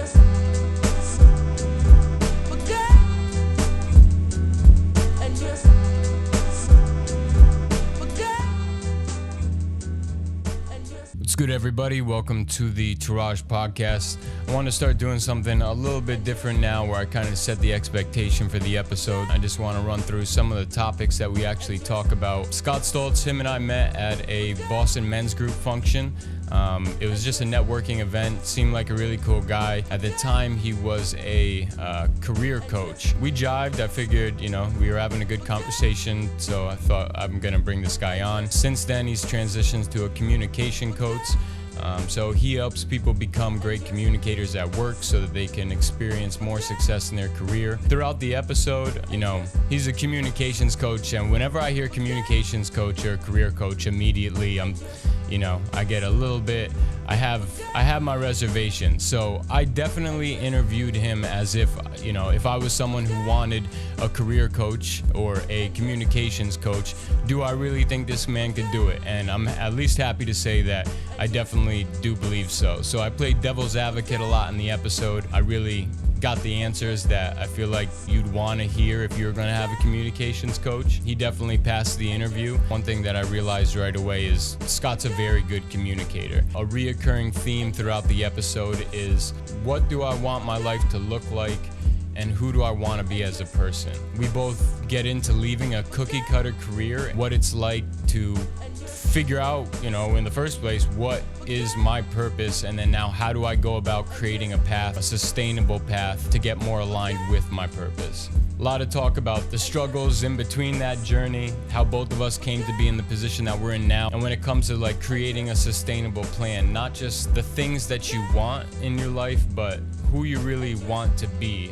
just forget and just forget and just. What's good, everybody? Welcome to the Tourage podcast. I want to start doing something a little bit different now where I kind of set the expectation for the episode. I just want to run through some of the topics that we actually talk about. Scott Stolze, him and I met at a Boston men's group function. It was just a networking event. Seemed like a really cool guy. At the time, he was a career coach. We jived. I figured, we were having a good conversation, so I thought I'm going to bring this guy on. Since then, he's transitioned to a communication coach. So he helps people become great communicators at work so that they can experience more success in their career. Throughout the episode, he's a communications coach, and whenever I hear communications coach or career coach, immediately I get a little bit, I have my reservations. So I definitely interviewed him as if I was someone who wanted a career coach or a communications coach, do I really think this man could do it? And I'm at least happy to say that I definitely do believe so. So I played devil's advocate a lot in the episode. I really got the answers that I feel like you'd want to hear if you were going to have a communications coach. He definitely passed the interview. One thing that I realized right away is Scott's a very good communicator. A reoccurring theme throughout the episode is, what do I want my life to look like and who do I want to be as a person? We both get into leaving a cookie cutter career, what it's like to figure out, in the first place, what is my purpose, and then now how do I go about creating a path, a sustainable path to get more aligned with my purpose. A lot of talk about the struggles in between that journey, how both of us came to be in the position that we're in now, and when it comes to creating a sustainable plan, not just the things that you want in your life, but who you really want to be.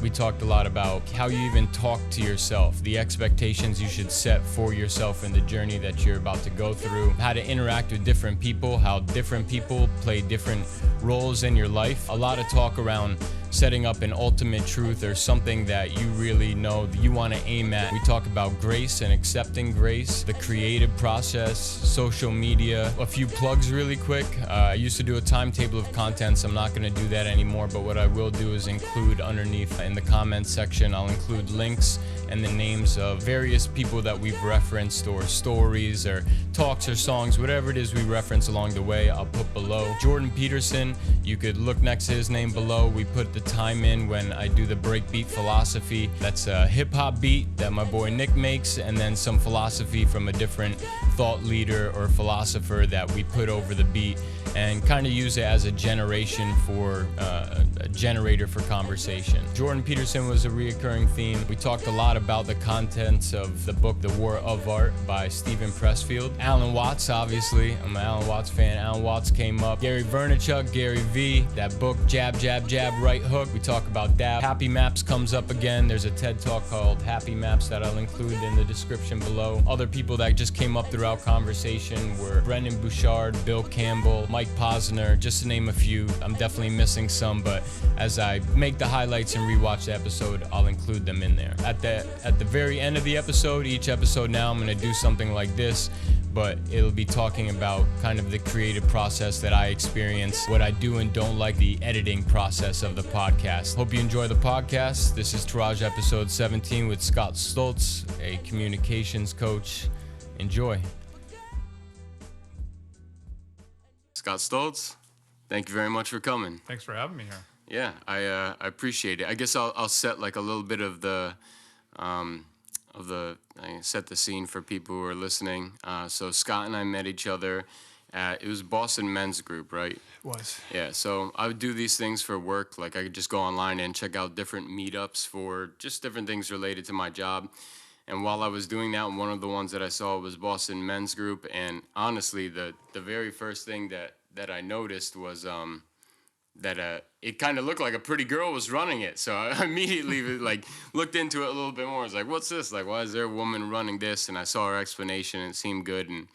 We talked a lot about how you even talk to yourself, the expectations you should set for yourself in the journey that you're about to go through, how to interact with different people, how different people play different roles in your life. A lot of talk around setting up an ultimate truth or something that you really know that you want to aim at. We talk about grace and accepting grace, the creative process, social media. A few plugs really quick. I used to do a timetable of contents. I'm not going to do that anymore, but what I will do is include underneath in the comments section, I'll include links and the names of various people that we've referenced, or stories or talks or songs, whatever it is we reference along the way, I'll put below. Jordan Peterson, you could look next to his name below. We put the time in when I do the BreakBeat philosophy. That's a hip-hop beat that my boy Nick makes, and then some philosophy from a different thought leader or philosopher that we put over the beat, and kind of use it as a generator for conversation. Jordan Peterson was a reoccurring theme. We talked a lot about the contents of the book The War of Art by Stephen Pressfield. Alan Watts, obviously, I'm an Alan Watts fan. Alan Watts came up. Gary Vaynerchuk, Gary V, that book Jab, Jab, Jab, Right Hook. We talk about that. Happy Maps comes up again. There's a TED Talk called Happy Maps that I'll include in the description below. Other people that just came up throughout conversation were Brendan Bouchard, Bill Campbell, Mike Posner, just to name a few. I'm definitely missing some, but as I make the highlights and rewatch the episode, I'll include them in there. At the very end of the episode, each episode now, I'm going to do something like this, but it'll be talking about kind of the creative process that I experience, what I do and don't like, the editing process of the podcast. Hope you enjoy the podcast. This is Tourage episode 17 with Scott Stolze, a communications coach. Enjoy. Scott Stolze, thank you very much for coming. Thanks for having me here. Yeah, I appreciate it. I guess I'll set a little bit of the I set the scene for people who are listening. So Scott and I met each other at, it was Boston Men's Group, right? It was. Yeah, so I would do these things for work. I could just go online and check out different meetups for just different things related to my job. And while I was doing that, one of the ones that I saw was Boston Men's Group. And honestly, the very first thing that I noticed was that it kind of looked like a pretty girl was running it. So I immediately looked into it a little bit more. I was like, what's this? Why is there a woman running this? And I saw her explanation and it seemed good. And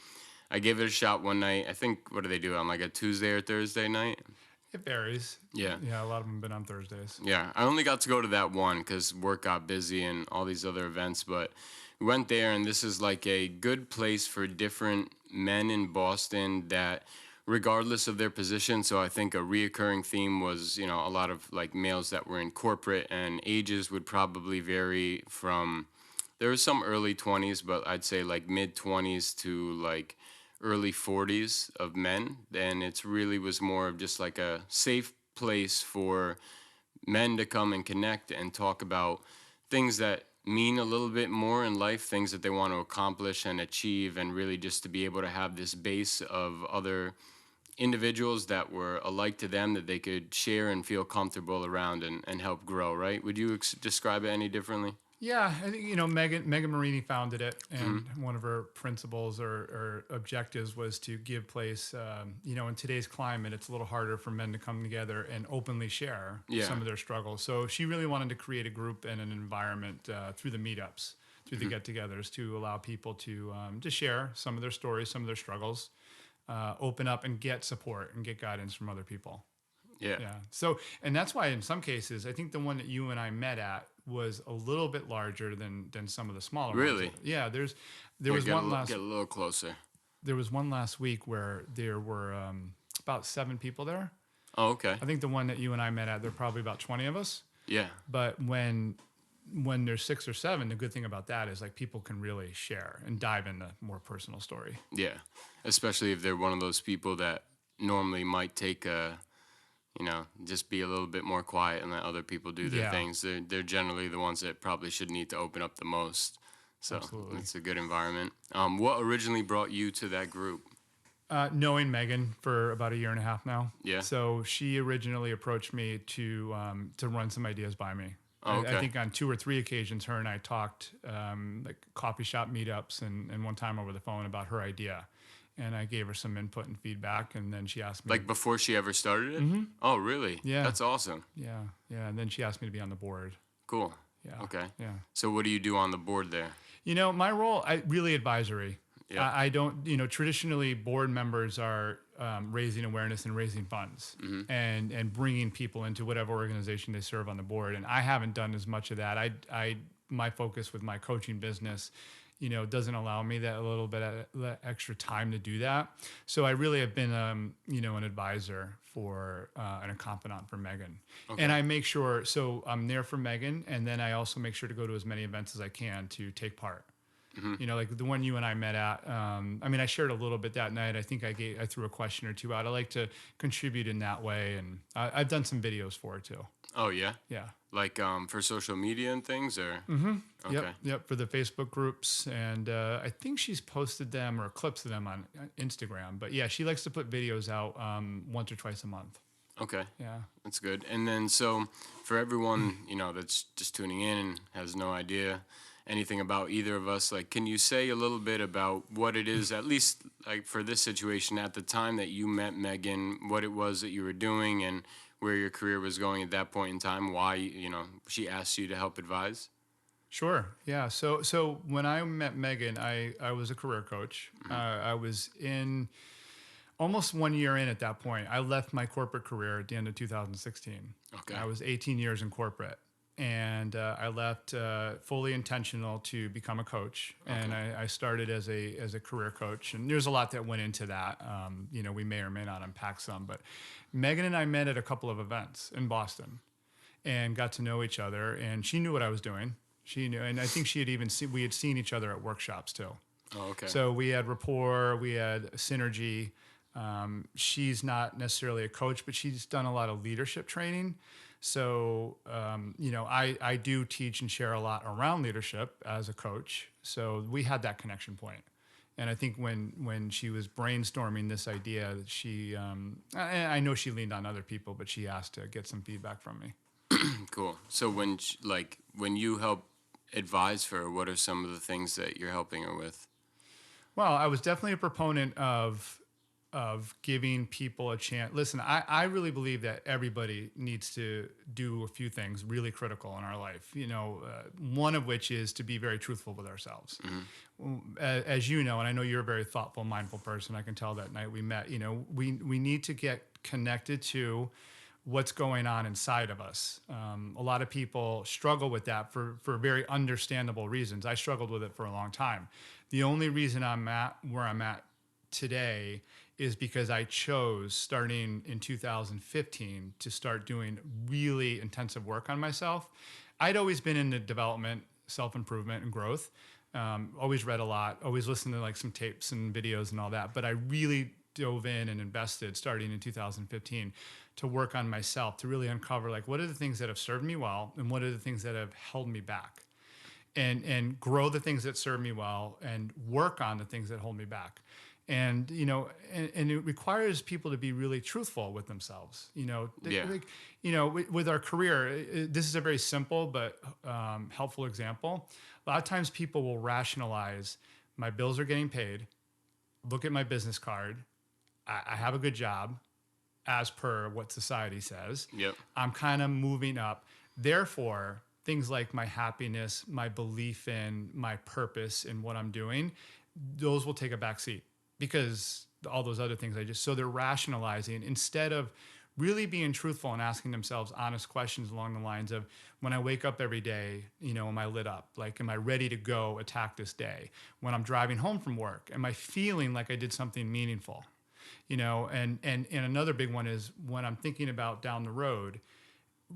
I gave it a shot one night. I think, what do they do on a Tuesday or Thursday night? It varies. Yeah. Yeah, a lot of them have been on Thursdays. Yeah, I only got to go to that one because work got busy and all these other events. But we went there, and this is a good place for different men in Boston that regardless of their position. So I think a reoccurring theme was, a lot of like males that were in corporate, and ages would probably vary from, there was some early 20s, but I'd say like mid 20s to like early 40s of men. And it's really was more of just like a safe place for men to come and connect and talk about things that mean a little bit more in life, things that they want to accomplish and achieve, and really just to be able to have this base of other individuals that were alike to them that they could share and feel comfortable around and help grow, right? Would you describe it any differently? Yeah, I think Megan Marini founded it, and one of her principles or objectives was to give place. In today's climate, it's a little harder for men to come together and openly share some of their struggles. So she really wanted to create a group and an environment through the meetups, through the get-togethers, to allow people to share some of their stories, some of their struggles, open up and get support and get guidance from other people. Yeah. So, and that's why in some cases, I think the one that you and I met at was a little bit larger than some of the smaller ones. Really? Yeah. There was one get a little closer. There was one last week where there were about 7 people there. Oh, okay. I think the one that you and I met at, there were probably about 20 of us. Yeah. But when there's 6 or 7, the good thing about that is like people can really share and dive into more personal story. Yeah. Especially if they're one of those people that normally might take just be a little bit more quiet and let other people do their things. They're generally the ones that probably should need to open up the most. So Absolutely. It's a good environment. What originally brought you to that group? Knowing Megan for about a year and a half now. Yeah. So she originally approached me to run some ideas by me. Oh, okay. I think on 2 or 3 occasions, her and I talked like coffee shop meetups and one time over the phone about her idea. And I gave her some input and feedback, and then she asked me... Like before she ever started it? Mm-hmm. Oh, really? Yeah. That's awesome. Yeah. And then she asked me to be on the board. Cool. Yeah. Okay. Yeah. So what do you do on the board there? My role, really advisory. Yeah. I don't, traditionally board members are raising awareness and raising funds and bringing people into whatever organization they serve on the board. And I haven't done as much of that. My focus with my coaching business, doesn't allow me that a little bit of extra time to do that. So I really have been, an advisor for and a confidant for Megan. Okay. And I make sure, so I'm there for Megan, and then I also make sure to go to as many events as I can to take part. Mm-hmm. Like the one you and I met at. I shared a little bit that night. I think I threw a question or two out. I like to contribute in that way, and I've done some videos for it too. Oh yeah. Yeah. Like for social media and things, or. Mm-hmm. Okay. Yep. For the Facebook groups, and I think she's posted them or clips of them on Instagram. But yeah, she likes to put videos out once or twice a month. Okay. Yeah. That's good. And then so for everyone that's just tuning in and has no idea anything about either of us, like, can you say a little bit about what it is, at least like for this situation, at the time that you met Megan, what it was that you were doing and where your career was going at that point in time, why she asked you to help advise? Sure. Yeah. So when I met Megan, I was a career coach. Mm-hmm. I was in almost 1 year in at that point. I left my corporate career at the end of 2016. Okay. I was 18 years in corporate. And I left fully intentional to become a coach. Okay. And I started as a career coach. And there's a lot that went into that. We may or may not unpack some. But Megan and I met at a couple of events in Boston and got to know each other. And she knew what I was doing. She knew. And I think we had seen each other at workshops too. Oh, okay. So we had rapport. We had synergy. She's not necessarily a coach, but she's done a lot of leadership training. So, I do teach and share a lot around leadership as a coach. So we had that connection point. And I think when she was brainstorming this idea, that she, I know she leaned on other people, but she asked to get some feedback from me. Cool. So when you help advise for her, what are some of the things that you're helping her with? Well, I was definitely a proponent of giving people a chance. Listen, I really believe that everybody needs to do a few things really critical in our life. One of which is to be very truthful with ourselves. Mm-hmm. As you know, and I know you're a very thoughtful, mindful person. I can tell that night we met, we need to get connected to what's going on inside of us. A lot of people struggle with that for very understandable reasons. I struggled with it for a long time. The only reason I'm at where I'm at today is because I chose, starting in 2015, to start doing really intensive work on myself. I'd always been into development, self-improvement, and growth. Always read a lot, always listened to like some tapes and videos and all that. But I really dove in and invested starting in 2015 to work on myself, to really uncover like what are the things that have served me well and what are the things that have held me back, and grow the things that serve me well and work on the things that hold me back. And, you know, and it requires people to be really truthful with themselves, you know, like, you know, with our career, this is a very simple, but helpful example. A lot of times people will rationalize, my bills are getting paid. Look at my business card. I have a good job as per what society says. Yep. I'm kind of moving up. Therefore, things like my happiness, my belief in my purpose in what I'm doing, those will take a back seat because all those other things so they're rationalizing instead of really being truthful and asking themselves honest questions along the lines of, when I wake up every day, you know, am I lit up? Like, am I ready to go attack this day? When I'm driving home from work, am I feeling like I did something meaningful? You know, and another big one is when I'm thinking about down the road,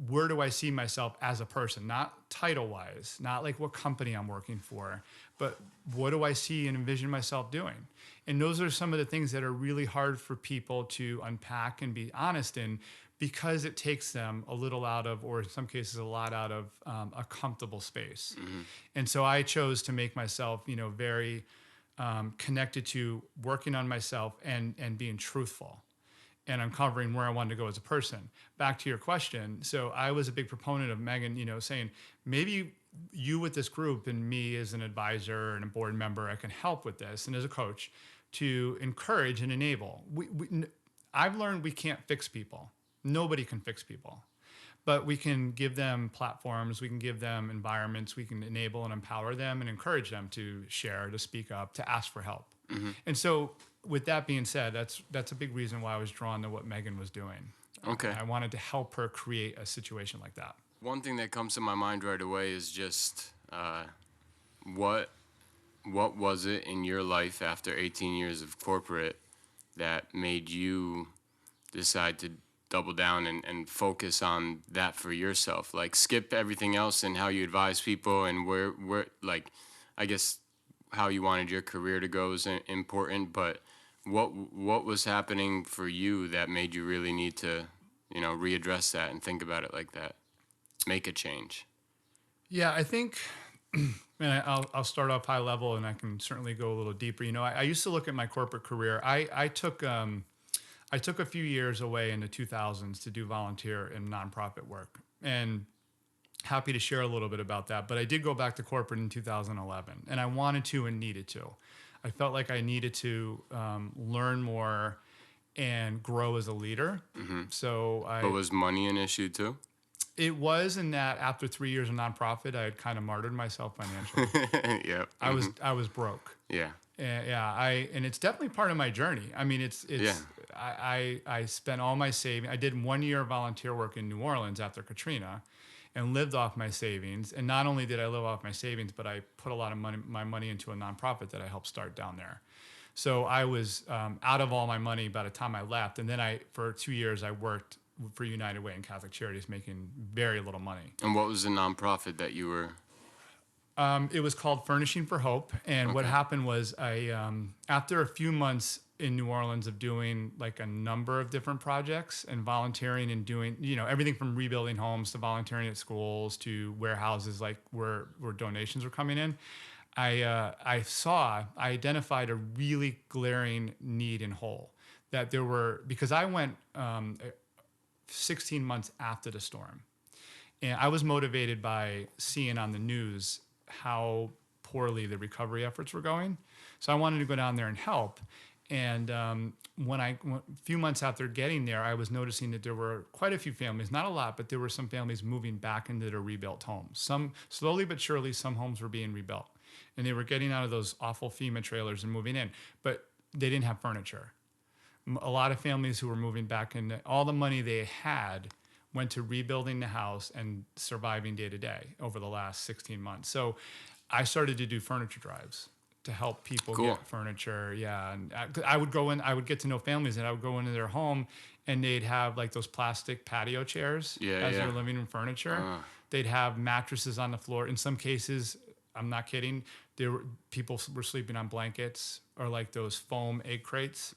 where do I see myself as a person? Not title-wise, not like what company I'm working for, but what do I see and envision myself doing? And those are some of the things that are really hard for people to unpack and be honest in, because it takes them a little out of, or in some cases a lot out of, a comfortable space. Mm-hmm. And so I chose to make myself, you know, very connected to working on myself and being truthful and uncovering where I wanted to go as a person. Back to your question. So I was a big proponent of Megan, you know, saying maybe you with this group and me as an advisor and a board member, I can help with this. And as a coach, to encourage and enable. I've learned we can't fix people. Nobody can fix people. But we can give them platforms, we can give them environments, we can enable and empower them and encourage them to share, to speak up, to ask for help. Mm-hmm. And so with that being said, that's a big reason why I was drawn to what Megan was doing. Okay. I wanted to help her create a situation like that. One thing that comes to my mind right away is just what was it in your life after 18 years of corporate that made you decide to double down and focus on that for yourself? Like, skip everything else and how you advise people and where like, I guess how you wanted your career to go is important, but what was happening for you that made you really need to, you know, readdress that and think about it like that, make a change? Yeah, I think, and I'll start off high level and I can certainly go a little deeper. You know, I used to look at my corporate career. I took a few years away in the 2000s to do volunteer and nonprofit work, and happy to share a little bit about that. But I did go back to corporate in 2011, and I wanted to and needed to. I felt like I needed to learn more and grow as a leader. Mm-hmm. But was money an issue too? It was, in that after 3 years of nonprofit, I had kind of martyred myself financially. Yeah. I was broke. Yeah. And it's definitely part of my journey. I mean, I spent all my savings. I did 1 year of volunteer work in New Orleans after Katrina and lived off my savings. And not only did I live off my savings, but I put a lot of my money into a nonprofit that I helped start down there. So I was out of all my money by the time I left. And then for 2 years, I worked for United Way and Catholic Charities, making very little money. And what was the nonprofit that you were? It was called Furnishing for Hope. And what happened was after a few months in New Orleans of doing like a number of different projects and volunteering and doing, you know, everything from rebuilding homes to volunteering at schools to warehouses, like where donations were coming in, I identified a really glaring need and hole that there were, because I went 16 months after the storm. And I was motivated by seeing on the news how poorly the recovery efforts were going. So I wanted to go down there and help. And a few months after getting there, I was noticing that there were quite a few families, not a lot, but there were some families moving back into their rebuilt homes. Some, slowly but surely, some homes were being rebuilt. And they were getting out of those awful FEMA trailers and moving in. But they didn't have furniture. A lot of families who were moving back in, all the money they had went to rebuilding the house and surviving day to day over the last 16 months. So I started to do furniture drives. to help people Cool. get furniture. Yeah. And I would go in, I would get to know families, and I would go into their home, and they'd have like those plastic patio chairs as their living room furniture. They'd have mattresses on the floor. In some cases, I'm not kidding, people were sleeping on blankets or like those foam egg crates.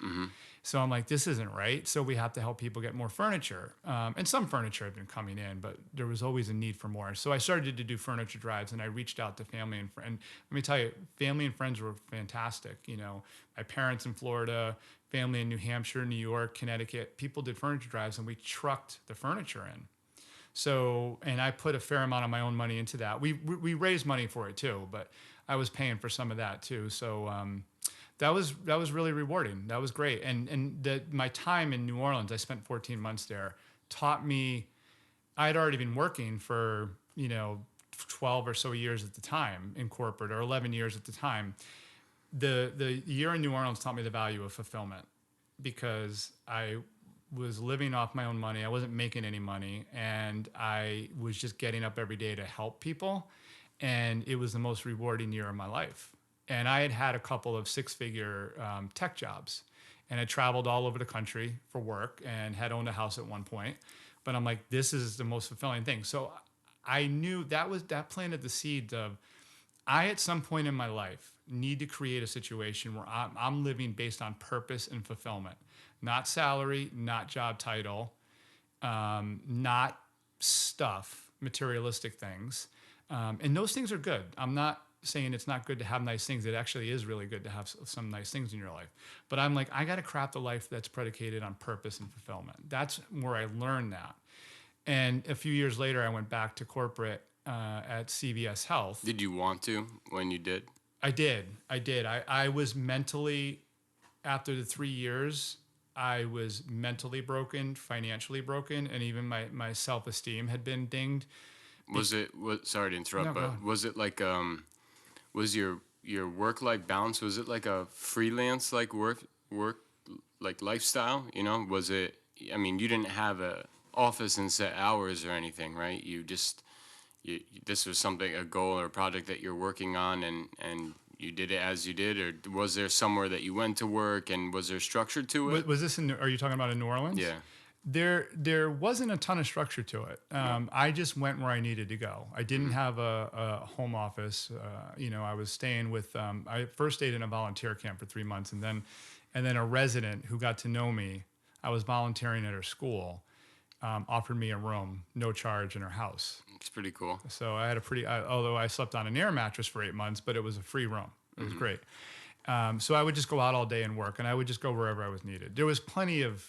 So I'm like, this isn't right. So we have to help people get more furniture. And some furniture had been coming in, but there was always a need for more. So I started to do furniture drives, and I reached out to family and friends. And let me tell you, family and friends were fantastic. You know, my parents in Florida, family in New Hampshire, New York, Connecticut, people did furniture drives, and we trucked the furniture in. So, and I put a fair amount of my own money into that. We raised money for it too, but I was paying for some of that too. So that was really rewarding. That was great. And my time in New Orleans, I spent 14 months there, taught me. I had already been working for 12 or so years at the time in corporate, or 11 years at the time. The year in New Orleans taught me the value of fulfillment, because I was living off my own money. I wasn't making any money, and I was just getting up every day to help people. And it was the most rewarding year of my life. And I had had a couple of six-figure tech jobs, and I traveled all over the country for work and had owned a house at one point. But I'm like, this is the most fulfilling thing. So I knew that planted the seed of, I at some point in my life need to create a situation where I'm living based on purpose and fulfillment. Not salary, not job title, not stuff, materialistic things. And those things are good. I'm not saying it's not good to have nice things. It actually is really good to have some nice things in your life. But I'm like, I got to craft a life that's predicated on purpose and fulfillment. That's where I learned that. And a few years later, I went back to corporate at CVS Health. Did you want to when you did? I did. I was mentally, after the 3 years, I was mentally broken, financially broken, and even my self-esteem had been dinged. Sorry to interrupt, No, but was it like, was your work-life balance, was it like a freelance like work like lifestyle? You know, was it, I mean, you didn't have a office and set hours or anything, right? This was a goal or a project that you're working on, and you did it as you did, or was there somewhere that you went to work, and was there structure to it? Was this are you talking about in New Orleans? Yeah. There wasn't a ton of structure to it. I just went where I needed to go. I didn't have a home office. I was staying with, I first stayed in a volunteer camp for 3 months, and then a resident who got to know me, I was volunteering at her school, offered me a room, no charge, in her house. It's pretty cool. So I had although I slept on an air mattress for 8 months, but it was a free room. It was great. So I would just go out all day and work, and I would just go wherever I was needed. There was plenty of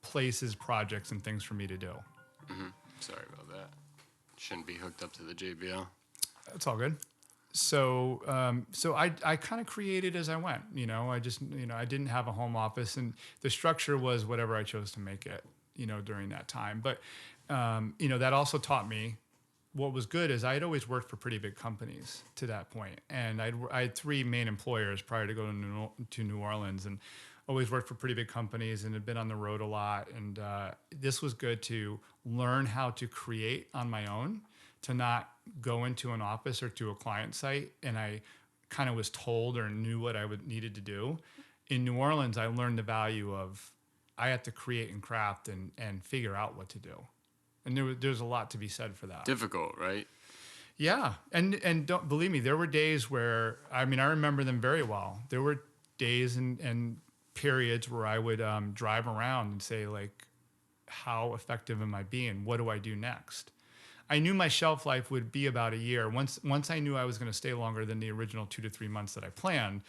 places, projects, and things for me to do. Sorry about that. Shouldn't be hooked up to the JBL. It's all good. So I kind of created as I went. I just, I didn't have a home office, and the structure was whatever I chose to make it, during that time. But, that also taught me, what was good is I had always worked for pretty big companies to that point. And I had three main employers prior to going to New Orleans, and always worked for pretty big companies and had been on the road a lot. And this was good to learn how to create on my own, to not go into an office or to a client site, and I kind of was told or knew what I needed to do. In New Orleans, I learned the value of, I had to create and craft and figure out what to do. And there's a lot to be said for that. Difficult, right? Yeah. And don't believe me, there were days where, I remember them very well. There were days and periods where I would drive around and say, like, how effective am I being? What do I do next? I knew my shelf life would be about a year. Once I knew I was going to stay longer than the original 2 to 3 months that I planned,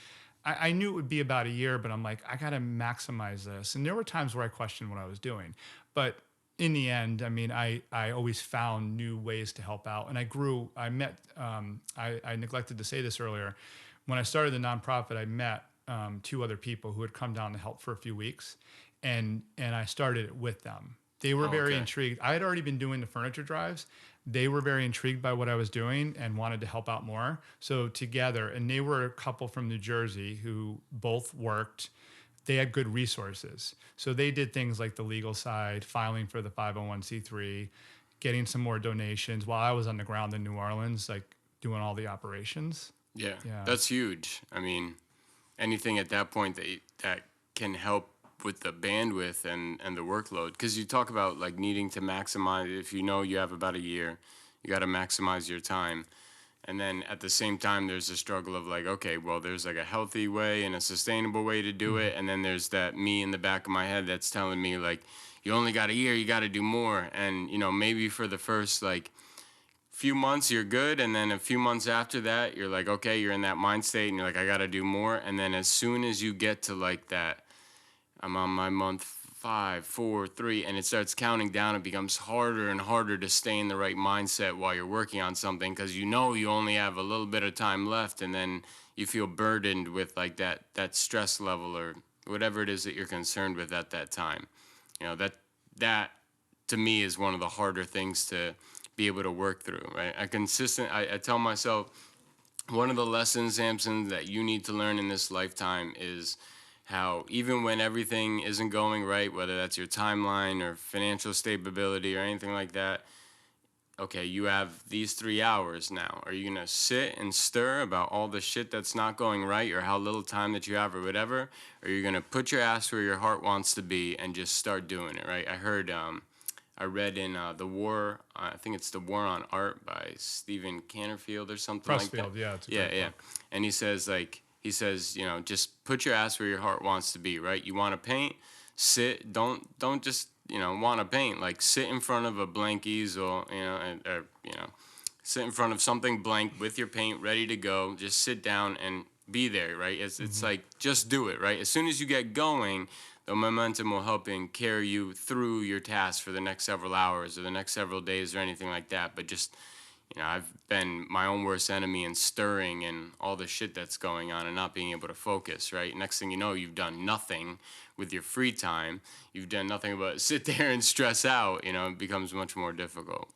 I knew it would be about a year, but I'm like, I got to maximize this. And there were times where I questioned what I was doing. But in the end, I always found new ways to help out. And I grew. I met, I neglected to say this earlier. When I started the nonprofit, I met 2 other people who had come down to help for a few weeks. And I started it with them. They were very intrigued. I had already been doing the furniture drives. They were very intrigued by what I was doing and wanted to help out more. So together, and they were a couple from New Jersey who both worked. They had good resources. So they did things like the legal side, filing for the 501c3, getting some more donations while I was on the ground in New Orleans, like doing all the operations. Yeah, Yeah. that's huge. I mean, anything at that point that can help with the bandwidth and the workload, because you talk about like needing to maximize. If you know you have about a year, you got to maximize your time. And then at the same time, there's a struggle of like, okay, well, there's like a healthy way and a sustainable way to do it. And then there's that me in the back of my head that's telling me like, you only got a year, you got to do more. And, you know, maybe for the first like few months you're good, and then a few months after that you're like, okay, you're in that mind state and you're like, I got to do more. And then as soon as you get to like that, I'm on my month 5, 4, 3, and it starts counting down, it becomes harder and harder to stay in the right mindset while you're working on something, because you know you only have a little bit of time left, and then you feel burdened with like that stress level or whatever it is that you're concerned with at that time. You know, that to me is one of the harder things to be able to work through, right? I tell myself, one of the lessons, Samson, that you need to learn in this lifetime is how even when everything isn't going right, whether that's your timeline or financial stability or anything like that, okay, you have these 3 hours now. Are you going to sit and stir about all the shit that's not going right or how little time that you have or whatever? Or are you going to put your ass where your heart wants to be and just start doing it, right? I read in The War, I think it's The War on Art by Stephen Canterfield or something like that. Yeah, it's a Yeah, great yeah. book. And he says, you know, just put your ass where your heart wants to be, right? You want to paint, sit, don't just, you know, want to paint. Like sit in front of a blank easel, you know, sit in front of something blank with your paint ready to go. Just sit down and be there, right? It's like, just do it, right? As soon as you get going, the momentum will help and carry you through your task for the next several hours or the next several days or anything like that. But just, you know, I've been my own worst enemy in stirring and all the shit that's going on and not being able to focus, right? Next thing you know, you've done nothing with your free time. You've done nothing but sit there and stress out. You know, it becomes much more difficult.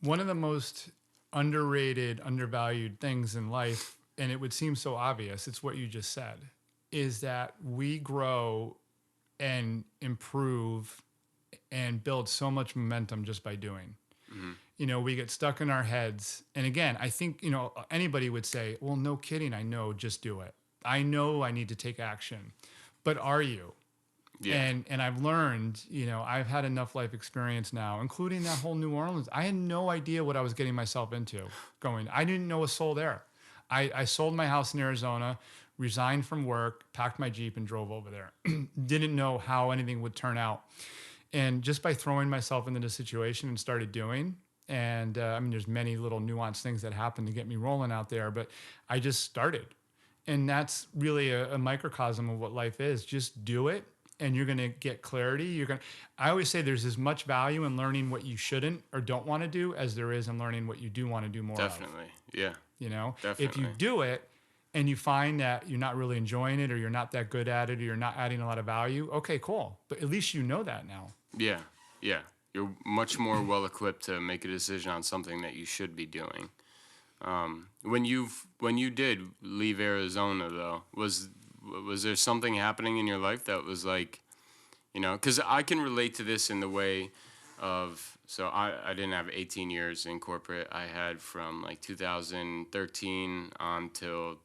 One of the most underrated, undervalued things in life, and it would seem so obvious, it's what you just said, is that we grow and improve and build so much momentum just by doing. Mm-hmm. You know, we get stuck in our heads. And again, I think, you know, anybody would say, well, no kidding. I know, just do it. I know I need to take action, but are you? Yeah. And I've learned, you know, I've had enough life experience now, including that whole New Orleans. I had no idea what I was getting myself into going. I didn't know a soul there. I sold my house in Arizona, resigned from work, packed my Jeep and drove over there. Didn't know how anything would turn out. And just by throwing myself into the situation and started doing, and I mean, there's many little nuanced things that happen to get me rolling out there, but I just started. And that's really a microcosm of what life is. Just do it, and you're going to get clarity. I always say there's as much value in learning what you shouldn't or don't want to do as there is in learning what you do want to do more Definitely. of. Yeah. You know, Definitely. If you do it and you find that you're not really enjoying it or you're not that good at it or you're not adding a lot of value, okay, cool. But at least you know that now. Yeah. Yeah. You're much more well equipped to make a decision on something that you should be doing. When you did leave Arizona, though, was there something happening in your life that was like, you know, because I can relate to this in the way of, so I didn't have 18 years in corporate. I had from like 2013 until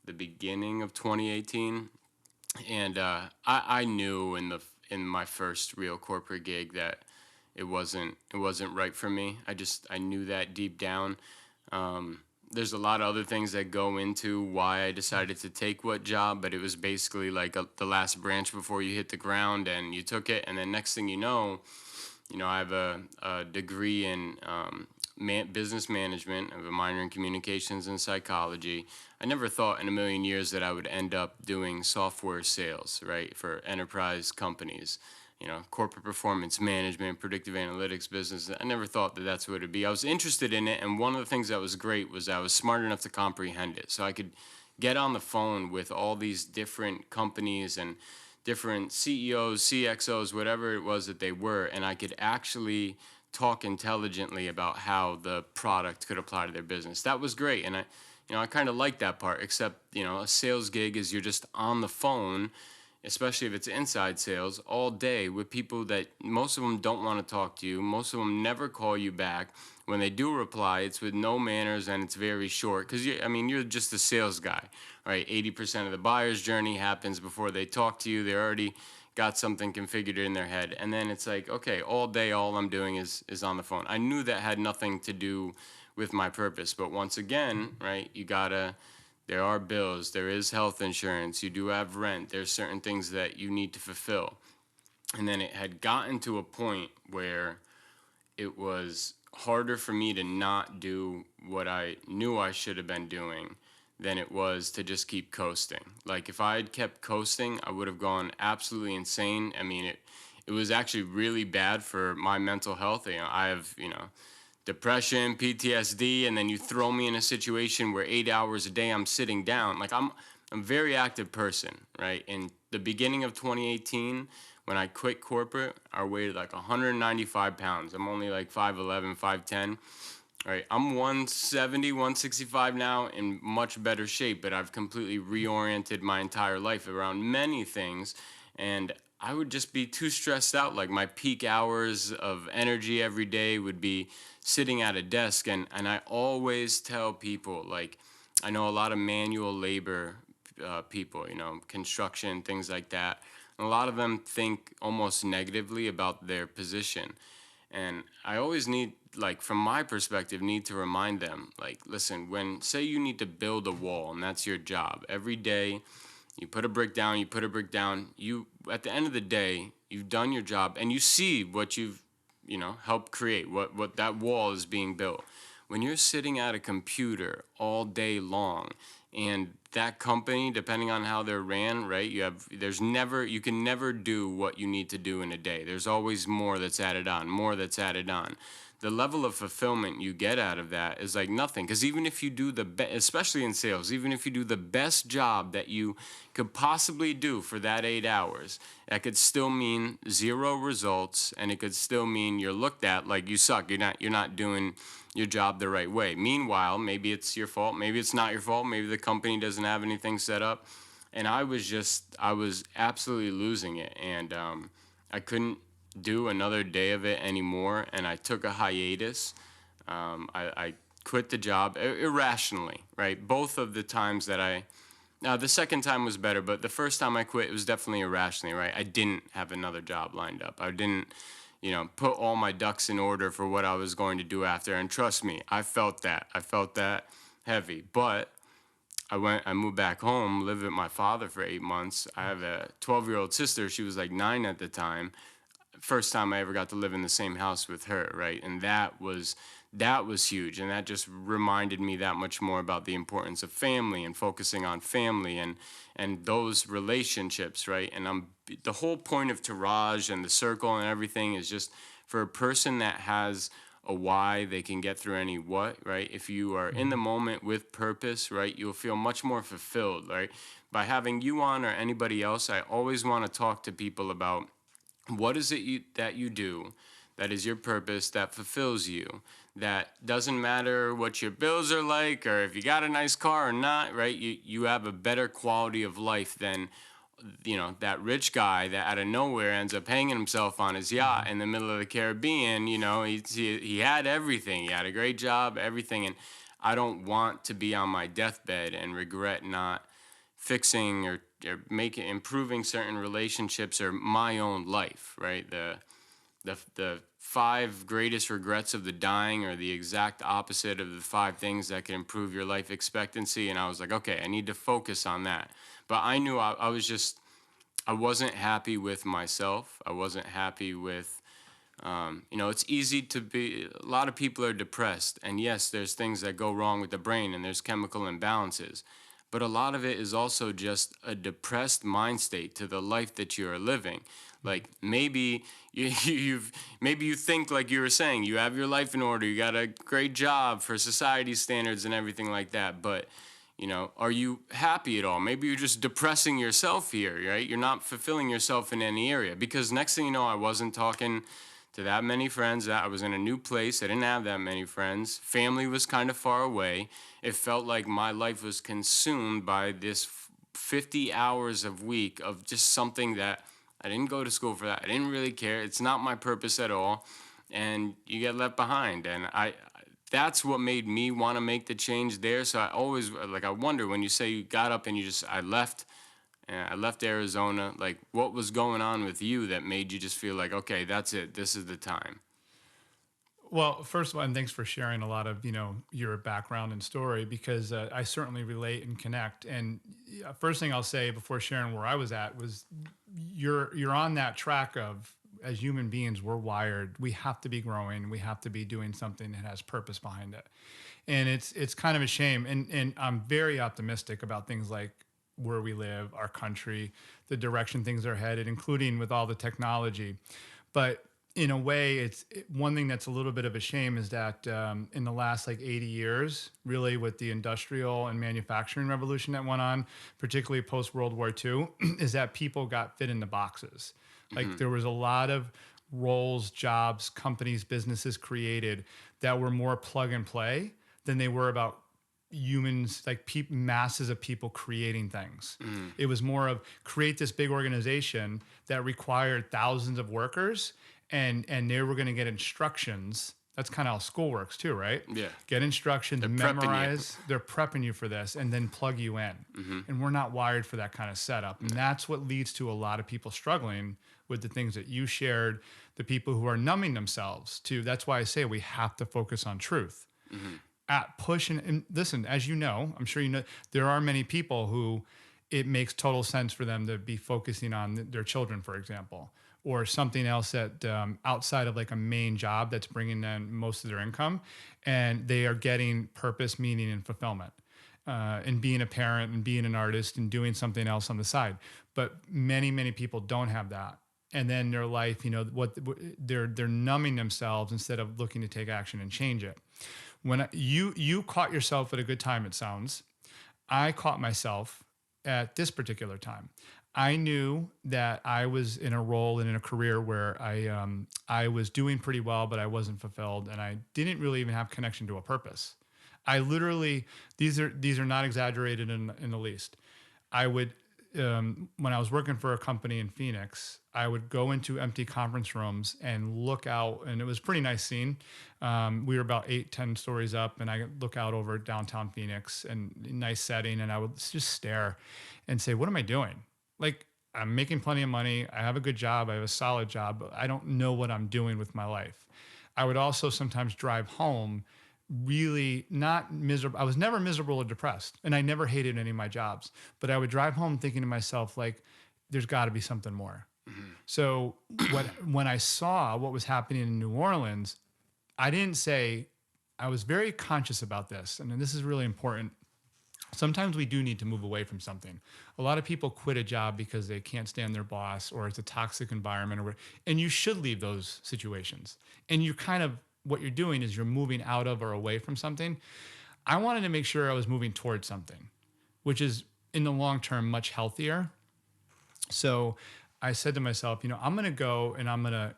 the beginning of 2018, and I knew in my first real corporate gig that it wasn't right for me. I knew that deep down. There's a lot of other things that go into why I decided to take what job, but it was basically like the last branch before you hit the ground, and you took it, and then next thing you know, I have a degree in business management. I have a minor in communications and psychology. I never thought in a million years that I would end up doing software sales, right, for enterprise companies. You know, corporate performance management, predictive analytics business. I never thought that that's what it'd be. I was interested in it, and one of the things that was great was I was smart enough to comprehend it. So I could get on the phone with all these different companies and different CEOs, CXOs, whatever it was that they were, and I could actually talk intelligently about how the product could apply to their business. That was great, and I kind of liked that part, except, a sales gig is you're just on the phone. especially if it's inside sales, all day with people that most of them don't want to talk to you. Most of them never call you back. When they do reply, it's with no manners and it's very short. Because, you're just a sales guy, right? 80% of the buyer's journey happens before they talk to you. They already got something configured in their head. And then it's like, okay, all day, all I'm doing is on the phone. I knew that had nothing to do with my purpose. But once again, right, there are bills, there is health insurance, you do have rent, there's certain things that you need to fulfill. And then it had gotten to a point where it was harder for me to not do what I knew I should have been doing than it was to just keep coasting. Like if I had kept coasting, I would have gone absolutely insane. I mean, it was actually really bad for my mental health. I have, depression, PTSD, and then you throw me in a situation where 8 hours a day I'm sitting down. Like I'm a very active person, right? In the beginning of 2018, when I quit corporate, I weighed like 195 pounds. I'm only like 5'11", 5'10". All right, I'm 170, 165 now, in much better shape, but I've completely reoriented my entire life around many things, and I would just be too stressed out. Like my peak hours of energy every day would be sitting at a desk, and I always tell people, like, I know a lot of manual labor people, construction, things like that. And a lot of them think almost negatively about their position. And I always need, like, from my perspective, need to remind them, like, listen, say you need to build a wall and that's your job. Every day you put a brick down, at the end of the day, you've done your job and you see what you've, helped create, what that wall is being built. When you're sitting at a computer all day long and that company, depending on how they're ran, right, you can never do what you need to do in a day. There's always more that's added on. The level of fulfillment you get out of that is like nothing. Because even if you do especially in sales, even if you do the best job that you could possibly do for that 8 hours, that could still mean 0 results, and it could still mean you're looked at like you suck. You're not doing your job the right way. Meanwhile, maybe it's your fault, maybe it's not your fault, maybe the company doesn't have anything set up. And I was absolutely losing it, and I couldn't do another day of it anymore, and I took a hiatus. I quit the job irrationally, right? Both of the times now the second time was better, but the first time I quit, it was definitely irrationally, right? I didn't have another job lined up. I didn't, put all my ducks in order for what I was going to do after. And trust me, I felt that heavy. But I moved back home, lived with my father for 8 months. I have a 12-year-old sister. She was like 9 at the time. First time I ever got to live in the same house with her, right? And that was huge, and that just reminded me that much more about the importance of family and focusing on family and those relationships, right? And the whole point of Tourage and the circle and everything is just for a person that has a why, they can get through any what, right? If you are in the moment with purpose, right, you'll feel much more fulfilled, right? By having you on or anybody else, I always want to talk to people about what is it that you do that is your purpose, that fulfills you, that doesn't matter what your bills are like or if you got a nice car or not, right? You have a better quality of life than, that rich guy that out of nowhere ends up hanging himself on his yacht in the middle of the Caribbean. He had everything. He had a great job, everything. And I don't want to be on my deathbed and regret not fixing or improving certain relationships or my own life, right? The 5 greatest regrets of the dying are the exact opposite of the 5 things that can improve your life expectancy. And I was like, okay, I need to focus on that. But I knew I wasn't happy with myself. I wasn't happy with, it's easy to be, a lot of people are depressed. And yes, there's things that go wrong with the brain and there's chemical imbalances. But a lot of it is also just a depressed mind state to the life that you are living. Like maybe you think, like you were saying, you have your life in order, you got a great job for society standards and everything like that. But, are you happy at all? Maybe you're just depressing yourself here, right? You're not fulfilling yourself in any area. Because next thing you know, I wasn't talking to that many friends. I was in a new place. I didn't have that many friends. Family was kind of far away. It felt like my life was consumed by this 50 hours a week of just something that I didn't go to school for that. I didn't really care. It's not my purpose at all. And you get left behind. And that's what made me want to make the change there. So I always, like, I wonder when you say you got up and I left Arizona, like, what was going on with you that made you just feel like, okay, that's it. This is the time. Well, first of all, and thanks for sharing a lot of, your background and story, because I certainly relate and connect. And first thing I'll say before sharing where I was at was you're on that track of, as human beings, we're wired. We have to be growing. We have to be doing something that has purpose behind it. And it's kind of a shame. And I'm very optimistic about things like where we live, our country, the direction things are headed, including with all the technology. But in a way, one thing that's a little bit of a shame is that in the last 80 years, really with the industrial and manufacturing revolution that went on, particularly post World War II, is that people got fit into boxes. Like there was a lot of roles, jobs, companies, businesses created that were more plug and play than they were about humans, masses of people creating things. It was more of create this big organization that required thousands of workers, and they were going to get instructions. That's kind of how school works too, right? Yeah. Get instructions, memorize. They're prepping you for this, and then plug you in. And we're not wired for that kind of setup. And that's what leads to a lot of people struggling with the things that you shared, the people who are numbing themselves to. That's why I say we have to focus on truth. At push and listen, as you know, I'm sure you know, there are many people who it makes total sense for them to be focusing on their children, for example, or something else that outside of a main job that's bringing them most of their income, and they are getting purpose, meaning, and fulfillment, and being a parent and being an artist and doing something else on the side. But many, many people don't have that. And then their life, they're numbing themselves instead of looking to take action and change it. When you caught yourself at a good time, it sounds. I caught myself at this particular time. I knew that I was in a role and in a career where I was doing pretty well, but I wasn't fulfilled, and I didn't really even have connection to a purpose. I literally, these are not exaggerated in the least. I would, when I was working for a company in Phoenix, I would go into empty conference rooms and look out, and it was a pretty nice scene. We were about 8-10 stories up, and I could look out over downtown Phoenix and nice setting, and I would just stare and say, what am I doing? I'm making plenty of money. I have a good job. I have a solid job, but I don't know what I'm doing with my life. I would also sometimes drive home really not miserable. I was never miserable or depressed, and I never hated any of my jobs, but I would drive home thinking to myself, there's got to be something more. So when I saw what was happening in New Orleans, I didn't say, I was very conscious about this. And this is really important. Sometimes we do need to move away from something. A lot of people quit a job because they can't stand their boss, or it's a toxic environment, and you should leave those situations. And what you're doing is you're moving out of or away from something. I wanted to make sure I was moving towards something, which is in the long term much healthier. So I said to myself, I'm going to go and I'm going to,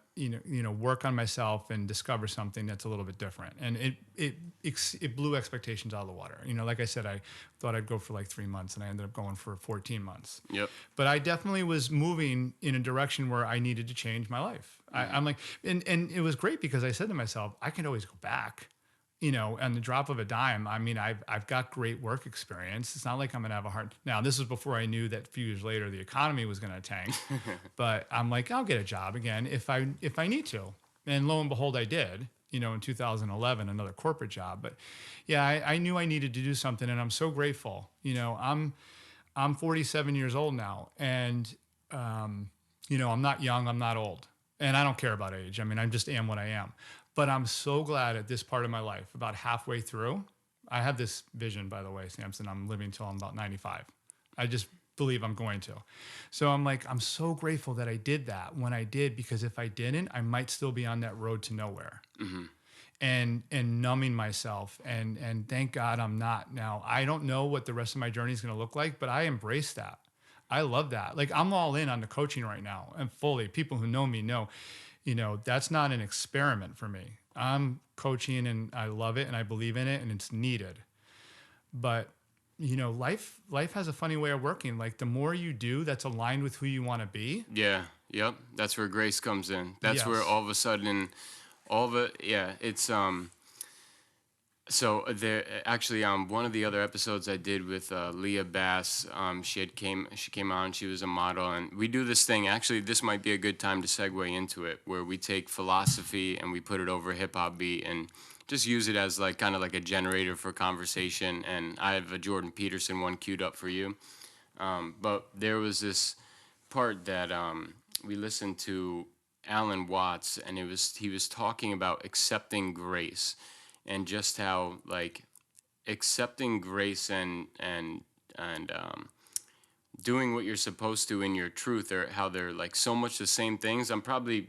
work on myself and discover something that's a little bit different. And it blew expectations out of the water. Like I said, I thought I'd go for 3 months, and I ended up going for 14 months. Yep. But I definitely was moving in a direction where I needed to change my life. I'm and it was great because I said to myself, I can always go back. On the drop of a dime. I mean, I've got great work experience. It's not like I'm gonna have a hard. Now, this was before I knew that a few years later the economy was gonna tank. But I'm I'll get a job again if I need to. And lo and behold, I did. In 2011, another corporate job. But yeah, I knew I needed to do something, and I'm so grateful. I'm 47 years old now, and I'm not young, I'm not old, and I don't care about age. I mean, I just am what I am. But I'm so glad at this part of my life, about halfway through, I have this vision, by the way, Samson, I'm living till I'm about 95. I just believe I'm going to. So I'm so grateful that I did that when I did, because if I didn't, I might still be on that road to nowhere. And numbing myself. And thank God I'm not now. I don't know what the rest of my journey is going to look like, but I embrace that. I love that. I'm all in on the coaching right now, and fully. People who know me know, that's not an experiment for me. I'm coaching, and I love it, and I believe in it, and it's needed. But life has a funny way of working. Like the more you do that's aligned with who you want to be. Yeah. Yep. That's where grace comes in. That's where Yes. all of a sudden, all of it. Yeah. It's So there actually one of the other episodes I did with Leah Bass, she came on, she was a model, and we do this thing. Actually, this might be a good time to segue into it, where we take philosophy and we put it over a hip hop beat and just use it as like kind of like a generator for conversation. And I have a Jordan Peterson one queued up for you. But there was this part that we listened to Alan Watts, and he was talking about accepting grace, and just how like accepting grace and doing what you're supposed to in your truth, or how they're like so much the same things. I'm probably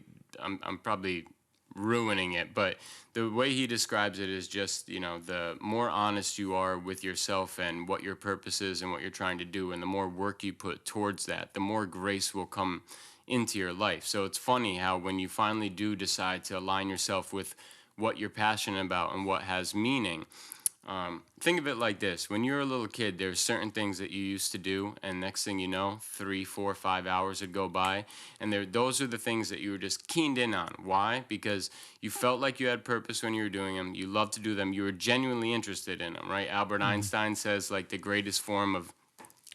ruining it, but the way he describes it is just, the more honest you are with yourself and what your purpose is and what you're trying to do, and the more work you put towards that, the more grace will come into your life. So it's funny how when you finally do decide to align yourself with what you're passionate about and what has meaning. Think of it like this. When you're a little kid, there's certain things that you used to do, and next thing you know, 3, 4, 5 hours would go by, and those are the things that you were just keened in on. Why? Because you felt like you had purpose when you were doing them. You loved to do them. You were genuinely interested in them, right? Albert Einstein says like the greatest form of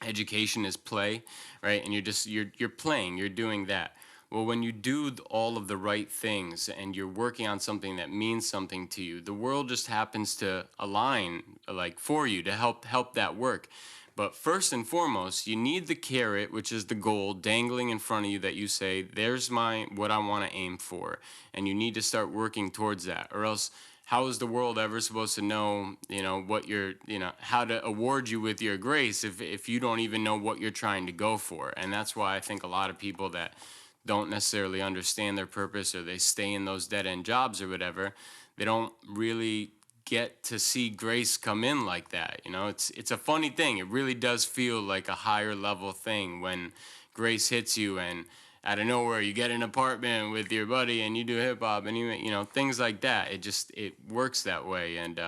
education is play, right? And you're playing, you're doing that. Well, when you do all of the right things and you're working on something that means something to you, the world just happens to align like for you to help that work. But first and foremost, you need the carrot, which is the goal dangling in front of you, that you say, there's what I want to aim for. And you need to start working towards that, or else how is the world ever supposed to know, what you're, how to award you with your grace if you don't even know what you're trying to go for? And that's why I think a lot of people that don't necessarily understand their purpose, or they stay in those dead-end jobs or whatever, they don't really get to see grace come in like that. It's a funny thing. It really does feel like a higher level thing when grace hits you, and out of nowhere you get an apartment with your buddy and you do hip-hop, and things like that. It works that way. And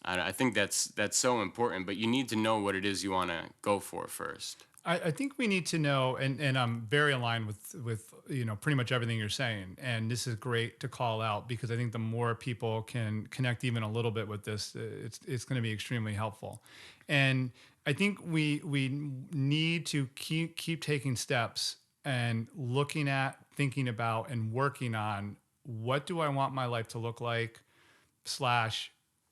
I think that's so important, but you need to know what it is you want to go for first. I think we need to know, and I'm very aligned with pretty much everything you're saying. And this is great to call out, because I think the more people can connect even a little bit with this, it's going to be extremely helpful. And I think we need to keep taking steps and looking at, thinking about, and working on what do I want my life to look like, /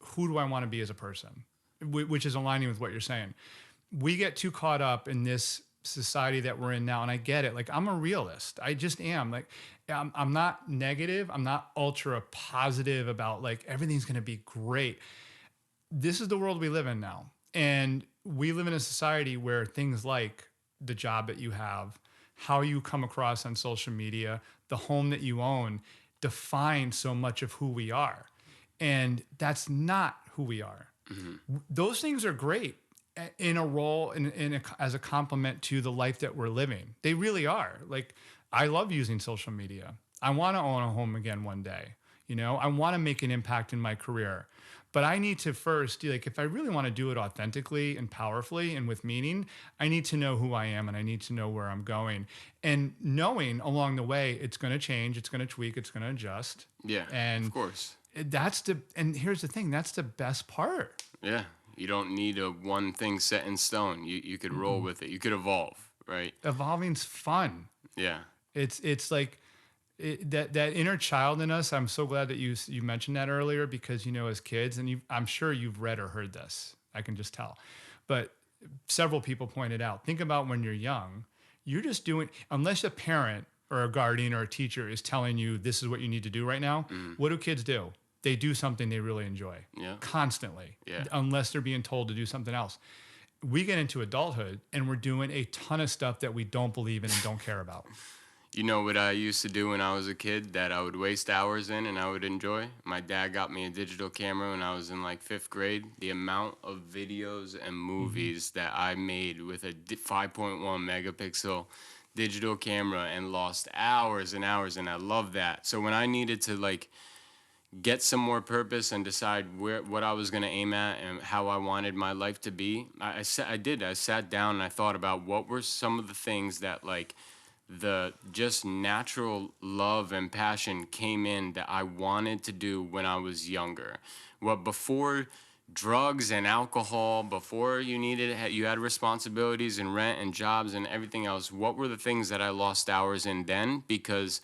who do I want to be as a person, which is aligning with what you're saying. We get too caught up in this society that we're in now. And I get it. Like, I'm a realist. I just am. Like, I'm not negative. I'm not ultra positive about like everything's going to be great. This is the world we live in now. And we live in a society where things like the job that you have, how you come across on social media, the home that you own define so much of who we are. And that's not who we are. Mm-hmm. Those things are great in a role, as a complement to the life that we're living. They really are. Like, I love using social media. I want to own a home again one day. I want to make an impact in my career. But I need to first, like, if I really want to do it authentically and powerfully and with meaning, I need to know who I am, and I need to know where I'm going. And knowing along the way, it's going to change, it's going to tweak, it's going to adjust. Yeah, and of course. And here's the thing, that's the best part. Yeah. You don't need one thing set in stone. You could roll with it. You could evolve, right? Evolving's fun. Yeah. It's like that inner child in us. I'm so glad that you mentioned that earlier, because as kids, and I'm sure you've read or heard this. I can just tell. But several people pointed out, think about when you're young, you're just doing, unless a parent or a guardian or a teacher is telling you this is what you need to do right now. What do kids do? They do something they really enjoy constantly, unless they're being told to do something else. We get into adulthood and we're doing a ton of stuff that we don't believe in and don't care about. You know what I used to do when I was a kid that I would waste hours in and I would enjoy? My dad got me a digital camera when I was in like 5th grade. The amount of videos and movies that I made with a 5.1 megapixel digital camera and lost hours and hours, and I love that. So when I needed to like get some more purpose and decide what I was going to aim at and how I wanted my life to be, I sat down and I thought about what were some of the things that, like, the just natural love and passion came in that I wanted to do when I was younger. What before drugs and alcohol, before you had responsibilities and rent and jobs and everything else, what were the things that I lost hours in then? Because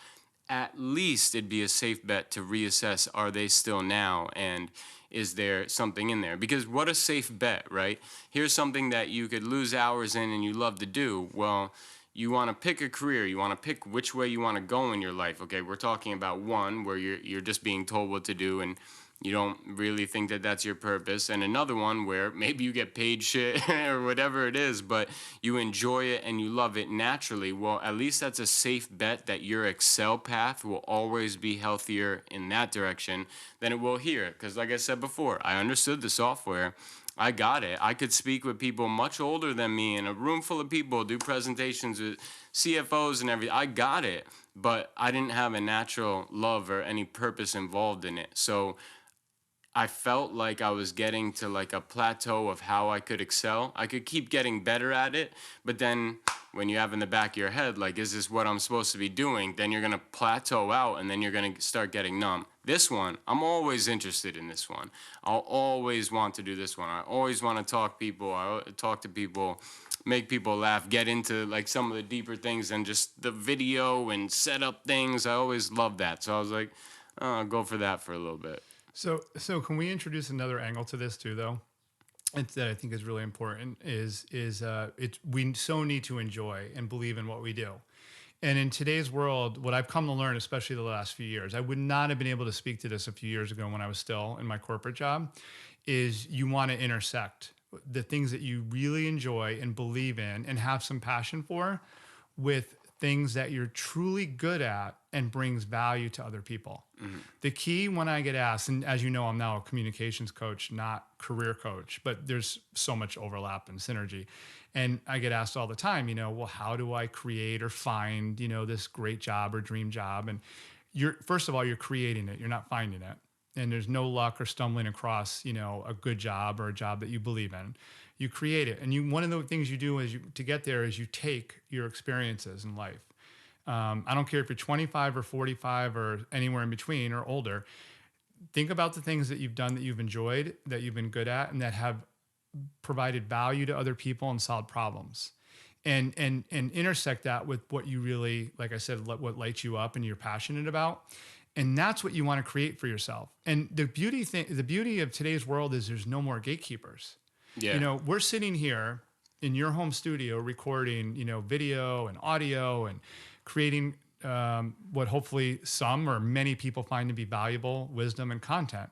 at least it'd be a safe bet to reassess, are they still now, and is there something in there? Because what a safe bet, right? Here's something that you could lose hours in and you love to do. Well, you want to pick a career, you want to pick which way you want to go in your life. Okay, we're talking about one where you're just being told what to do and you don't really think that that's your purpose, and another one where maybe you get paid shit or whatever it is, but you enjoy it and you love it naturally. Well, at least that's a safe bet that your Excel path will always be healthier in that direction than it will here. Because like I said before, I understood the software. I got it. I could speak with people much older than me in a room full of people, do presentations with CFOs and everything. I got it, but I didn't have a natural love or any purpose involved in it. So I felt like I was getting to like a plateau of how I could excel. I could keep getting better at it, but then when you have in the back of your head, like, is this what I'm supposed to be doing? Then you're going to plateau out and then you're going to start getting numb. This one, I'm always interested in this one. I'll always want to do this one. I always want to talk to people, make people laugh, get into like some of the deeper things than just the video and set up things. I always love that. So I was like, oh, I'll go for that for a little bit. So can we introduce another angle to this too, though? That I think is really important is we so need to enjoy and believe in what we do. And in today's world, what I've come to learn, especially the last few years, I would not have been able to speak to this a few years ago when I was still in my corporate job, is you want to intersect the things that you really enjoy and believe in and have some passion for with things that you're truly good at and brings value to other people. Mm-hmm. The key when I get asked, and as you know, I'm now a communications coach, not career coach, but there's so much overlap and synergy. And I get asked all the time, well, how do I create or find, this great job or dream job? And first of all, you're creating it. You're not finding it. And there's no luck or stumbling across, a good job or a job that you believe in. You create it. And one of the things you do to get there is you take your experiences in life. I don't care if you're 25 or 45 or anywhere in between or older. Think about the things that you've done that you've enjoyed, that you've been good at, and that have provided value to other people and solved problems. And intersect that with what you really, like I said, what lights you up and you're passionate about. And that's what you want to create for yourself. And the beauty of today's world is there's no more gatekeepers. Yeah. We're sitting here in your home studio recording, video and audio and creating what hopefully some or many people find to be valuable wisdom and content.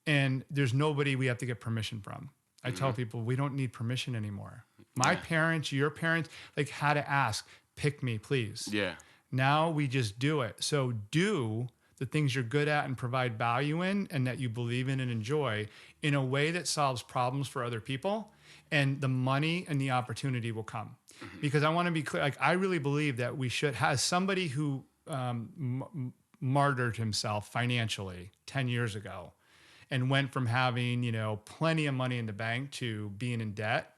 And there's nobody we have to get permission from. I tell people we don't need permission anymore. My parents, your parents, had to ask, pick me, please. Yeah. Now we just do it. So do the things you're good at and provide value in and that you believe in and enjoy in a way that solves problems for other people, and the money and the opportunity will come. Mm-hmm. Because I want to be clear, I really believe that we should have somebody who martyred himself financially 10 years ago and went from having, plenty of money in the bank to being in debt.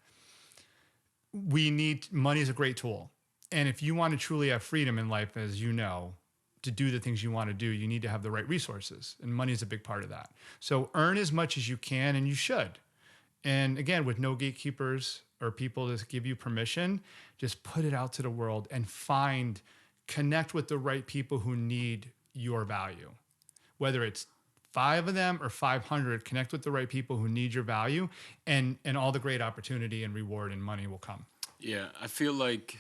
Money is a great tool. And if you want to truly have freedom in life, as you know, to do the things you want to do, you need to have the right resources, and money is a big part of that. So earn as much as you can, and you should. And again, with no gatekeepers or people to give you permission, just put it out to the world and connect with the right people who need your value. Whether it's 5 of them or 500, connect with the right people who need your value, and all the great opportunity and reward and money will come. Yeah, I feel like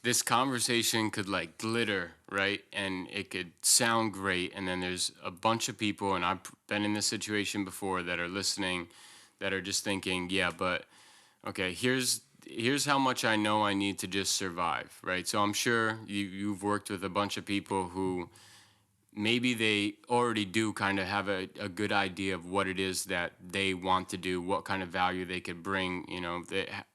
this conversation could glitter, right? And it could sound great. And then there's a bunch of people, and I've been in this situation before, that are listening, that are just thinking, yeah, but okay, here's how much I know I need to just survive, right? So I'm sure you've worked with a bunch of people who maybe they already do kind of have a good idea of what it is that they want to do, what kind of value they could bring,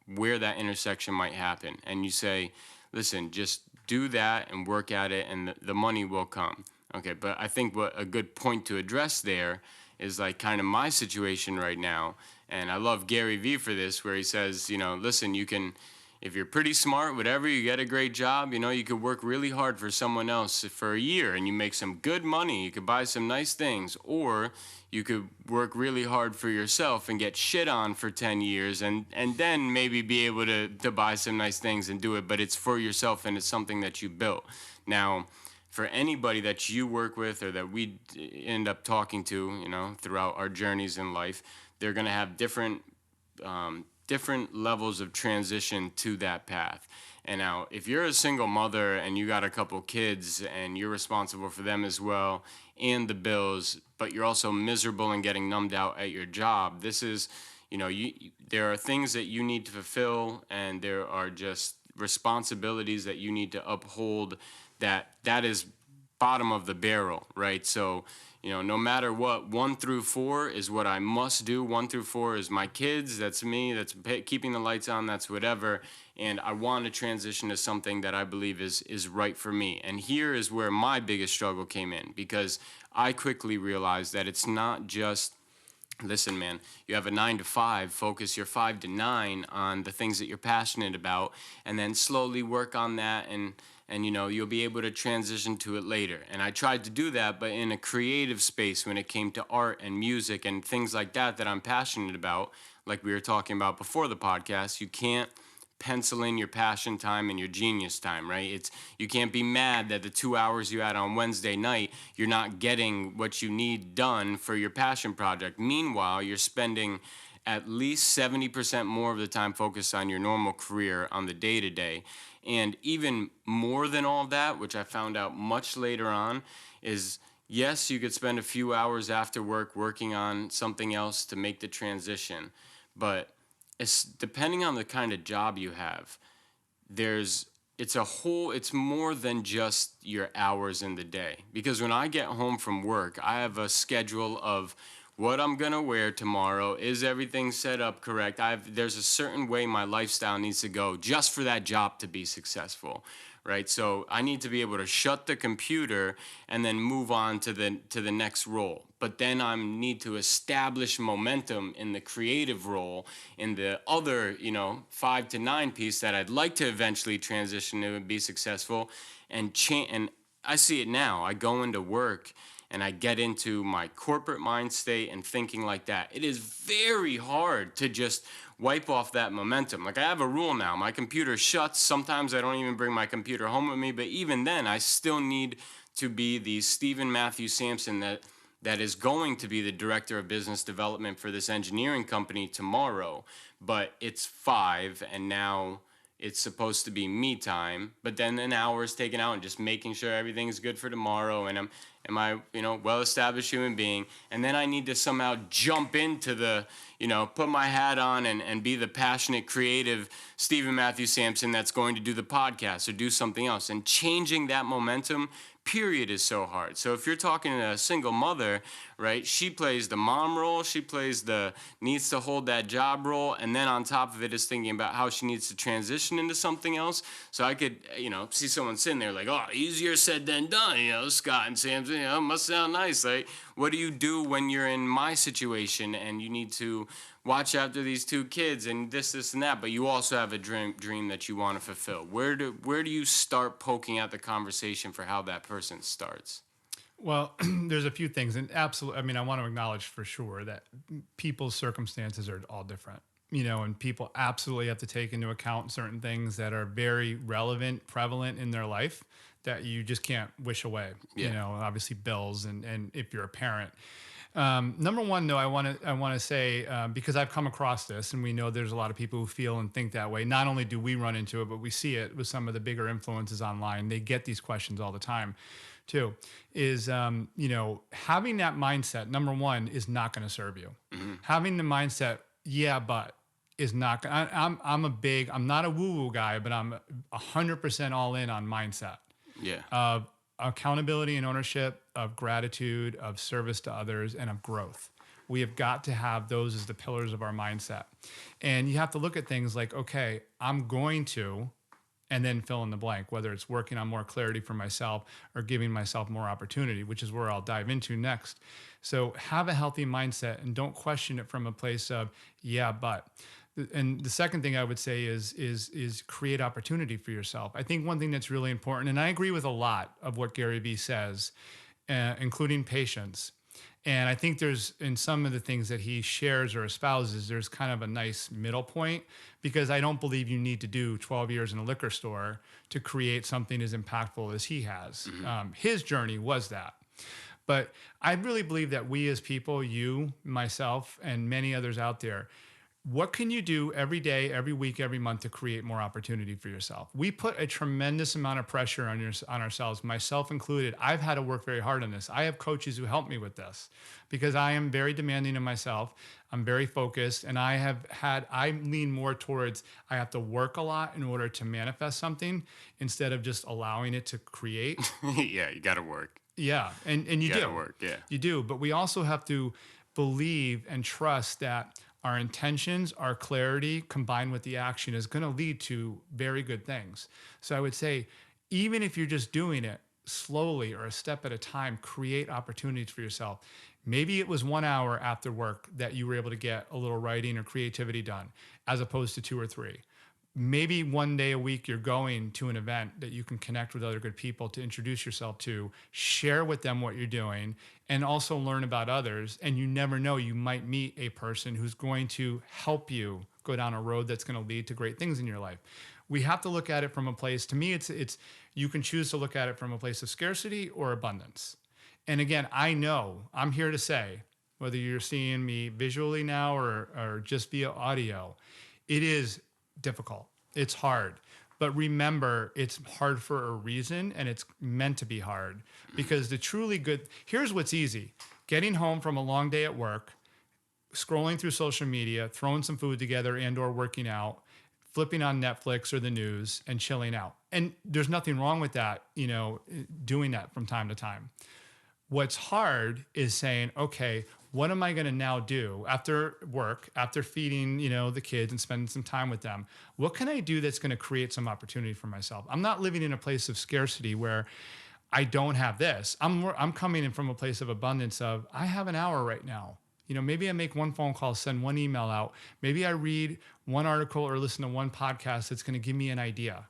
where that intersection might happen. And you say, listen, just do that and work at it, and the money will come. Okay, but I think what a good point to address there is like kind of my situation right now. And I love Gary Vee for this, where he says, listen, you can, if you're pretty smart, whatever, you get a great job, you could work really hard for someone else for a year and you make some good money. You could buy some nice things, or you could work really hard for yourself and get shit on for 10 years and then maybe be able to buy some nice things and do it. But it's for yourself and it's something that you built. Now, for anybody that you work with or that we end up talking to, throughout our journeys in life, they're going to have different levels of transition to that path. And now, if you're a single mother and you got a couple kids and you're responsible for them as well and the bills, but you're also miserable and getting numbed out at your job, this is, there are things that you need to fulfill, and there are just responsibilities that you need to uphold. That is bottom of the barrel, right? So, no matter what, 1 through 4 is what I must do. 1 through 4 is my kids. That's me. That's keeping the lights on. That's whatever. And I want to transition to something that I believe is right for me. And here is where my biggest struggle came in, because I quickly realized that it's not just, listen, man, you have a 9 to 5, focus your 5 to 9 on the things that you're passionate about, and then slowly work on that, and you'll be able to transition to it later. And I tried to do that, but in a creative space when it came to art and music and things like that I'm passionate about, like we were talking about before the podcast. You can't pencil in your passion time and your genius time, right? You can't be mad that the 2 hours you had on Wednesday night, you're not getting what you need done for your passion project. Meanwhile, you're spending at least 70% more of the time focused on your normal career on the day-to-day. And even more than all of that, which I found out much later on, is yes, you could spend a few hours after work working on something else to make the transition, but it's depending on the kind of job you have, it's more than just your hours in the day. Because when I get home from work, I have a schedule of what I'm going to wear tomorrow. Is everything set up correct? There's a certain way my lifestyle needs to go just for that job to be successful, right? So I need to be able to shut the computer and then move on to the next role. But then I need to establish momentum in the creative role, in the other, 5 to 9 piece that I'd like to eventually transition to and be successful. And I see it now. I go into work and I get into my corporate mind state and thinking like that. It is very hard to just wipe off that momentum. Like, I have a rule now. My computer shuts. Sometimes I don't even bring my computer home with me, but even then, I still need to be the Stephen Matthew Sampson that is going to be the director of business development for this engineering company tomorrow. But it's 5, and now it's supposed to be me time, but then an hour is taken out and just making sure everything's good for tomorrow, and am I, well-established human being, and then I need to somehow jump into the, put my hat on and be the passionate, creative Stephen Matthew Sampson that's going to do the podcast or do something else. And changing that momentum, period, is so hard. So if you're talking to a single mother, right, she plays the mom role, she plays needs to hold that job role, and then on top of it is thinking about how she needs to transition into something else. So I could, see someone sitting there like, oh, easier said than done, Scott and Samson, must sound nice. Like, what do you do when you're in my situation and you need to watch after these 2 kids and this and that, but you also have a dream that you want to fulfill? Where do you start poking at the conversation for how that person starts? Well, there's a few things, and absolutely, I want to acknowledge for sure that people's circumstances are all different, and people absolutely have to take into account certain things that are very relevant, prevalent in their life that you just can't wish away. Yeah. Obviously bills, and if you're a parent. Number one, though, I want to say, because I've come across this, and we know there's a lot of people who feel and think that way. Not only do we run into it, but we see it with some of the bigger influences online. They get these questions all the time, too. Is having that mindset, number one, is not going to serve you. Mm-hmm. Having the mindset, yeah, but is not. I'm not a woo-woo guy, but I'm 100% all in on mindset. Yeah. Accountability and ownership, of gratitude, of service to others, and of growth. We have got to have those as the pillars of our mindset. And you have to look at things like, okay, I'm going to, and then fill in the blank, whether it's working on more clarity for myself or giving myself more opportunity, which is where I'll dive into next. So have a healthy mindset and don't question it from a place of, yeah, but. And the second thing I would say is create opportunity for yourself. I think one thing that's really important, and I agree with a lot of what Gary Vee says, including patience. And I think there's, in some of the things that he shares or espouses, there's kind of a nice middle point, because I don't believe you need to do 12 years in a liquor store to create something as impactful as he has. His journey was that. But I really believe that we as people, you, myself, and many others out there, what can you do every day, every week, every month to create more opportunity for yourself? We put a tremendous amount of pressure on ourselves, myself included. I've had to work very hard on this. I have coaches who help me with this because I am very demanding of myself. I'm very focused, and I lean more towards I have to work a lot in order to manifest something instead of just allowing it to create. Yeah, you got to work. Yeah, and you do. Got to work, yeah. You do, but we also have to believe and trust that our intentions, our clarity, combined with the action is going to lead to very good things. So I would say, even if you're just doing it slowly or a step at a time, create opportunities for yourself. Maybe it was 1 hour after work that you were able to get a little writing or creativity done, as opposed to 2 or 3. Maybe one day a week you're going to an event that you can connect with other good people to introduce yourself to, share with them what you're doing, and also learn about others. And you never know, you might meet a person who's going to help you go down a road that's going to lead to great things in your life. We have to look at it from a place, to me, it's you can choose to look at it from a place of scarcity or abundance. And again, I know, I'm here to say, whether you're seeing me visually now or just via audio, it is difficult. It's hard. But remember, it's hard for a reason, and it's meant to be hard, because the truly good, here's what's easy. Getting home from a long day at work, scrolling through social media, throwing some food together and or working out, flipping on Netflix or the news and chilling out. And there's nothing wrong with that, doing that from time to time. What's hard is saying, okay, what am I going to now do after work, after feeding, the kids and spending some time with them? What can I do that's going to create some opportunity for myself? I'm not living in a place of scarcity where I don't have this. I'm coming in from a place of abundance of, I have an hour right now. Maybe I make one phone call, send one email out. Maybe I read one article or listen to one podcast that's going to give me an idea.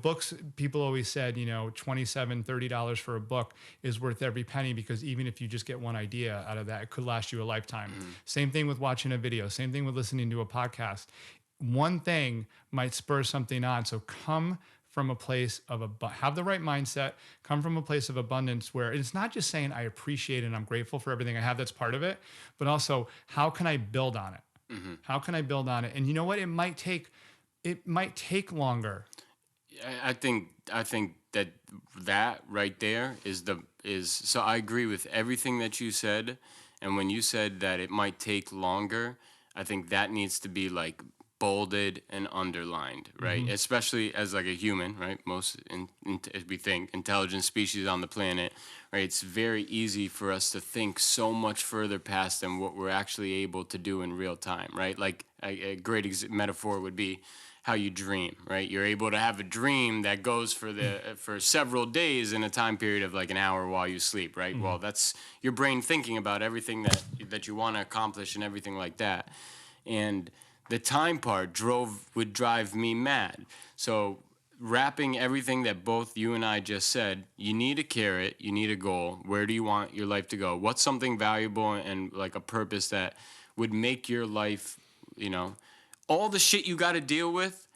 Books, people always said, $27, $30 for a book is worth every penny, because even if you just get one idea out of that, it could last you a lifetime. Same thing with watching a video, same thing with listening to a podcast. One thing might spur something on. So come from a place of have the right mindset, come from a place of abundance where it's not just saying I appreciate and I'm grateful for everything I have, that's part of it, but also how can I build on it? How can I build on it? And you know what? It might take longer. I think that right there is so I agree with everything that you said, and when you said that it might take longer, I think that needs to be like bolded and underlined, right? Especially as like a human, right? Most we think intelligent species on the planet, right? It's very easy for us to think so much further past than what we're actually able to do in real time, right? Like a great metaphor would be how you dream, right? You're able to have a dream that goes for several days in a time period of like an hour while you sleep, right? Well, that's your brain thinking about everything that you want to accomplish and everything like that. And the time part would drive me mad. So wrapping everything that both you and I just said, you need a carrot, you need a goal. Where do you want your life to go? What's something valuable and like a purpose that would make your life, all the shit you got to deal with,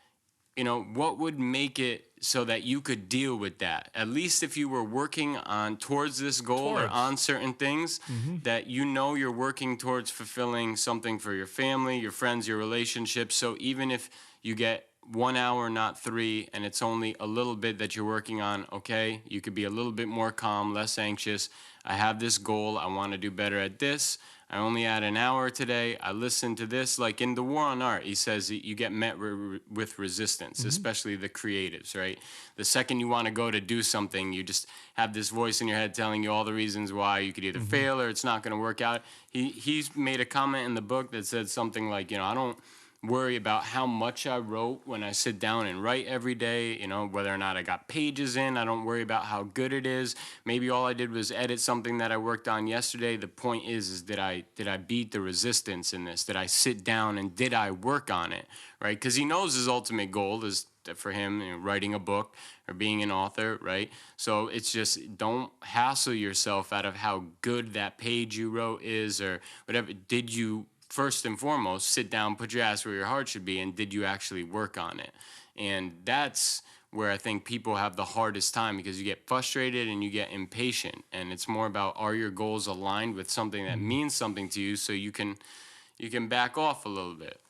what would make it so that you could deal with that? At least if you were working towards this goal or on certain things, that you're working towards fulfilling something for your family, your friends, your relationships. So even if you get 1 hour, not 3, and it's only a little bit that you're working on, okay, you could be a little bit more calm, less anxious. I have this goal. I want to do better at this. I only had an hour today. I listened to this. Like in The War on Art, he says you get met with resistance, especially the creatives, right? The second you want to go to do something, you just have this voice in your head telling you all the reasons why you could either fail or it's not going to work out. He's made a comment in the book that said something like, I don't worry about how much I wrote when I sit down and write every day, you know, whether or not I got pages in. I don't worry about how good it is. Maybe all I did was edit something that I worked on yesterday. The point is did I beat the resistance in this? Did I sit down and did I work on it, right? Because he knows his ultimate goal is for him, you know, writing a book or being an author, right? So it's just don't hassle yourself out of how good that page you wrote is or whatever. Did you first and foremost sit down, put your ass where your heart should be, and did you actually work on it? And that's where I think people have the hardest time, because you get frustrated and you get impatient, and it's more about, are your goals aligned with something that means something to you, so you can back off a little bit.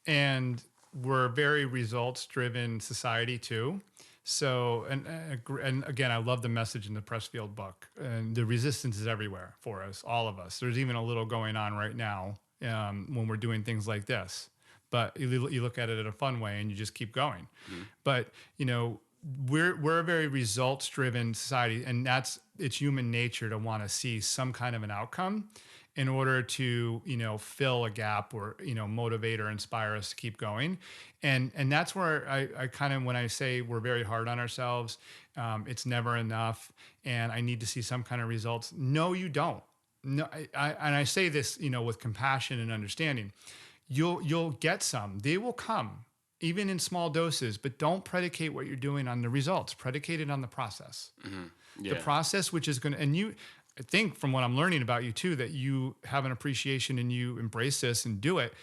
And we're a very results-driven society too. So, and again, I love the message in the Pressfield book. And the resistance is everywhere for us, all of us. There's even a little going on right now when we're doing things like this. But you look at it in a fun way, and you just keep going. But you know, we're a very results-driven society, and it's human nature to want to see some kind of an outcome in order to, you know, fill a gap or, you know, motivate or inspire us to keep going. And that's where I kind of, when I say we're very hard on ourselves, it's never enough, and I need to see some kind of results. No, you don't. No, and I say this, you know, with compassion and understanding. You'll get some. They will come, even in small doses, but don't predicate what you're doing on the results. Predicate it on the process. Yeah. The process, which is going to, and you, I think from what I'm learning about you too, that you have an appreciation and you embrace this and do it.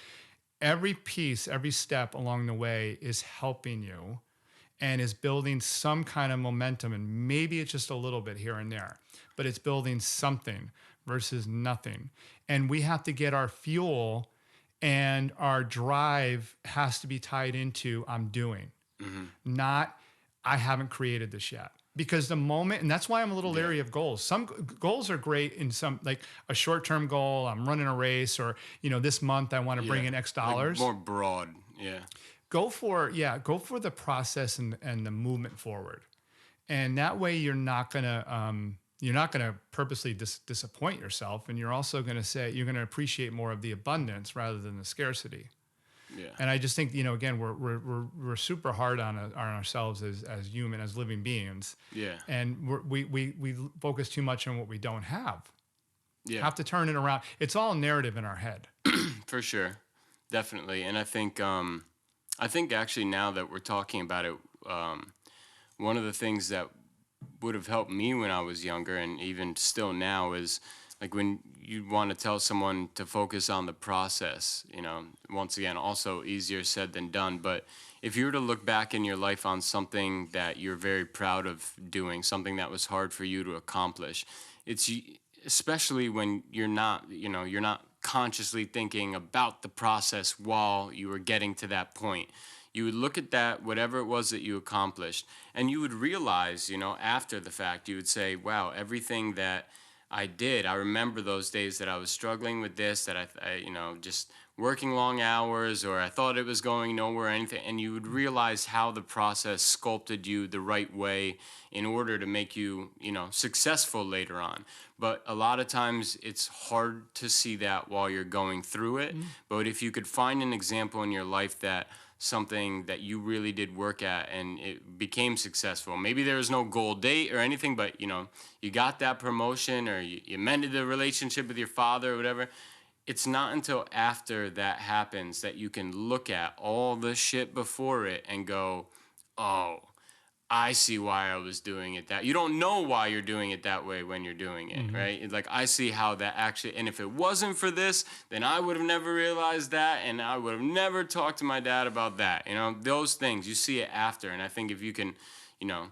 Every piece, every step along the way is helping you and is building some kind of momentum. And maybe it's just a little bit here and there, but it's building something versus nothing. And we have to get our fuel, and our drive has to be tied into I'm doing, not I haven't created this yet. Because the moment, and that's why I'm a little leery of goals. Some goals are great in some, like a short-term goal, I'm running a race, or, you know, this month I want to bring in X dollars. Like more broad, yeah. Go for the process and the movement forward. And that way you're not gonna purposely disappoint yourself, and you're also gonna say, you're gonna appreciate more of the abundance rather than the scarcity. Yeah. And I just think, you know, again, we're super hard on ourselves as human, as living beings. Yeah. And we focus too much on what we don't have. Yeah. Have to turn it around. It's all narrative in our head. For sure, definitely. And I think actually now that we're talking about it, one of the things that would have helped me when I was younger, and even still now, is like when you want to tell someone to focus on the process, you know, once again, also easier said than done. But if you were to look back in your life on something that you're very proud of doing, something that was hard for you to accomplish, it's especially when you're not consciously thinking about the process while you were getting to that point. You would look at that, whatever it was that you accomplished, and you would realize, you know, after the fact, you would say, wow, everything that I did, I remember those days that I was struggling with this, that I you know, just working long hours, or I thought it was going nowhere or anything, and you would realize how the process sculpted you the right way in order to make you, you know, successful later on. But a lot of times it's hard to see that while you're going through it. But if you could find an example in your life that something that you really did work at and it became successful. Maybe there was no goal date or anything, but you know, you got that promotion, or you mended the relationship with your father or whatever. It's not until after that happens that you can look at all the shit before it and go, oh, I see why I was doing it that. You don't know why you're doing it that way when you're doing it, right? It's like, I see how that actually, and if it wasn't for this, then I would have never realized that, and I would have never talked to my dad about that. You know, those things, you see it after. And I think if you can, you know,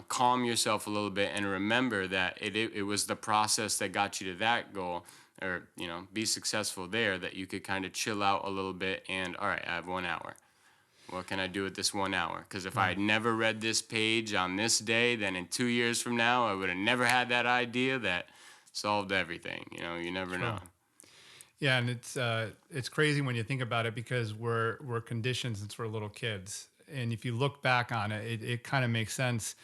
calm yourself a little bit and remember that it was the process that got you to that goal, or, you know, be successful there, that you could kind of chill out a little bit and, all right, I have 1 hour. What can I do with this 1 hour? Because if I had never read this page on this day, then in 2 years from now, I would have never had that idea that solved everything. You know, you never know. Yeah, and it's crazy when you think about it, because we're conditioned since we're little kids. And if you look back on it, it kind of makes sense.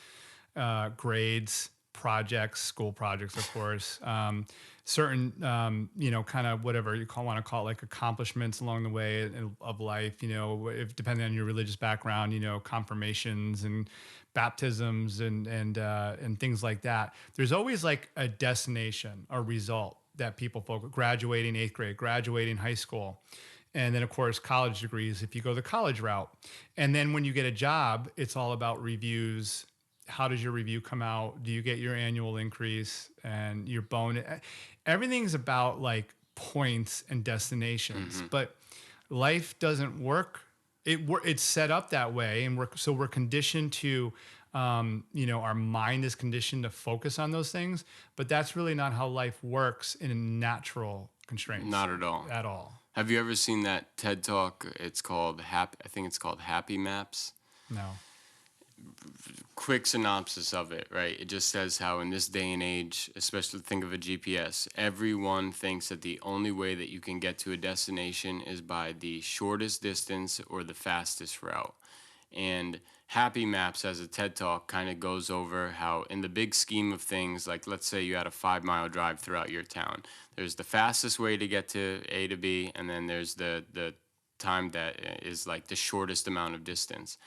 Grades, projects, school projects, of course, certain, kind of whatever you want to call it, like accomplishments along the way of life, if depending on your religious background, confirmations and baptisms and things like that. There's always like a destination or result that people focus, graduating 8th grade, graduating high school. And then, of course, college degrees, if you go the college route. And then when you get a job, it's all about reviews. How does your review come out? Do you get your annual increase and your bonus? Everything's about like points and destinations. But life doesn't work. It's set up that way. And we're conditioned to, our mind is conditioned to focus on those things. But that's really not how life works in natural constraints. Not at all. At all. Have you ever seen that TED Talk? It's called I think it's called Happy Maps. No. Quick synopsis of it, right? It just says how in this day and age, especially think of a GPS, everyone thinks that the only way that you can get to a destination is by the shortest distance or the fastest route. And Happy Maps as a TED Talk kind of goes over how in the big scheme of things, like let's say you had a 5-mile drive throughout your town. There's the fastest way to get to A to B, and then there's the time that is like the shortest amount of distance.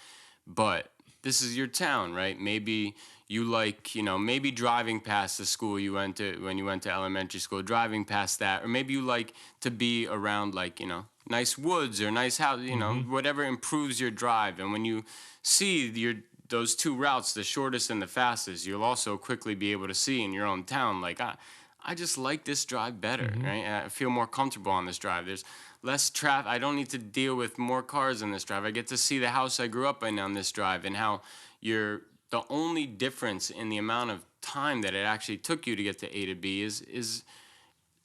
But this is your town, right? Maybe you like, maybe driving past the school you went to when you went to elementary school, driving past that, or maybe you like to be around like, nice woods or nice house, whatever improves your drive. And when you see those two routes, the shortest and the fastest, you'll also quickly be able to see in your own town, like, I just like this drive better, right? I feel more comfortable on this drive. There's less traffic. I don't need to deal with more cars on this drive. I get to see the house I grew up in on this drive, and how the only difference in the amount of time that it actually took you to get to A to B is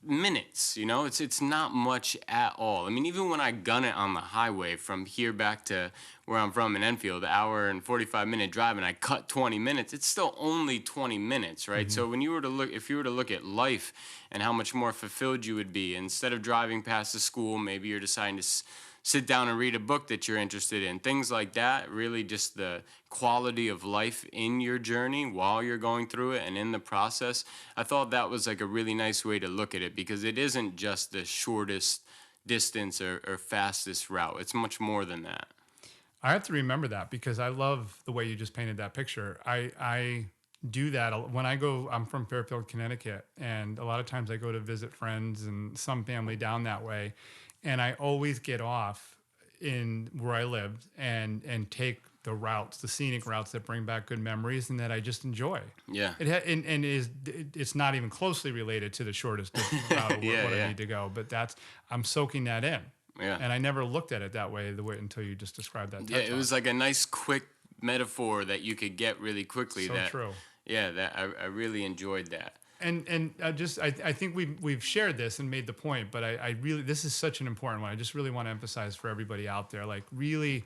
minutes. It's not much at all. I mean, even when I gun it on the highway from here back to where I'm from in Enfield, 1 hour and 45-minute drive, and I cut 20 minutes, it's still only 20 minutes, right? So if you were to look at life and how much more fulfilled you would be, instead of driving past the school, maybe you're deciding to sit down and read a book that you're interested in, things like that. Really just the quality of life in your journey while you're going through it and in the process. I thought that was like a really nice way to look at it, because it isn't just the shortest distance or fastest route. It's much more than that. I have to remember that, because I love the way you just painted that picture. I do that when I go. I'm from Fairfield, Connecticut, and a lot of times I go to visit friends and some family down that way. And I always get off in where I lived and take the routes, the scenic routes that bring back good memories and that I just enjoy. Yeah. It's not even closely related to the shortest route of what I need to go, but I'm soaking that in. Yeah. And I never looked at it that way until you just described that. Yeah, it was like a nice quick metaphor that you could get really quickly. So true. Yeah, I really enjoyed that. And I think we've shared this and made the point, but I really, this is such an important one. I just really want to emphasize for everybody out there, like really,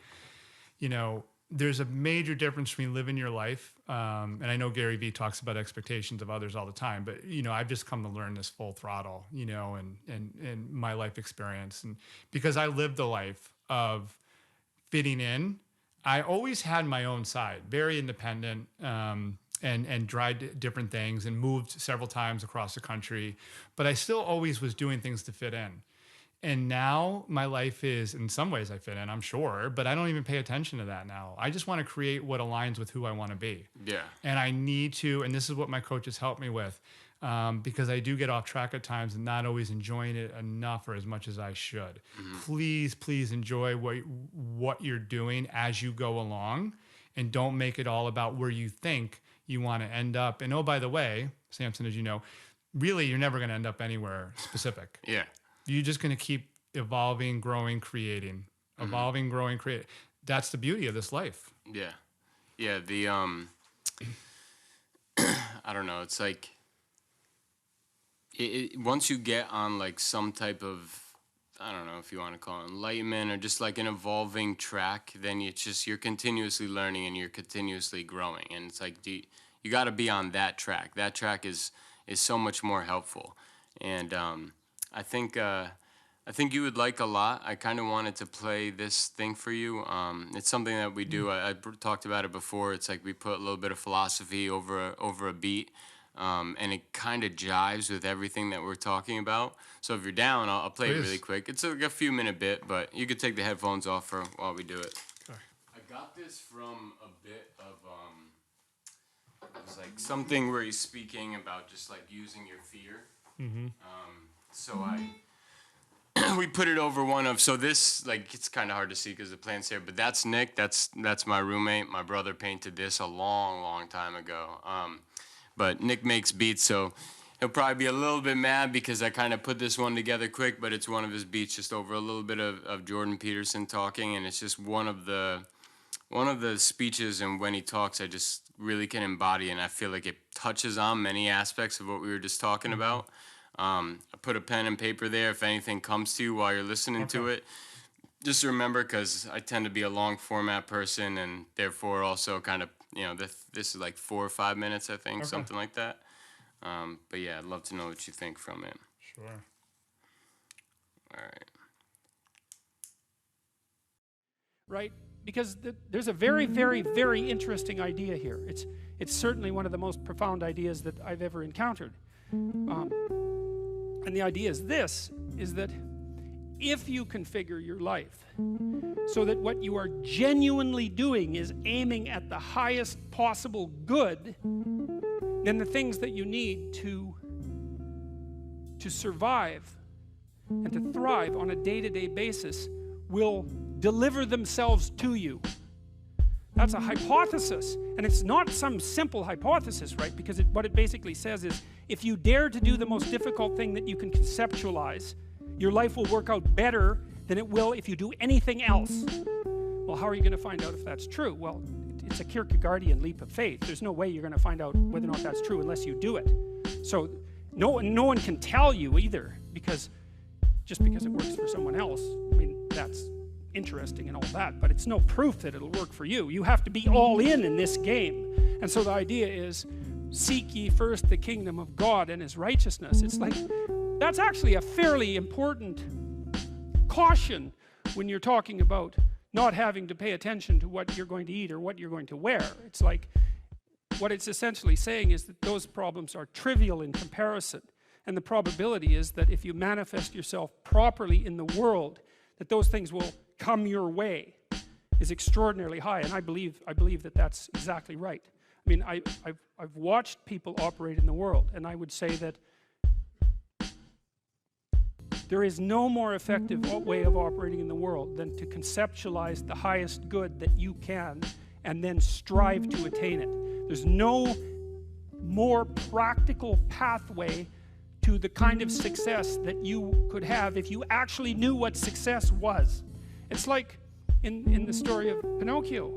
there's a major difference between living your life. And I know Gary Vee talks about expectations of others all the time, but I've just come to learn this full throttle, and my life experience. And because I lived the life of fitting in, I always had my own side, very independent, and tried different things and moved several times across the country, but I still always was doing things to fit in. And now my life is, in some ways I fit in, I'm sure, but I don't even pay attention to that now. I just want to create what aligns with who I want to be. Yeah. And I need to, and this is what my coaches help me with, because I do get off track at times and not always enjoying it enough or as much as I should. Mm-hmm. Please enjoy what you're doing as you go along, and don't make it all about where you think you want to end up. And oh, by the way, Samson, as you know, really you're never going to end up anywhere specific. Yeah. You're just going to keep evolving, growing, creating. Evolving, growing, creating. That's the beauty of this life. Yeah. Yeah, the I don't know, it's like once you get on like some type of, I don't know if you want to call it enlightenment or just like an evolving track, then you're continuously learning and you're continuously growing. And it's like, you got to be on that track. That track is so much more helpful. And I think I think you would like a lot. I kind of wanted to play this thing for you. It's something that we do. I talked about it before. It's like we put a little bit of philosophy over a beat, and it kind of jives with everything that we're talking about. So if you're down, I'll play it really quick. It's like a few minute bit, but you could take the headphones off for while we do it. Sure. I got this from a bit of it was like something where he's speaking about just like using your fear. So we put it over one of, so this, like, it's kind of hard to see because the plant's here, but that's Nick. That's my roommate. My brother painted this a long time ago. But Nick makes beats, so he'll probably be a little bit mad because I kind of put this one together quick, but it's one of his beats just over a little bit of Jordan Peterson talking, and it's just one of the speeches, and when he talks, I just really can embody, and I feel like it touches on many aspects of what we were just talking about. I put a pen and paper there if anything comes to you while you're listening to it. Just remember, because I tend to be a long format person, and therefore also kind of, this is like 4 or 5 minutes, I think, something like that. But yeah, I'd love to know what you think from it. Sure. All right. Right? Because there's a very, very, very interesting idea here. It's certainly one of the most profound ideas that I've ever encountered. And the idea is this, is that if you configure your life so that what you are genuinely doing is aiming at the highest possible good, then the things that you need to survive and to thrive on a day-to-day basis will deliver themselves to you. That's a hypothesis, and it's not some simple hypothesis, right? Because what it basically says is, if you dare to do the most difficult thing that you can conceptualize, your life will work out better than it will if you do anything else. Well, how are you going to find out if that's true? Well, it's a Kierkegaardian leap of faith. There's no way you're going to find out whether or not that's true unless you do it. So no one can tell you either, because just because it works for someone else, I mean, that's interesting and all that, but it's no proof that it'll work for you. You have to be all in this game. And so the idea is, seek ye first the kingdom of God and his righteousness. It's like, that's actually a fairly important caution when you're talking about not having to pay attention to what you're going to eat or what you're going to wear. It's like, what it's essentially saying is that those problems are trivial in comparison. And the probability is that if you manifest yourself properly in the world, that those things will come your way is extraordinarily high. And I believe that that's exactly right. I mean, I've watched people operate in the world, and I would say that there is no more effective way of operating in the world than to conceptualize the highest good that you can and then strive to attain it. There's no more practical pathway to the kind of success that you could have if you actually knew what success was. It's like in the story of Pinocchio.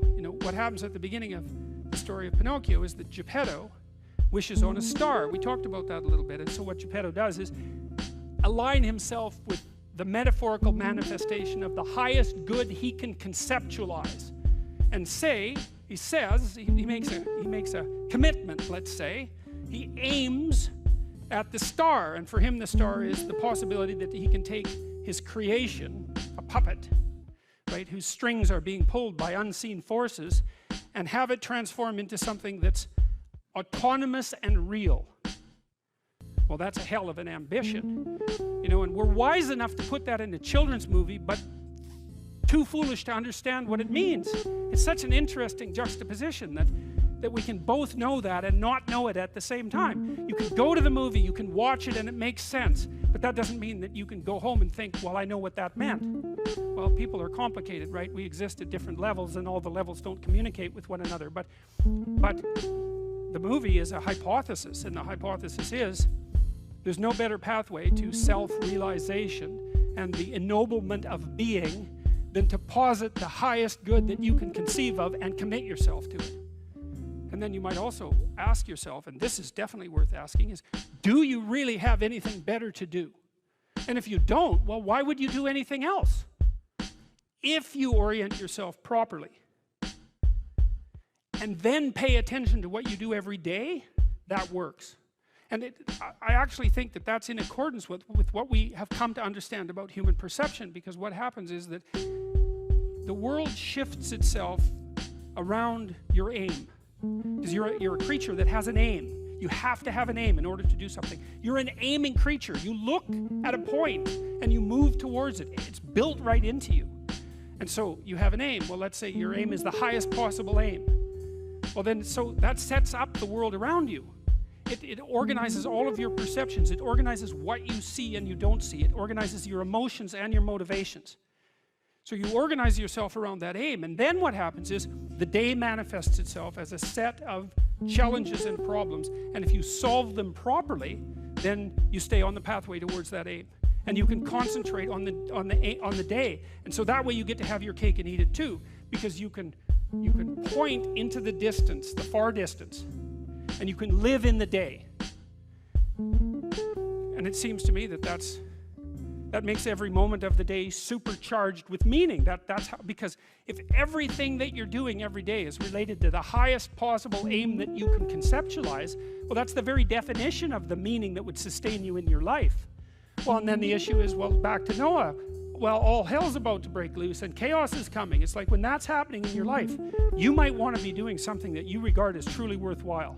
What happens at the beginning of the story of Pinocchio is that Geppetto wishes on a star. We talked about that a little bit. And so what Geppetto does is align himself with the metaphorical manifestation of the highest good he can conceptualize. And he makes a commitment, let's say. He aims at the star, and for him the star is the possibility that he can take his creation, a puppet, right, whose strings are being pulled by unseen forces, and have it transform into something that's autonomous and real. Well, that's a hell of an ambition, and we're wise enough to put that in a children's movie, but too foolish to understand what it means. It's such an interesting juxtaposition that we can both know that and not know it at the same time. You can go to the movie, you can watch it, and it makes sense, but that doesn't mean that you can go home and think, well, I know what that meant. Well, people are complicated, right? We exist at different levels, and all the levels don't communicate with one another, but the movie is a hypothesis, and the hypothesis is there's no better pathway to self-realization and the ennoblement of being than to posit the highest good that you can conceive of and commit yourself to it. And then you might also ask yourself, and this is definitely worth asking, is do you really have anything better to do? And if you don't, well, why would you do anything else? If you orient yourself properly and then pay attention to what you do every day, that works. And I actually think that that's in accordance with what we have come to understand about human perception, because what happens is that the world shifts itself around your aim. Because you're a creature that has an aim. You have to have an aim in order to do something. You're an aiming creature. You look at a point and you move towards it. It's built right into you. And so you have an aim. Well, let's say your aim is the highest possible aim. Well, then, so that sets up the world around you. It organizes all of your perceptions. It organizes what you see and you don't see. It organizes your emotions and your motivations. So you organize yourself around that aim, and then what happens is the day manifests itself as a set of challenges and problems, and if you solve them properly, then you stay on the pathway towards that aim, and you can concentrate on the day, and so that way you get to have your cake and eat it too, because you can point into the distance, the far distance, and you can live in the day. And it seems to me that that makes every moment of the day supercharged with meaning. That's how, because if everything that you're doing every day is related to the highest possible aim that you can conceptualize, well, that's the very definition of the meaning that would sustain you in your life. Well, and then the issue is, well, back to Noah. Well, all hell's about to break loose and chaos is coming. It's like when that's happening in your life, you might want to be doing something that you regard as truly worthwhile.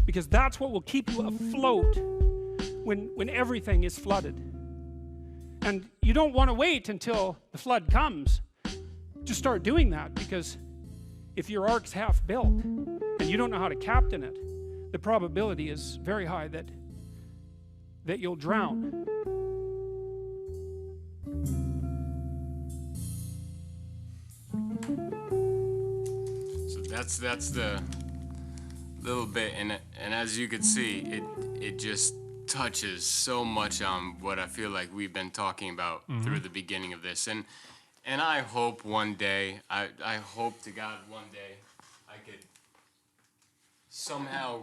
Because that's what will keep you afloat when everything is flooded. And you don't want to wait until the flood comes to start doing that, because if your ark's half built and you don't know how to captain it, the probability is very high that you'll drown. So that's the little bit, and as you can see, it just touches so much on what I feel like we've been talking about through the beginning of this, and I hope one day, I hope to God one day I could somehow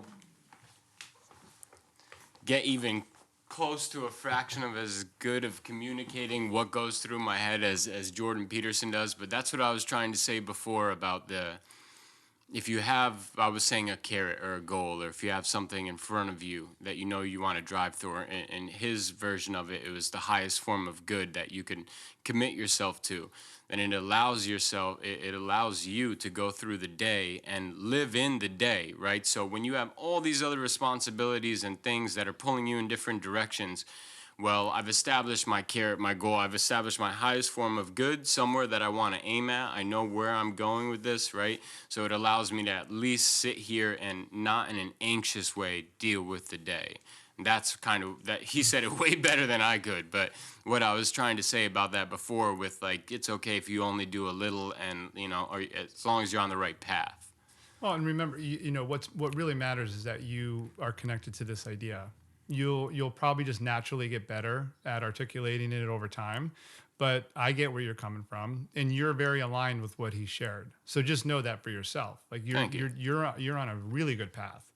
get even close to a fraction of as good of communicating what goes through my head as Jordan Peterson does. But that's what I was trying to say before about if you have, I was saying, a carrot or a goal, or if you have something in front of you that you know you want to drive through, in his version of it, it was the highest form of good that you can commit yourself to, then it allows you to go through the day and live in the day, right? So when you have all these other responsibilities and things that are pulling you in different directions, well, I've established my carrot, my goal. I've established my highest form of good, somewhere that I want to aim at. I know where I'm going with this, right? So it allows me to at least sit here and not in an anxious way deal with the day. And that's kind of, that he said it way better than I could. But what I was trying to say about that before with, like, it's okay if you only do a little, and, you know, or as long as you're on the right path. Well, and remember, you know, what really matters is that you are connected to this idea. You'll probably just naturally get better at articulating it over time, but I get where you're coming from, and you're very aligned with what he shared. So just know that for yourself. Like you're on a really good path.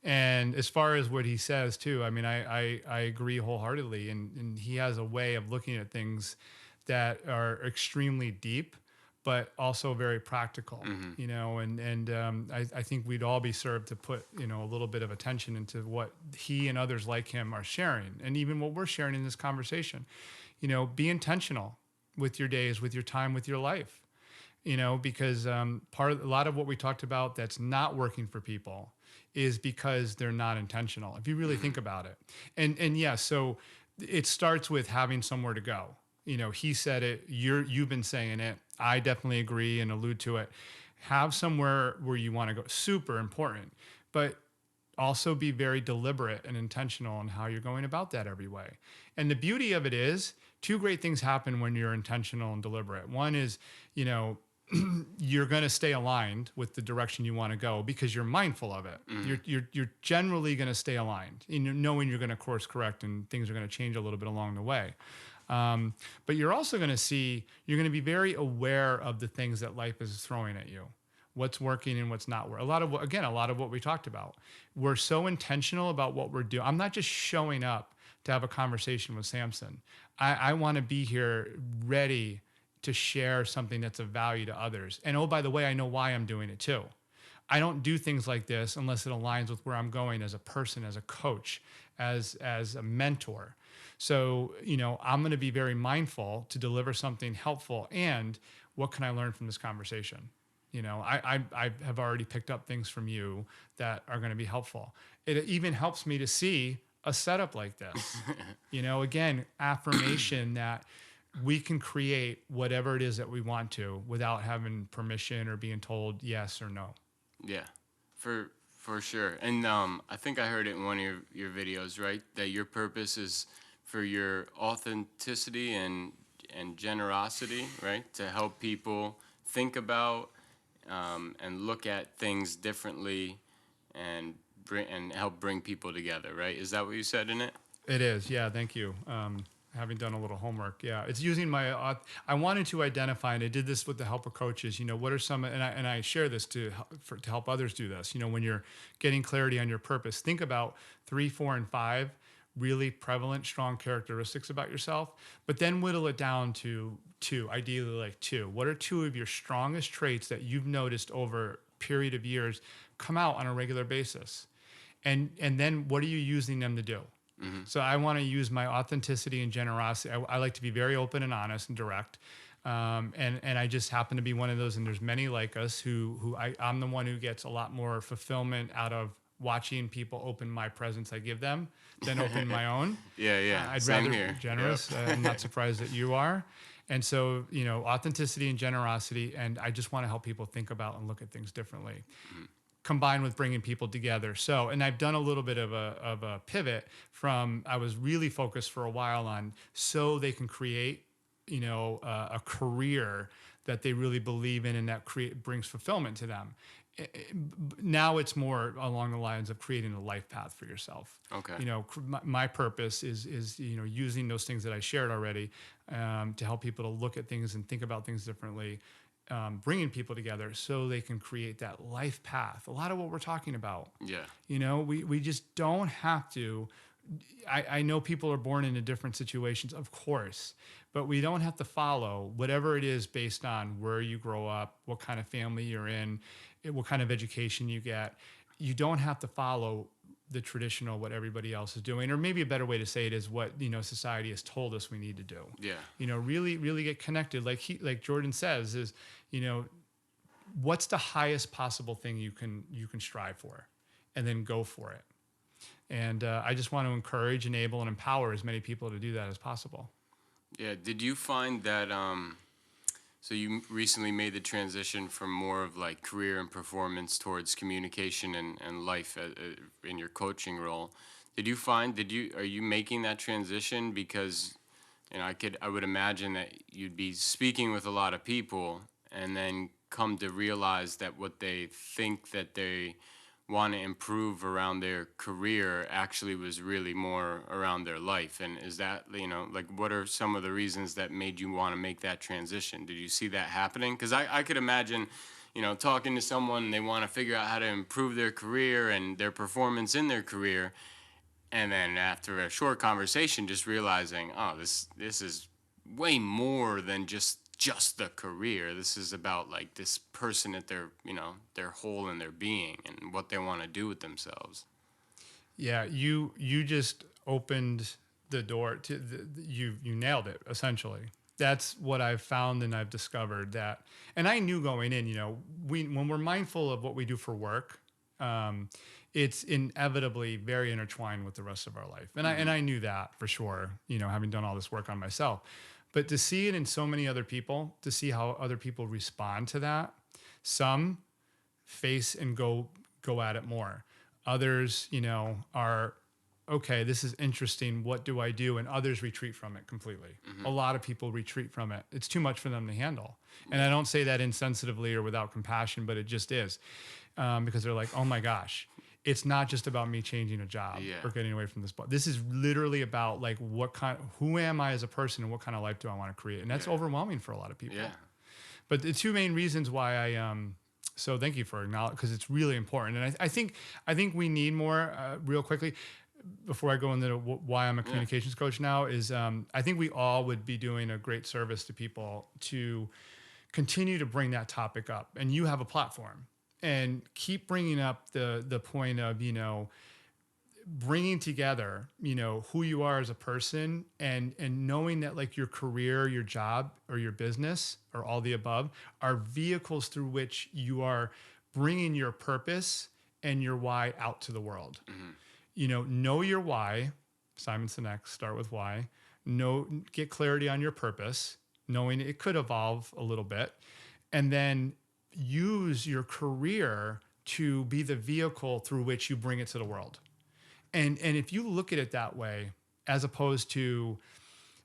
And as far as what he says too, I mean, I agree wholeheartedly, and he has a way of looking at things that are extremely deep, but also very practical, you know, and I think we'd all be served to put, you know, a little bit of attention into what he and others like him are sharing, and even what we're sharing in this conversation. You know, be intentional with your days, with your time, with your life, you know, because a lot of what we talked about that's not working for people is because they're not intentional, if you really think about it. And yeah, so it starts with having somewhere to go. You know, he said it, you've been saying it. I definitely agree and allude to it. Have somewhere where you want to go, super important, but also be very deliberate and intentional in how you're going about that every way. And the beauty of it is, two great things happen when you're intentional and deliberate. One is, you know, you're going to stay aligned with the direction you want to go because you're mindful of it. You're generally going to stay aligned, knowing you're going to course correct and things are going to change a little bit along the way. But you're also going to see, you're going to be very aware of the things that life is throwing at you, what's working and what's not working. A lot of what we talked about. We're so intentional about what we're doing. I'm not just showing up to have a conversation with Samson. I want to be here ready to share something that's of value to others. And oh, by the way, I know why I'm doing it too. I don't do things like this unless it aligns with where I'm going as a person, as a coach, as a mentor. So, I'm going to be very mindful to deliver something helpful. And what can I learn from this conversation? I have already picked up things from you that are going to be helpful. It even helps me to see a setup like this. Again, affirmation that we can create whatever it is that we want to without having permission or being told yes or no. Yeah, for sure. And I think I heard it in one of your videos, right? That your purpose is for your authenticity and generosity, right? To help people think about and look at things differently and help bring people together, right? Is that what you said in it? It is, yeah. Thank you. Having done a little homework, yeah, it's using my. I wanted to identify, and I did this with the help of coaches. What are some, and I share this to help others do this. When you're getting clarity on your purpose, think about 3, 4, and 5 really prevalent, strong characteristics about yourself, but then whittle it down to 2, ideally like 2. What are 2 of your strongest traits that you've noticed over a period of years come out on a regular basis? And then what are you using them to do? Mm-hmm. So I want to use my authenticity and generosity. I like to be very open and honest and direct. And I just happen to be one of those, and there's many like us who I'm the one who gets a lot more fulfillment out of watching people open my presents I give them than open my own. Yeah. I'd Same rather here. be generous. Yep. I'm not surprised that you are. And so, authenticity and generosity, and I just want to help people think about and look at things differently. Mm-hmm. Combined with bringing people together. So, and I've done a little bit of a pivot from, I was really focused for a while on so they can create, a career that they really believe in and that brings fulfillment to them. Now it's more along the lines of creating a life path for yourself. Okay. My purpose is using those things that I shared already to help people to look at things and think about things differently. Bringing people together so they can create that life path. A lot of what we're talking about. Yeah. We just don't have to. I know people are born into different situations, of course, but we don't have to follow whatever it is based on where you grow up, what kind of family you're in, what kind of education you get. You don't have to follow the traditional, what everybody else is doing, or maybe a better way to say it is what, society has told us we need to do. Yeah. Really, really get connected. Like Jordan says is, what's the highest possible thing you can strive for, and then go for it. And I just want to encourage, enable, and empower as many people to do that as possible. Yeah. Did you find that, so you recently made the transition from more of like career and performance towards communication and life in your coaching role. Are you making that transition because, I would imagine that you'd be speaking with a lot of people and then come to realize that what they think that they want to improve around their career actually was really more around their life. And is that, what are some of the reasons that made you want to make that transition? Did you see that happening? Because I could imagine, talking to someone, they want to figure out how to improve their career and their performance in their career. And then after a short conversation, just realizing, oh, this is way more than just the career. This is about like this person at their whole in their being and what they want to do with themselves. Yeah, you just opened the door to you nailed it essentially. That's what I've found and I've discovered that, and I knew going in, when we're mindful of what we do for work, it's inevitably very intertwined with the rest of our life. And I knew that for sure, having done all this work on myself. But to see it in so many other people, to see how other people respond to that, some face and go at it more. Others, are, okay, this is interesting. What do I do? And others retreat from it completely. Mm-hmm. A lot of people retreat from it. It's too much for them to handle. And I don't say that insensitively or without compassion, but it just is. Because they're like, oh my gosh, it's not just about me changing a job or getting away from this. This is literally about like who am I as a person and what kind of life do I want to create? And that's overwhelming for a lot of people. Yeah. But the 2 main reasons why so thank you for acknowledging, because it's really important. And I think we need more, real quickly, before I go into why I'm a communications coach now, is I think we all would be doing a great service to people to continue to bring that topic up. And you have a platform. and keep bringing up the point of, bringing together, who you are as a person, and knowing that like your career, your job, or your business, or all the above, are vehicles through which you are bringing your purpose and your why out to the world. Know your why. Simon Sinek, start with why. Get clarity on your purpose, knowing it could evolve a little bit, and then use your career to be the vehicle through which you bring it to the world. And if you look at it that way, as opposed to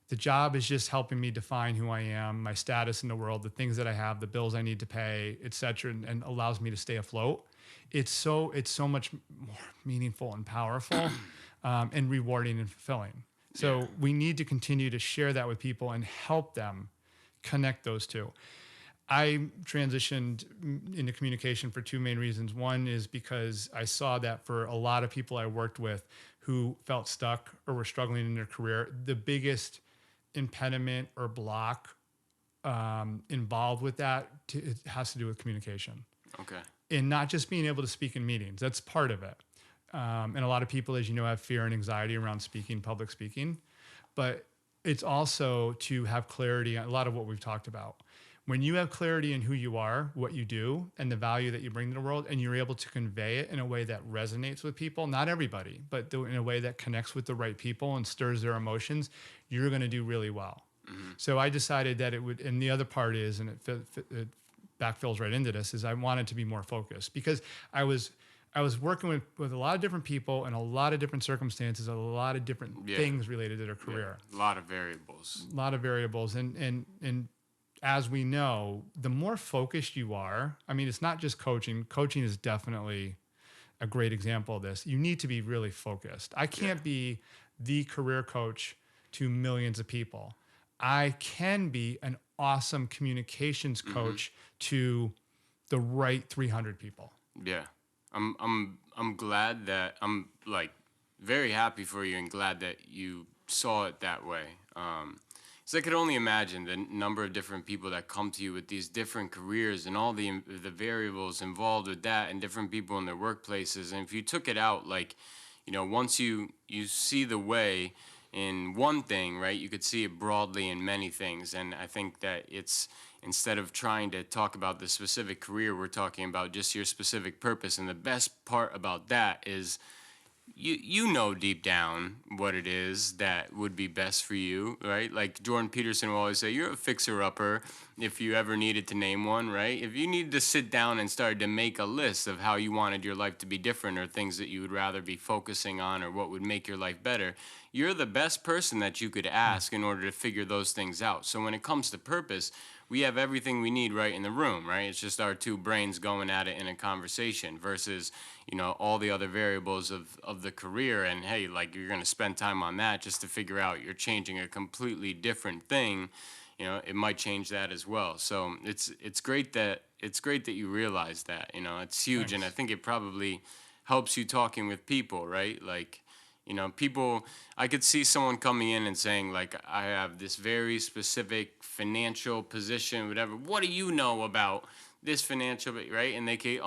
the job is just helping me define who I am, my status in the world, the things that I have, the bills I need to pay, et cetera, and allows me to stay afloat, it's so much more meaningful and powerful and rewarding and fulfilling. So we need to continue to share that with people and help them connect those two. I transitioned into communication for two main reasons. One is because I saw that for a lot of people I worked with who felt stuck or were struggling in their career, the biggest impediment or block involved with that it has to do with communication. Okay. And not just being able to speak in meetings. That's part of it. And a lot of people, as you know, have fear and anxiety around speaking, public speaking. But it's also to have clarity on a lot of what we've talked about. When you have clarity in who you are, what you do, and the value that you bring to the world, and you're able to convey it in a way that resonates with people, not everybody, but in a way that connects with the right people and stirs their emotions, you're going to do really well. So I decided that it would, and the other part is, and it backfills right into this, is I wanted to be more focused because I was working with a lot of different people and a lot of different circumstances, a lot of different things related to their career. A lot of variables. And as we know, the more focused you are, I mean, it's not just coaching. Coaching is definitely a great example of this. You need to be really focused. I can't be the career coach to millions of people. I can be an awesome communications coach to the right 300 people. Yeah. I'm glad that I'm like very happy for you and glad that you saw it that way. So I could only imagine the number of different people that come to you with these different careers and all the variables involved with that and different people in their workplaces. And if you took it out, like, once you see the way in one thing, right, you could see it broadly in many things. And I think that it's, instead of trying to talk about the specific career, we're talking about just your specific purpose. And the best part about that is you know deep down what it is that would be best for you, right? Like Jordan Peterson will always say, you're a fixer-upper if you ever needed to name one, right? If you needed to sit down and start to make a list of how you wanted your life to be different or things that you would rather be focusing on or what would make your life better, you're the best person that you could ask in order to figure those things out. So when it comes to purpose, we have everything we need right in the room, right? It's just our two brains going at it in a conversation versus, all the other variables of the career. And hey, like you're going to spend time on that just to figure out you're changing a completely different thing. It might change that as well. So it's great that you realize that, it's huge. Thanks. And I think it probably helps you talking with people, right? Like, people, I could see someone coming in and saying, like, I have this very specific financial position, whatever. What do you know about this financial, right? And they could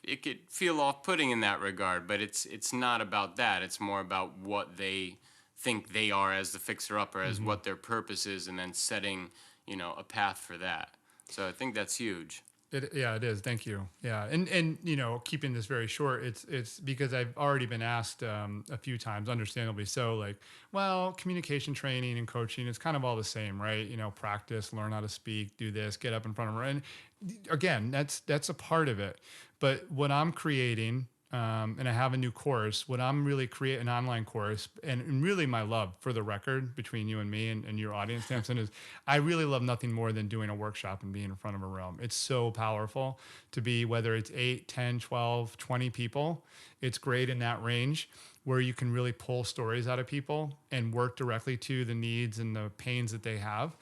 it could feel off-putting in that regard, but it's not about that. It's more about what they think they are as the fixer-upper, as what their purpose is, and then setting, a path for that. So I think that's huge. It is. Thank you. Yeah. And keeping this very short, it's because I've already been asked a few times, understandably so, like, well, communication training and coaching, it's kind of all the same, right? Practice, learn how to speak, do this, get up in front of them. And again, that's a part of it. But what I'm creating, and I have a new course, what I'm really creating, an online course, and really my love, for the record, between you and me and your audience, Samson, is I really love nothing more than doing a workshop and being in front of a room. It's so powerful to be, whether it's 8, 10, 12, 20 people, it's great in that range where you can really pull stories out of people and work directly to the needs and the pains that they have.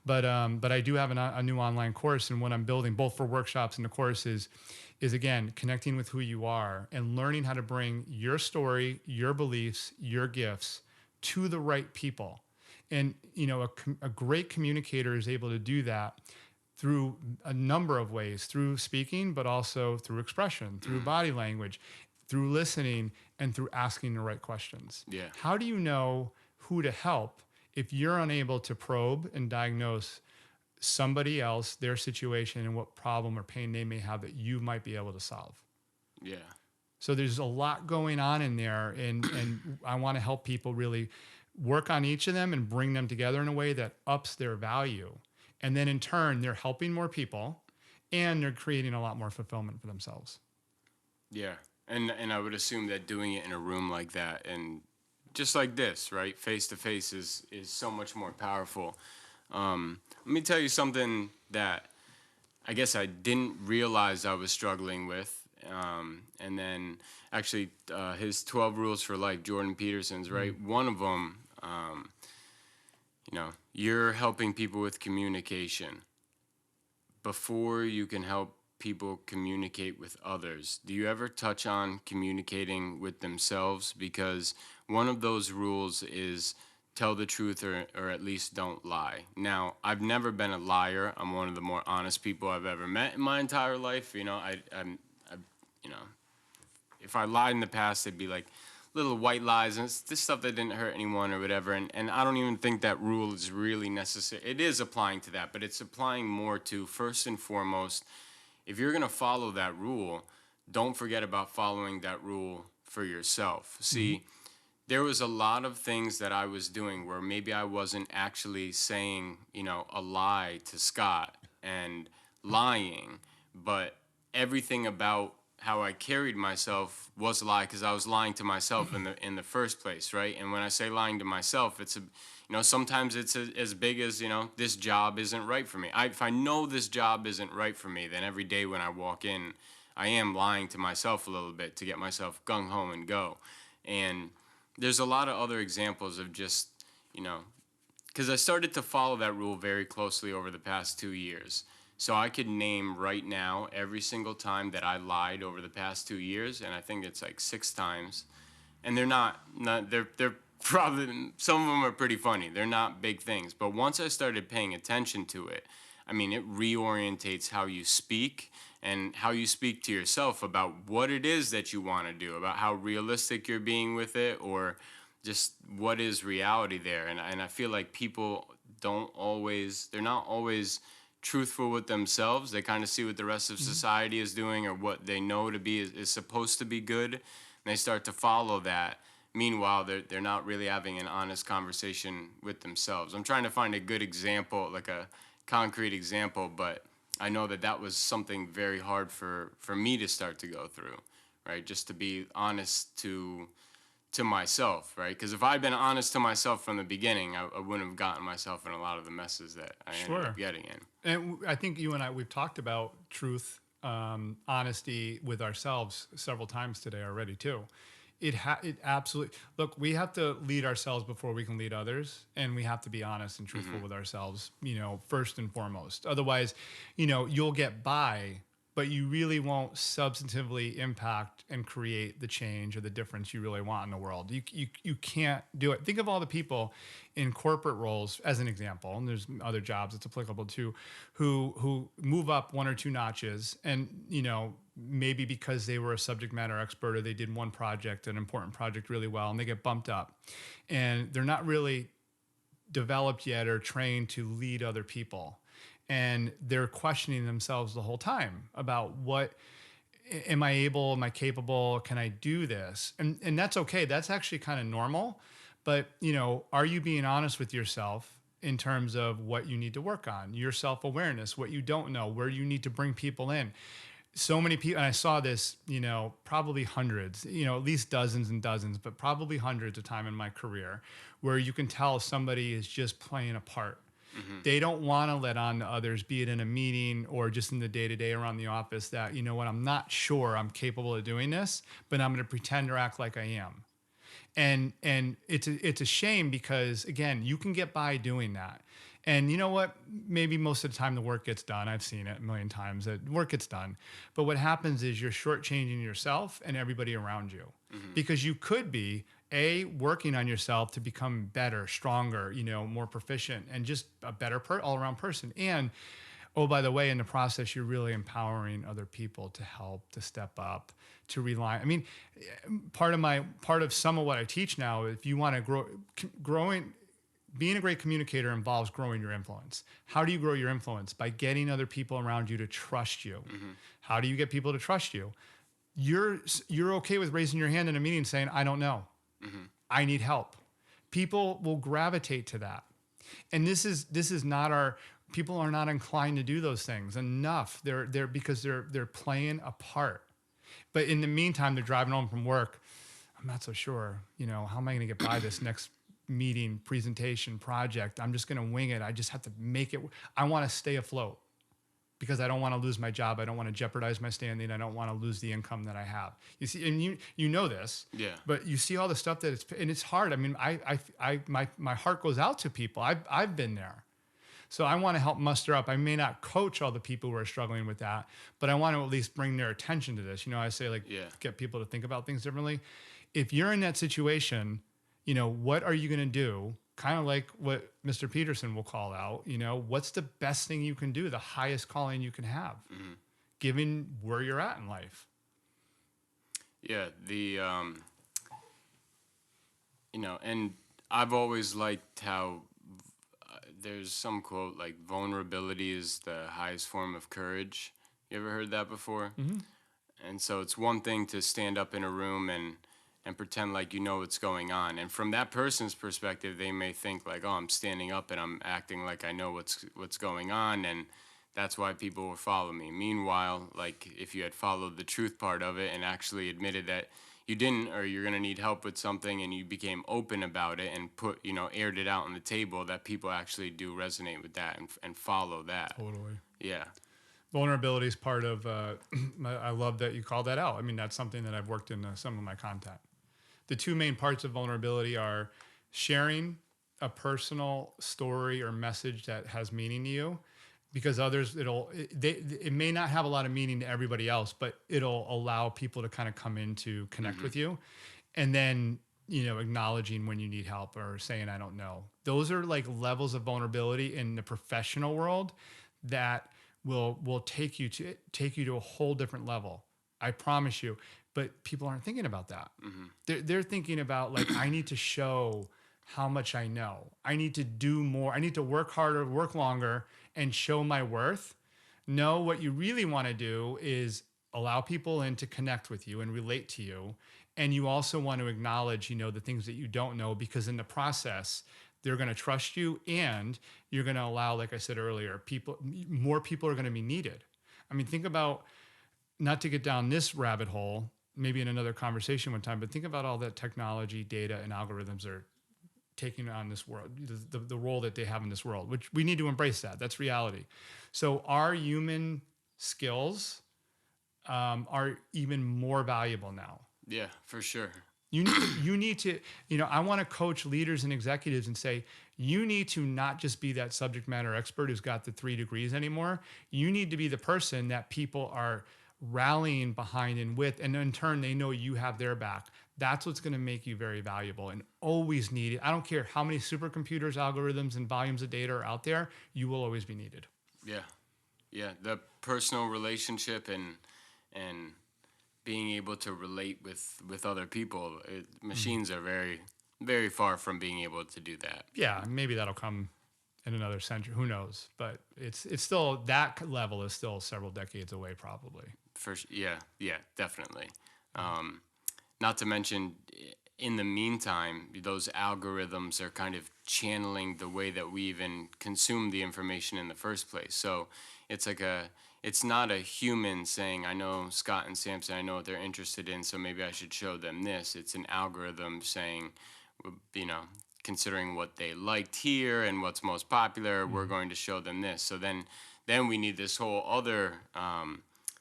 But I do have a new online course, and what I'm building, both for workshops and the course, is again, connecting with who you are and learning how to bring your story, your beliefs, your gifts to the right people. And, a great communicator is able to do that through a number of ways, through speaking, but also through expression, through body language, through listening, and through asking the right questions. Yeah. How do you know who to help if you're unable to probe and diagnose somebody else, their situation, and what problem or pain they may have that you might be able to solve? Yeah. So there's a lot going on in there, and I want to help people really work on each of them and bring them together in a way that ups their value. And then in turn, they're helping more people and they're creating a lot more fulfillment for themselves. Yeah. And I would assume that doing it in a room like that and just like this, right, face to face is so much more powerful. Let me tell you something that I guess I didn't realize I was struggling with. And then actually his 12 Rules for Life, Jordan Peterson's, right? One of them, you're helping people with communication. Before you can help people communicate with others, do you ever touch on communicating with themselves? Because one of those rules is tell the truth or at least don't lie. Now, I've never been a liar. I'm one of the more honest people I've ever met in my entire life. If I lied in the past, it'd be like little white lies, and it's this stuff that didn't hurt anyone or whatever. And I don't even think that rule is really necessary. It is applying to that, but it's applying more to, first and foremost, if you're going to follow that rule, don't forget about following that rule for yourself. See, there was a lot of things that I was doing where maybe I wasn't actually saying, a lie to Scott and lying, but everything about how I carried myself was a lie because I was lying to myself in the first place, right? And when I say lying to myself, it's sometimes it's as big as this job isn't right for me. If I know this job isn't right for me, then every day when I walk in, I am lying to myself a little bit to get myself gung ho and go. And there's a lot of other examples of just because I started to follow that rule very closely over the past 2 years. So I could name right now every single time that I lied over the past 2 years, and I think it's like 6 times. And they're probably, some of them are pretty funny. They're not big things. But once I started paying attention to it, it reorientates how you speak and how you speak to yourself about what it is that you want to do, about how realistic you're being with it, or just what is reality there. And I feel like people they're not always truthful with themselves. They kind of see what the rest of society is doing or what they know to be is supposed to be good, and they start to follow that. Meanwhile, they're not really having an honest conversation with themselves. I'm trying to find a good example, like a concrete example, but I know that was something very hard for me to start to go through, right? Just to be honest to myself, right? Because if I'd been honest to myself from the beginning, I wouldn't have gotten myself in a lot of the messes that I ended up getting in. And I think you and I, we've talked about truth, honesty with ourselves several times today already too. It absolutely, look, we have to lead ourselves before we can lead others, and we have to be honest and truthful with ourselves, first and foremost. Otherwise, you'll get by, but you really won't substantively impact and create the change or the difference you really want in the world. You can't do it. Think of all the people in corporate roles, as an example, and there's other jobs it's applicable to, who move up 1 or 2 notches, and maybe because they were a subject matter expert or they did one project, an important project, really well, and they get bumped up, and they're not really developed yet or trained to lead other people. And they're questioning themselves the whole time about am I able, am I capable, can I do this? And that's okay. That's actually kind of normal. But, are you being honest with yourself in terms of what you need to work on, your self-awareness, what you don't know, where you need to bring people in? So many people, and I saw this, probably hundreds, at least dozens and dozens, but probably hundreds of times in my career, where you can tell somebody is just playing a part. They don't want to let on to others, be it in a meeting or just in the day-to-day around the office, that, I'm not sure I'm capable of doing this, but I'm going to pretend or act like I am. And it's a shame because, again, you can get by doing that. And you know what? Maybe most of the time the work gets done. I've seen it a million times that work gets done. But what happens is you're shortchanging yourself and everybody around you, because you could be working on yourself to become better, stronger, more proficient, and just a better all-around person. And Oh, by the way, in the process, you're really empowering other people to help, to step up, to rely. I mean, part of some of what I teach now, if you want to being a great communicator involves growing your influence. How do you grow your influence? By getting other people around you to trust you. How do you get people to trust you? You're okay with raising your hand in a meeting and saying, I don't know. I need help. People will gravitate to that. And this is not people are not inclined to do those things enough. They're because they're playing a part. But in the meantime, they're driving home from work. I'm not so sure, how am I going to get by this next meeting, presentation, project? I'm just going to wing it. I just have to make it. I want to stay afloat because I don't want to lose my job. I don't want to jeopardize my standing. I don't want to lose the income that I have. You see, and you know this. Yeah. But you see all the stuff it's hard. I mean, my heart goes out to people. I've been there. So I want to help muster up. I may not coach all the people who are struggling with that, but I want to at least bring their attention to this. I say get people to think about things differently. If you're in that situation, what are you going to do? Kind of like what Mr. Peterson will call out, what's the best thing you can do, the highest calling you can have, given where you're at in life? Yeah, and I've always liked how there's some quote like vulnerability is the highest form of courage. You ever heard that before? And so it's one thing to stand up in a room and pretend like you know what's going on. And from that person's perspective, they may think like, oh, I'm standing up and I'm acting like I know what's going on, and that's why people will follow me. Meanwhile, like if you had followed the truth part of it and actually admitted that you didn't, or you're gonna need help with something, and you became open about it and aired it out on the table, that people actually do resonate with that and follow that. Totally. Yeah. Vulnerability is part of, I love that you call that out. I mean, that's something that I've worked in some of my content. The two main parts of vulnerability are sharing a personal story or message that has meaning to you, because others, it may not have a lot of meaning to everybody else, but it'll allow people to kind of come in to connect with you. And then, acknowledging when you need help or saying, I don't know. Those are like levels of vulnerability in the professional world that will take you to a whole different level. I promise you. But people aren't thinking about that. They're thinking about like, I need to show how much I know. I need to do more. I need to work harder, work longer, and show my worth. No, what you really want to do is allow people in to connect with you and relate to you. And you also want to acknowledge, the things that you don't know, because in the process, they're going to trust you, and you're going to allow, like I said earlier, more people are going to be needed. I mean, think about, not to get down this rabbit hole, maybe in another conversation one time, but think about all that technology, data, and algorithms are taking on this world, the role that they have in this world, which we need to embrace that. That's reality. So our human skills are even more valuable now. Yeah, for sure. You need to, I want to coach leaders and executives and say, you need to not just be that subject matter expert who's got the 3 degrees anymore. You need to be the person that people are rallying behind and with, and in turn, they know you have their back. That's what's going to make you very valuable and always needed. I don't care how many supercomputers, algorithms, and volumes of data are out there, you will always be needed. Yeah. Yeah. The personal relationship and being able to relate with other people, machines are very, very far from being able to do that. Yeah. Maybe that'll come in another century. Who knows? But it's still, that level is still several decades away, probably. Yeah, definitely. Not to mention, in the meantime, those algorithms are kind of channeling the way that we even consume the information in the first place. So it's like it's not a human saying, I know Scott and Samson, I know what they're interested in, so maybe I should show them this. It's an algorithm saying, considering what they liked here and what's most popular, we're going to show them this. So then we need this whole other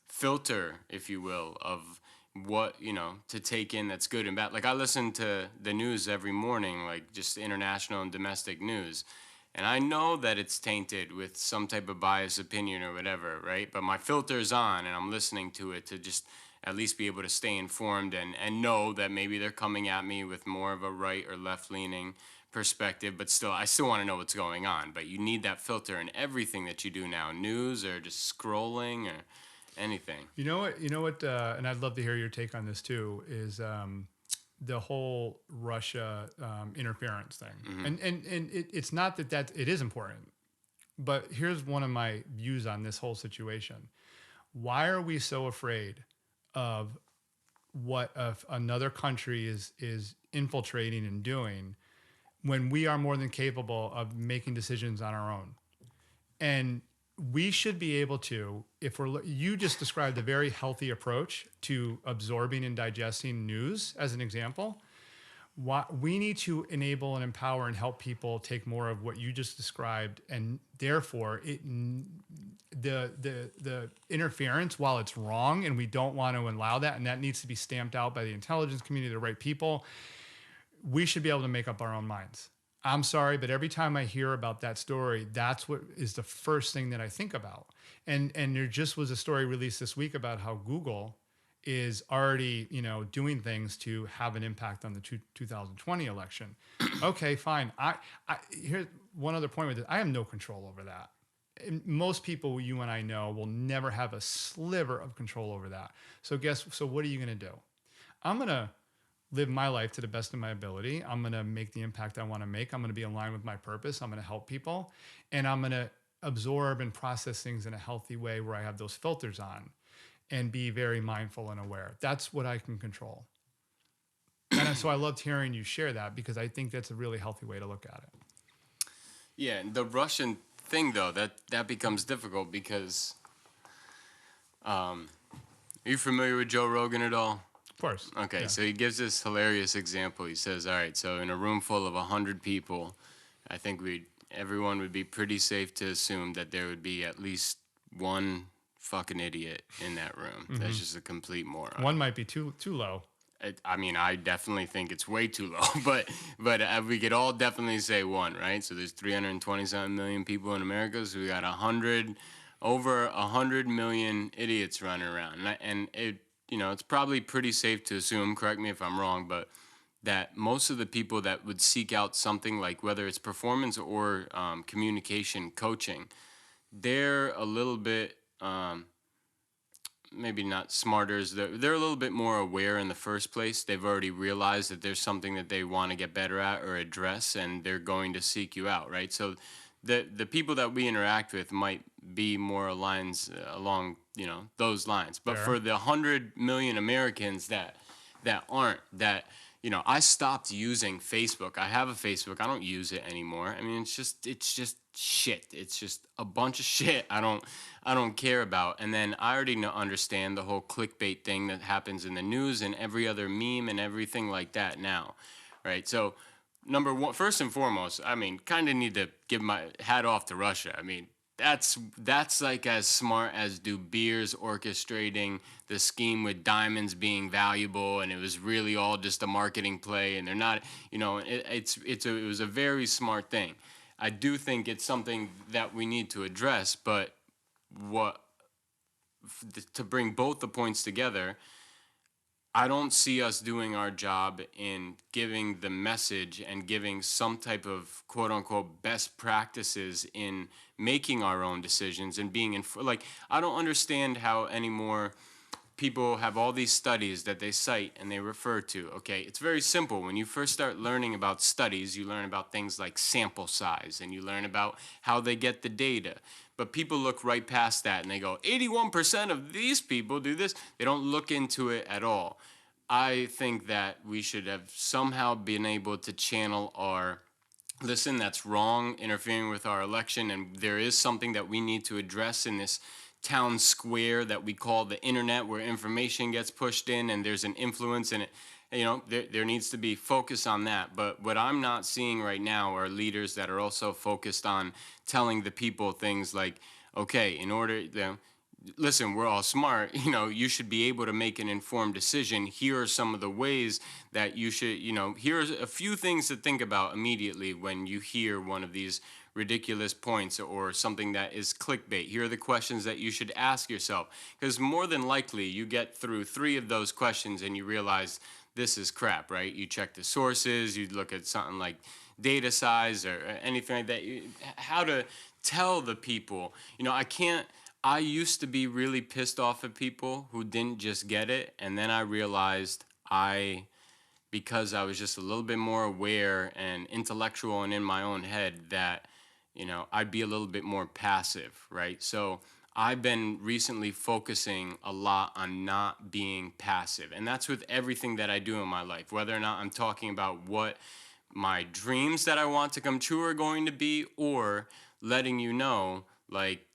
filter, if you will, of what, to take in that's good and bad. Like I listen to the news every morning, like just international and domestic news. And I know that it's tainted with some type of biased opinion or whatever, right? But my filter's on and I'm listening to it to just at least be able to stay informed and know that maybe they're coming at me with more of a right or left leaning perspective, but still, I still want to know what's going on. But you need that filter in everything that you do now, news or just scrolling or anything. You know what, and I'd love to hear your take on this too, is the whole Russia interference thing. And it's not that it is important, but here's one of my views on this whole situation. Why are we so afraid of what another country is infiltrating and doing when we are more than capable of making decisions on our own? And we should be able to, you just described a very healthy approach to absorbing and digesting news as an example. We need to enable and empower and help people take more of what you just described, and therefore the interference, while it's wrong and we don't want to allow that, and that needs to be stamped out by the intelligence community, the right people, we should be able to make up our own minds. I'm sorry, but every time I hear about that story, that's what is the first thing that I think about. And there just was a story released this week about how Google is already, doing things to have an impact on the 2020 election. Okay, fine. Here's one other point with it. I have no control over that. And most people you and I know will never have a sliver of control over that. So what are you going to do? I'm going to live my life to the best of my ability. I'm going to make the impact I want to make. I'm going to be aligned with my purpose. I'm going to help people. And I'm going to absorb and process things in a healthy way where I have those filters on and be very mindful and aware. That's what I can control. And so I loved hearing you share that, because I think that's a really healthy way to look at it. Yeah, and the Russian thing, though, that becomes difficult because are you familiar with Joe Rogan at all? Of course. Okay, Yeah. So he gives this hilarious example. He says, all right, so in a room full of 100 people, I think everyone would be pretty safe to assume that there would be at least one fucking idiot in that room. Mm-hmm. That's just a complete moron. One might be too low. I definitely think it's way too low, but we could all definitely say one, right? So there's 320-something million people in America, so we got over 100 million idiots running around, and it's probably pretty safe to assume, correct me if I'm wrong, but that most of the people that would seek out something like, whether it's performance or communication coaching, they're a little bit, maybe not smarter, they're a little bit more aware in the first place. They've already realized that there's something that they want to get better at or address, and they're going to seek you out, right? So the people that we interact with might be more aligned along, those lines. But Fair. for the 100 million Americans that aren't, I stopped using Facebook. I have a Facebook. I don't use it anymore. I mean, it's just shit. It's just a bunch of shit I don't care about. And then I already understand the whole clickbait thing that happens in the news and every other meme and everything like that now, right? So number one, first and foremost, I mean, kind of need to give my hat off to Russia. I mean, that's like as smart as De Beers orchestrating the scheme with diamonds being valuable, and it was really all just a marketing play, and they're not, it was a very smart thing. I do think it's something that we need to address, but to bring both the points together, I don't see us doing our job in giving the message and giving some type of quote unquote best practices in making our own decisions and being I don't understand how anymore people have all these studies that they cite and they refer to. Okay, it's very simple. When you first start learning about studies, you learn about things like sample size and you learn about how they get the data. But people look right past that and they go, 81% of these people do this. They don't look into it at all. I think that we should have somehow been able to channel listen, that's wrong, interfering with our election, and there is something that we need to address in this town square that we call the internet, where information gets pushed in and there's an influence in it. There needs to be focus on that. But what I'm not seeing right now are leaders that are also focused on telling the people things like, okay, in order, listen, we're all smart, you should be able to make an informed decision. Here are some of the ways that you should, here's a few things to think about immediately when you hear one of these ridiculous points or something that is clickbait. Here are the questions that you should ask yourself. Because more than likely, you get through 3 of those questions and you realize this is crap, right? You check the sources, you look at something like data size or anything like that. How to tell the people, I used to be really pissed off at people who didn't just get it. And then I realized because I was just a little bit more aware and intellectual and in my own head, that, I'd be a little bit more passive, right? So I've been recently focusing a lot on not being passive. And that's with everything that I do in my life, whether or not I'm talking about what my dreams that I want to come true are going to be, or letting you know, like,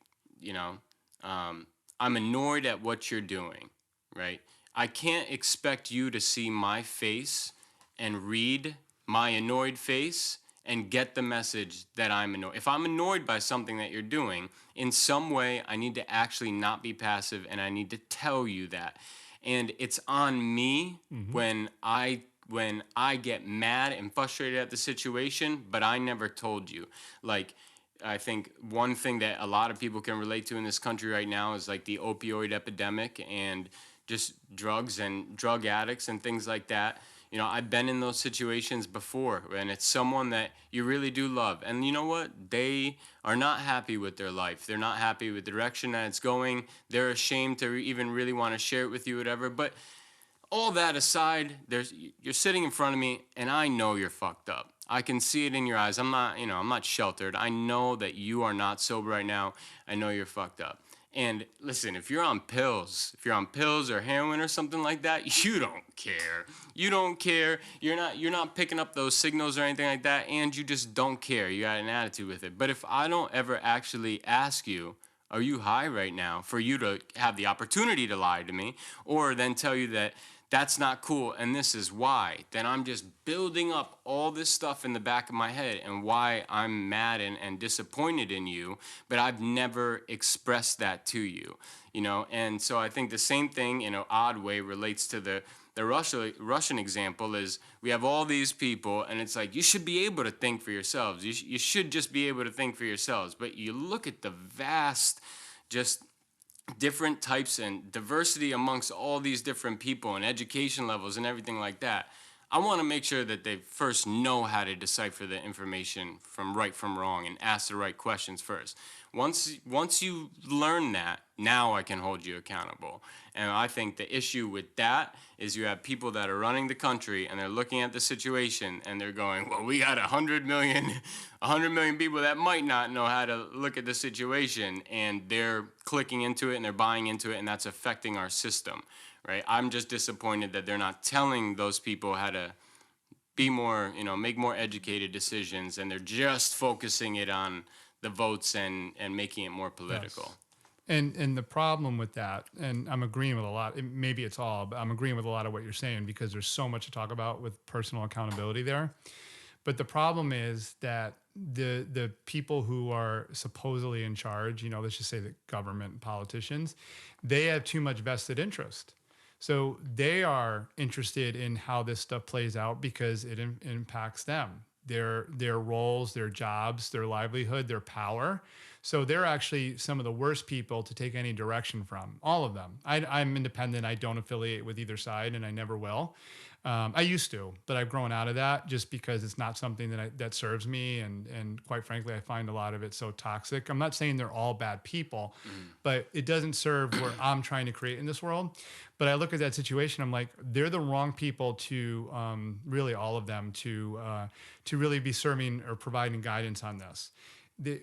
I'm annoyed at what you're doing, right? I can't expect you to see my face and read my annoyed face and get the message that I'm annoyed. If I'm annoyed by something that you're doing, in some way, I need to actually not be passive, and I need to tell you that. And it's on me when I get mad and frustrated at the situation, but I never told you. Like, I think one thing that a lot of people can relate to in this country right now is like the opioid epidemic and just drugs and drug addicts and things like that. I've been in those situations before, and it's someone that you really do love. And you know what? They are not happy with their life. They're not happy with the direction that it's going. They're ashamed to even really want to share it with you, whatever. But all that aside, you're sitting in front of me, and I know you're fucked up. I can see it in your eyes. I'm not sheltered. I know that you are not sober right now. I know you're fucked up. And listen, if you're on pills or heroin or something like that, you don't care. You don't care. You're not picking up those signals or anything like that, and you just don't care. You got an attitude with it. But if I don't ever actually ask you, are you high right now, for you to have the opportunity to lie to me, or then tell you that that's not cool and this is why, then I'm just building up all this stuff in the back of my head and why I'm mad and disappointed in you, but I've never expressed that to you, And so I think the same thing in an odd way relates to the Russian example. Is we have all these people, and it's like, you should be able to think for yourselves. You should just be able to think for yourselves. But you look at the vast, just different types and diversity amongst all these different people and education levels and everything like that. I want to make sure that they first know how to decipher the information from right from wrong and ask the right questions first. Once you learn that, now I can hold you accountable. And I think the issue with that is you have people that are running the country and they're looking at the situation and they're going, well, we got 100 million people that might not know how to look at the situation, and they're clicking into it and they're buying into it, and that's affecting our system, right? I'm just disappointed that they're not telling those people how to be more, make more educated decisions, and they're just focusing it on the votes and making it more political. Yes. And the problem with that, and I'm agreeing with a lot, maybe it's all, but I'm agreeing with a lot of what you're saying, because there's so much to talk about with personal accountability there. But the problem is that the people who are supposedly in charge, let's just say the government and politicians, they have too much vested interest. So they are interested in how this stuff plays out because it impacts them, their roles, their jobs, their livelihood, their power. So they're actually some of the worst people to take any direction from, all of them. I'm independent. I don't affiliate with either side, and I never will. I used to, but I've grown out of that just because it's not something that serves me. And quite frankly, I find a lot of it so toxic. I'm not saying they're all bad people, but it doesn't serve what I'm trying to create in this world. But I look at that situation, I'm like, they're the wrong people to, really all of them, to really be serving or providing guidance on this.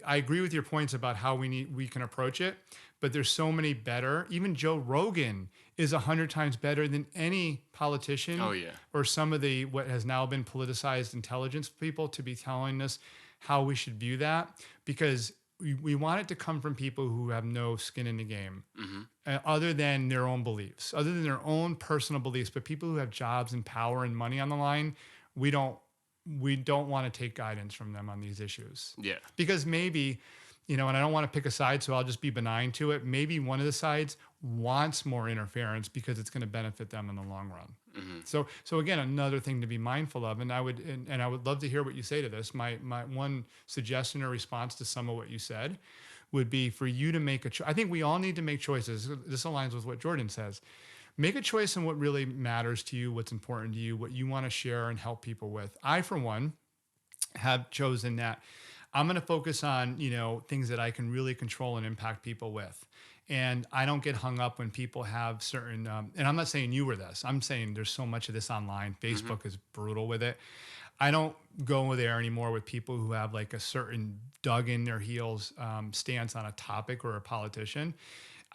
I agree with your points about how we can approach it, but there's so many better. Even Joe Rogan is 100 times better than any politician. Oh, yeah. Or some of the what has now been politicized intelligence people to be telling us how we should view that, because we want it to come from people who have no skin in the game, other than their own beliefs, other than their own personal beliefs. But people who have jobs and power and money on the line, we don't want to take guidance from them on these issues. Yeah. Because maybe, and I don't want to pick a side, so I'll just be benign to it. Maybe one of the sides wants more interference because it's going to benefit them in the long run. So again, another thing to be mindful of, and I would love to hear what you say to this. My one suggestion or response to some of what you said would be for you to make a choice. I think we all need to make choices. This aligns with what Jordan says. Make a choice on what really matters to you, what's important to you, what you want to share and help people with. I, for one, have chosen that I'm going to focus on, things that I can really control and impact people with. And I don't get hung up when people have certain, and I'm not saying you were this, I'm saying there's so much of this online. Facebook is brutal with it. I don't go there anymore with people who have like a certain dug in their heels stance on a topic or a politician.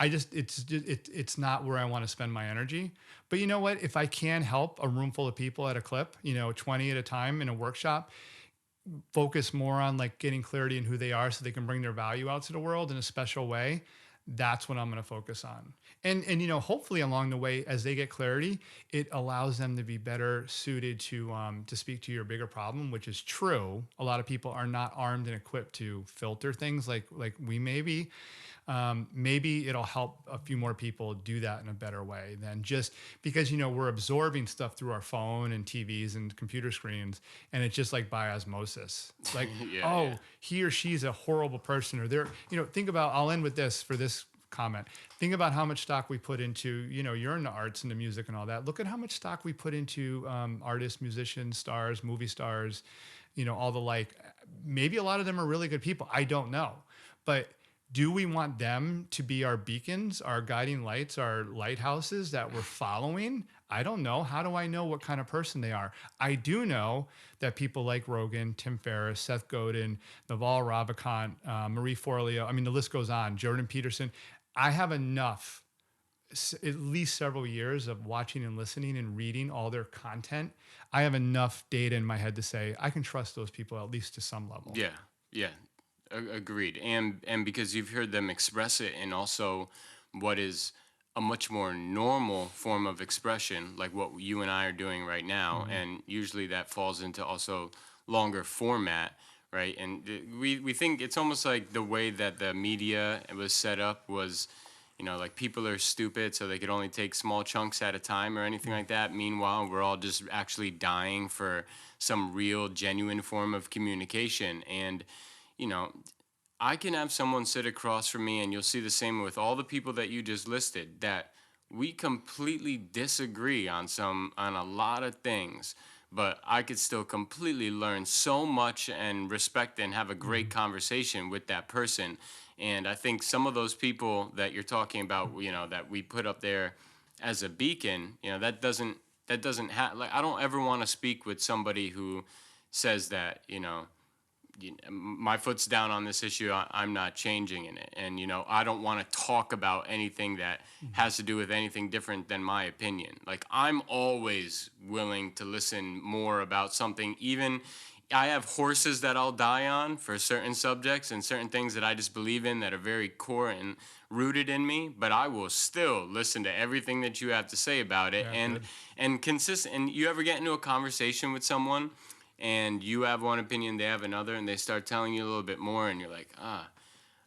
It's not where I want to spend my energy. But you know what? If I can help a room full of people at a clip, 20 at a time in a workshop, focus more on like getting clarity in who they are so they can bring their value out to the world in a special way, that's what I'm going to focus on. And hopefully along the way, as they get clarity, it allows them to be better suited to speak to your bigger problem, which is true. A lot of people are not armed and equipped to filter things like we may be. Maybe it'll help a few more people do that in a better way than just because, we're absorbing stuff through our phone and TVs and computer screens, and it's just like by osmosis. Like, he or she's a horrible person, or they're, think about, I'll end with this for this comment. Think about how much stock we put into, you're in the arts and the music and all that. Look at how much stock we put into artists, musicians, stars, movie stars, all the like. Maybe a lot of them are really good people. I don't know. But do we want them to be our beacons, our guiding lights, our lighthouses that we're following? I don't know. How do I know what kind of person they are? I do know that people like Rogan, Tim Ferriss, Seth Godin, Naval Ravikant, Marie Forleo, I mean, the list goes on, Jordan Peterson. I have enough, at least several years of watching and listening and reading all their content. I have enough data in my head to say I can trust those people at least to some level. Yeah. Agreed. And because you've heard them express it, and also what is a much more normal form of expression, like what you and I are doing right now. And usually that falls into also longer format, right? And we think it's almost like the way that the media was set up was, like people are stupid, so they could only take small chunks at a time or anything like that. Meanwhile, we're all just actually dying for some real, genuine form of communication. And I can have someone sit across from me, and you'll see the same with all the people that you just listed, that we completely disagree on a lot of things, but I could still completely learn so much and respect and have a great conversation with that person. And I think some of those people that you're talking about, that we put up there as a beacon, that doesn't have, like, I don't ever want to speak with somebody who says that, my foot's down on this issue, I'm not changing in it. And, I don't want to talk about anything that has to do with anything different than my opinion. Like, I'm always willing to listen more about something. Even I have horses that I'll die on for certain subjects and certain things that I just believe in that are very core and rooted in me, but I will still listen to everything that you have to say about it. Yeah, and consistent. And you ever get into a conversation with someone and you have one opinion, they have another, and they start telling you a little bit more, and you're like,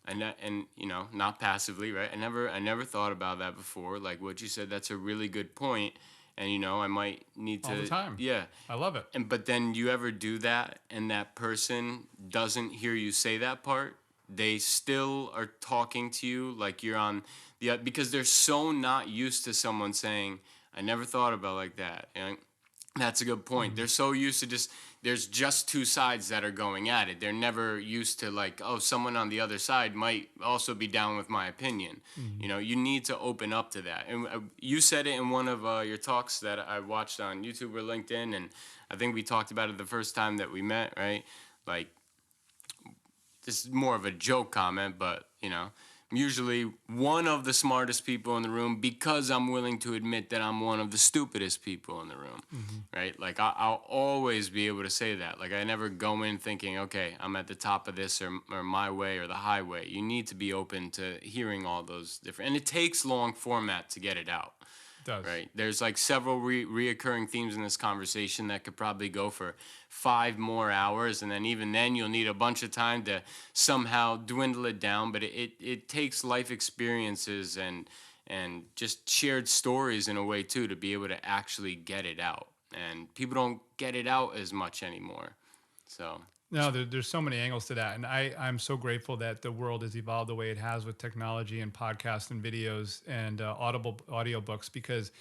and not passively, right? I never thought about that before. Like what you said, that's a really good point, and I might need to all the time. Yeah, I love it. but then you ever do that, and that person doesn't hear you say that part? They still are talking to you like you're on the, because they're so not used to someone saying, "I never thought about it like that." That's a good point. They're so used to there's just two sides that are going at it. They're never used to like, oh, someone on the other side might also be down with my opinion. You need to open up to that. And you said it in one of your talks that I watched on YouTube or LinkedIn, and I think we talked about it the first time that we met, right? Like, this is more of a joke comment, but, I'm usually one of the smartest people in the room because I'm willing to admit that I'm one of the stupidest people in the room, right? Like, I'll always be able to say that. Like, I never go in thinking, okay, I'm at the top of this or my way or the highway. You need to be open to hearing all those different, and it takes long format to get it out. Does. Right. There's like several reoccurring themes in this conversation that could probably go for 5 more hours, and then even then you'll need a bunch of time to somehow dwindle it down. But it takes life experiences and just shared stories in a way too to be able to actually get it out. And people don't get it out as much anymore. So. No, there's so many angles to that. And I'm so grateful that the world has evolved the way it has with technology and podcasts and videos and audiobooks, because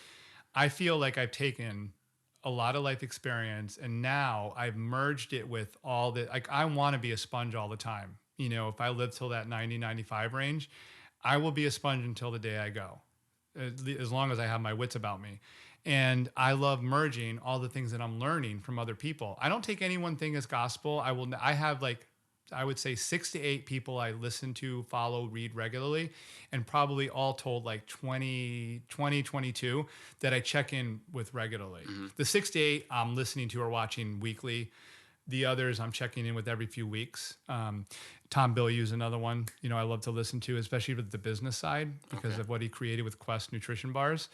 I feel like I've taken a lot of life experience, and now I've merged it with all the, like, I want to be a sponge all the time. You know, if I live till that 90, 95 range, I will be a sponge until the day I go, as long as I have my wits about me. And I love merging all the things that I'm learning from other people. I don't take any one thing as gospel. I have, like, I would say 6 to 8 people I listen to, follow, read regularly, and probably all told like 22 that I check in with regularly. The 6 to 8 I'm listening to or watching weekly. The others I'm checking in with every few weeks. Tom Bilyeu's another one, you know, I love to listen to, especially with the business side because of what he created with Quest nutrition bars.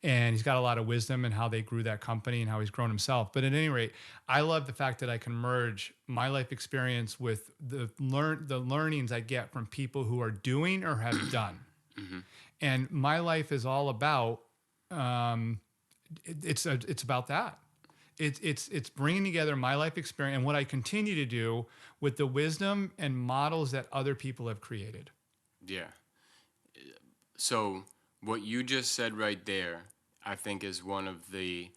And he's got a lot of wisdom in how they grew that company and how he's grown himself. But at any rate, I love the fact that I can merge my life experience with the learnings I get from people who are doing or have done. And my life is all about, it's about that. It's bringing together my life experience and what I continue to do with the wisdom and models that other people have created. Yeah. So what you just said right there, I think, is one of the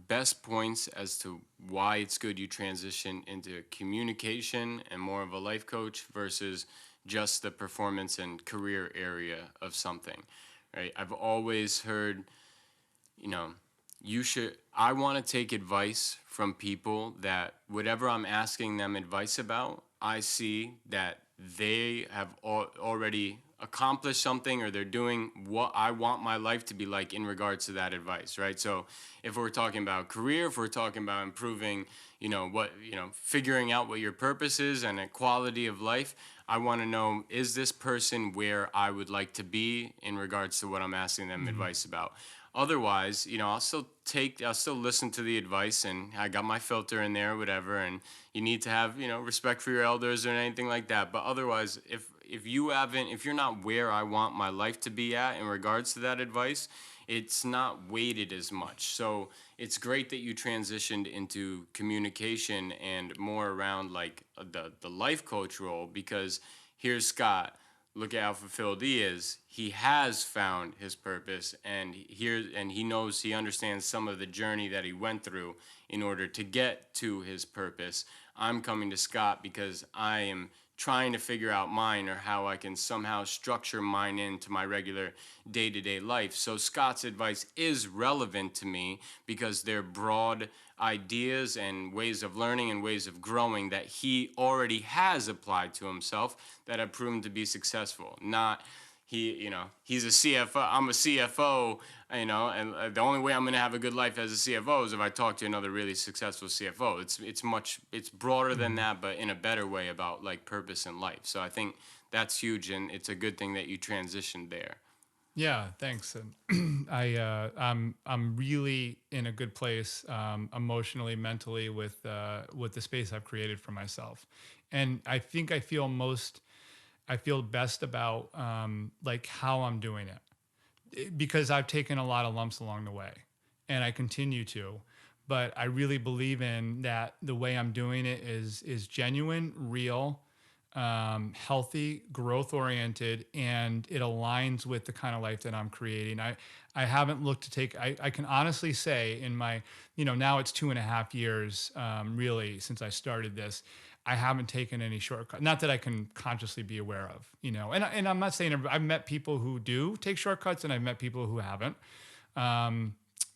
best points as to why it's good you transition into communication and more of a life coach versus just the performance and career area of something, right? I've always heard, you know, I want to take advice from people that whatever I'm asking them advice about, I see that they have already accomplished something, or they're doing what I want my life to be like in regards to that advice, right? So if we're talking about career, if we're talking about improving, figuring out what your purpose is and a quality of life, I want to know, is this person where I would like to be in regards to what I'm asking them advice about? Otherwise, I'll still listen to the advice, and I got my filter in there, whatever. And you need to have, respect for your elders or anything like that. But otherwise, if you're not where I want my life to be at in regards to that advice, it's not weighted as much. So it's great that you transitioned into communication and more around like the life coach role, because here's Scott. Look at how fulfilled he is. He has found his purpose, and he understands some of the journey that he went through in order to get to his purpose. I'm coming to Scott because I am trying to figure out mine, or how I can somehow structure mine into my regular day-to-day life. So Scott's advice is relevant to me because they're broad ideas and ways of learning and ways of growing that he already has applied to himself that have proven to be successful. Not he's a CFO, I'm a CFO, and the only way I'm going to have a good life as a CFO is if I talk to another really successful CFO. It's broader than that, but in a better way about like purpose in life. So I think that's huge, and it's a good thing that you transitioned there. Yeah, thanks. And I'm really in a good place emotionally, mentally with the space I've created for myself, and I think I feel best about like how I'm doing it, because I've taken a lot of lumps along the way, and I continue to. But I really believe in that the way I'm doing it is genuine, real, healthy, growth oriented, and it aligns with the kind of life that I'm creating. I haven't looked to take, I can honestly say in my, now it's 2.5 years really since I started this, I haven't taken any shortcuts. Not that I can consciously be aware of, and I'm not saying I've met people who do take shortcuts, and I've met people who haven't.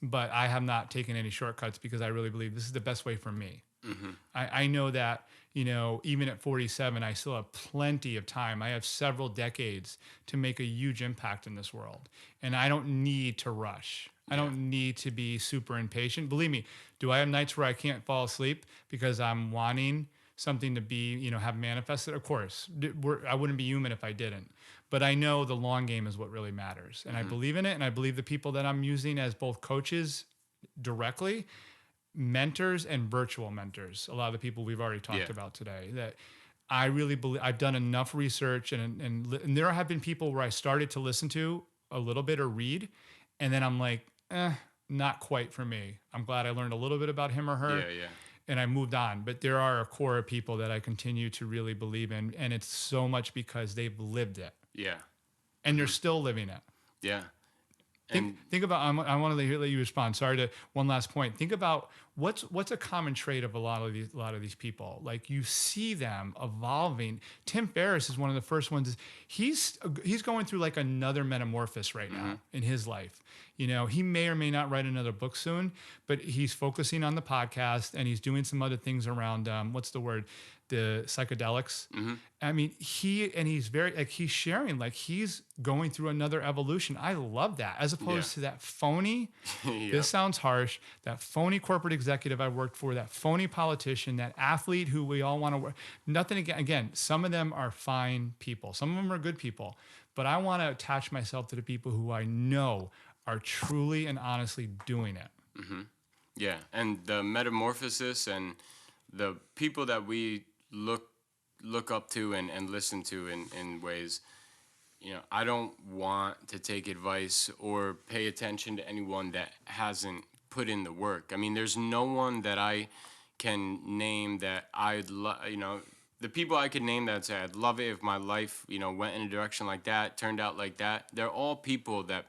But I have not taken any shortcuts because I really believe this is the best way for me. Mm-hmm. I know that, even at 47, I still have plenty of time. I have several decades to make a huge impact in this world. And I don't need to rush. I don't need to be super impatient. Believe me, do I have nights where I can't fall asleep because I'm wanting something to be, have manifested? Of course. I wouldn't be human if I didn't. But I know the long game is what really matters. And I believe in it. And I believe the people that I'm using as both coaches directly, mentors, and virtual mentors, a lot of the people we've already talked about today, that I really believe I've done enough research, and there have been people where I started to listen to a little bit or read, and then I'm like, not quite for me. I'm glad I learned a little bit about him or her. And I moved on. But there are a core of people that I continue to really believe in, and it's so much because they've lived it. Yeah. And they're still living it. Yeah. Think about. I want to let you respond. Sorry to one last point. Think about what's a common trait of a lot of these people. Like you see them evolving. Tim Ferriss is one of the first ones. He's going through like another metamorphosis right now in his life. You know, he may or may not write another book soon, but he's focusing on the podcast and he's doing some other things around what's the word? The psychedelics. I mean, he's very like he's sharing like he's going through another evolution. I love that as opposed to that phony. This sounds harsh. That phony corporate executive I worked for, that phony politician, that athlete who we all want to work. Nothing again. Some of them are fine people. Some of them are good people. But I want to attach myself to the people who I know are truly and honestly doing it. Yeah, and the metamorphosis and the people that we look up to and listen to in ways, you know, I don't want to take advice or pay attention to anyone that hasn't put in the work. I mean, there's no one that I can name that I'd you know, the people I could name that say I'd love it if my life, you know, went in a direction like that, turned out like that. They're all people that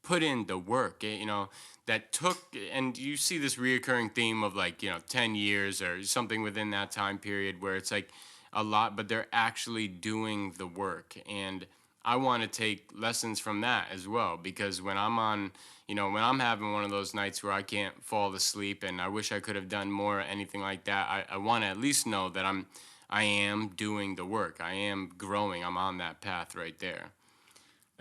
put in the work, you know, that took, and you see this reoccurring theme of like, you know, 10 years or something within that time period where it's like a lot, but they're actually doing the work. And I want to take lessons from that as well, because when I'm on, you know, when I'm having one of those nights where I can't fall asleep and I wish I could have done more or anything like that, I want to at least know that I am doing the work. I am growing. I'm on that path right there.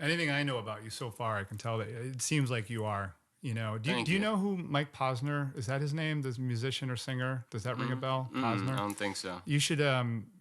Anything I know about you so far, I can tell that it seems like you are. You know, do you know who Mike Posner is? That his name? The musician or singer? Does that ring a bell? Posner? I don't think so. You should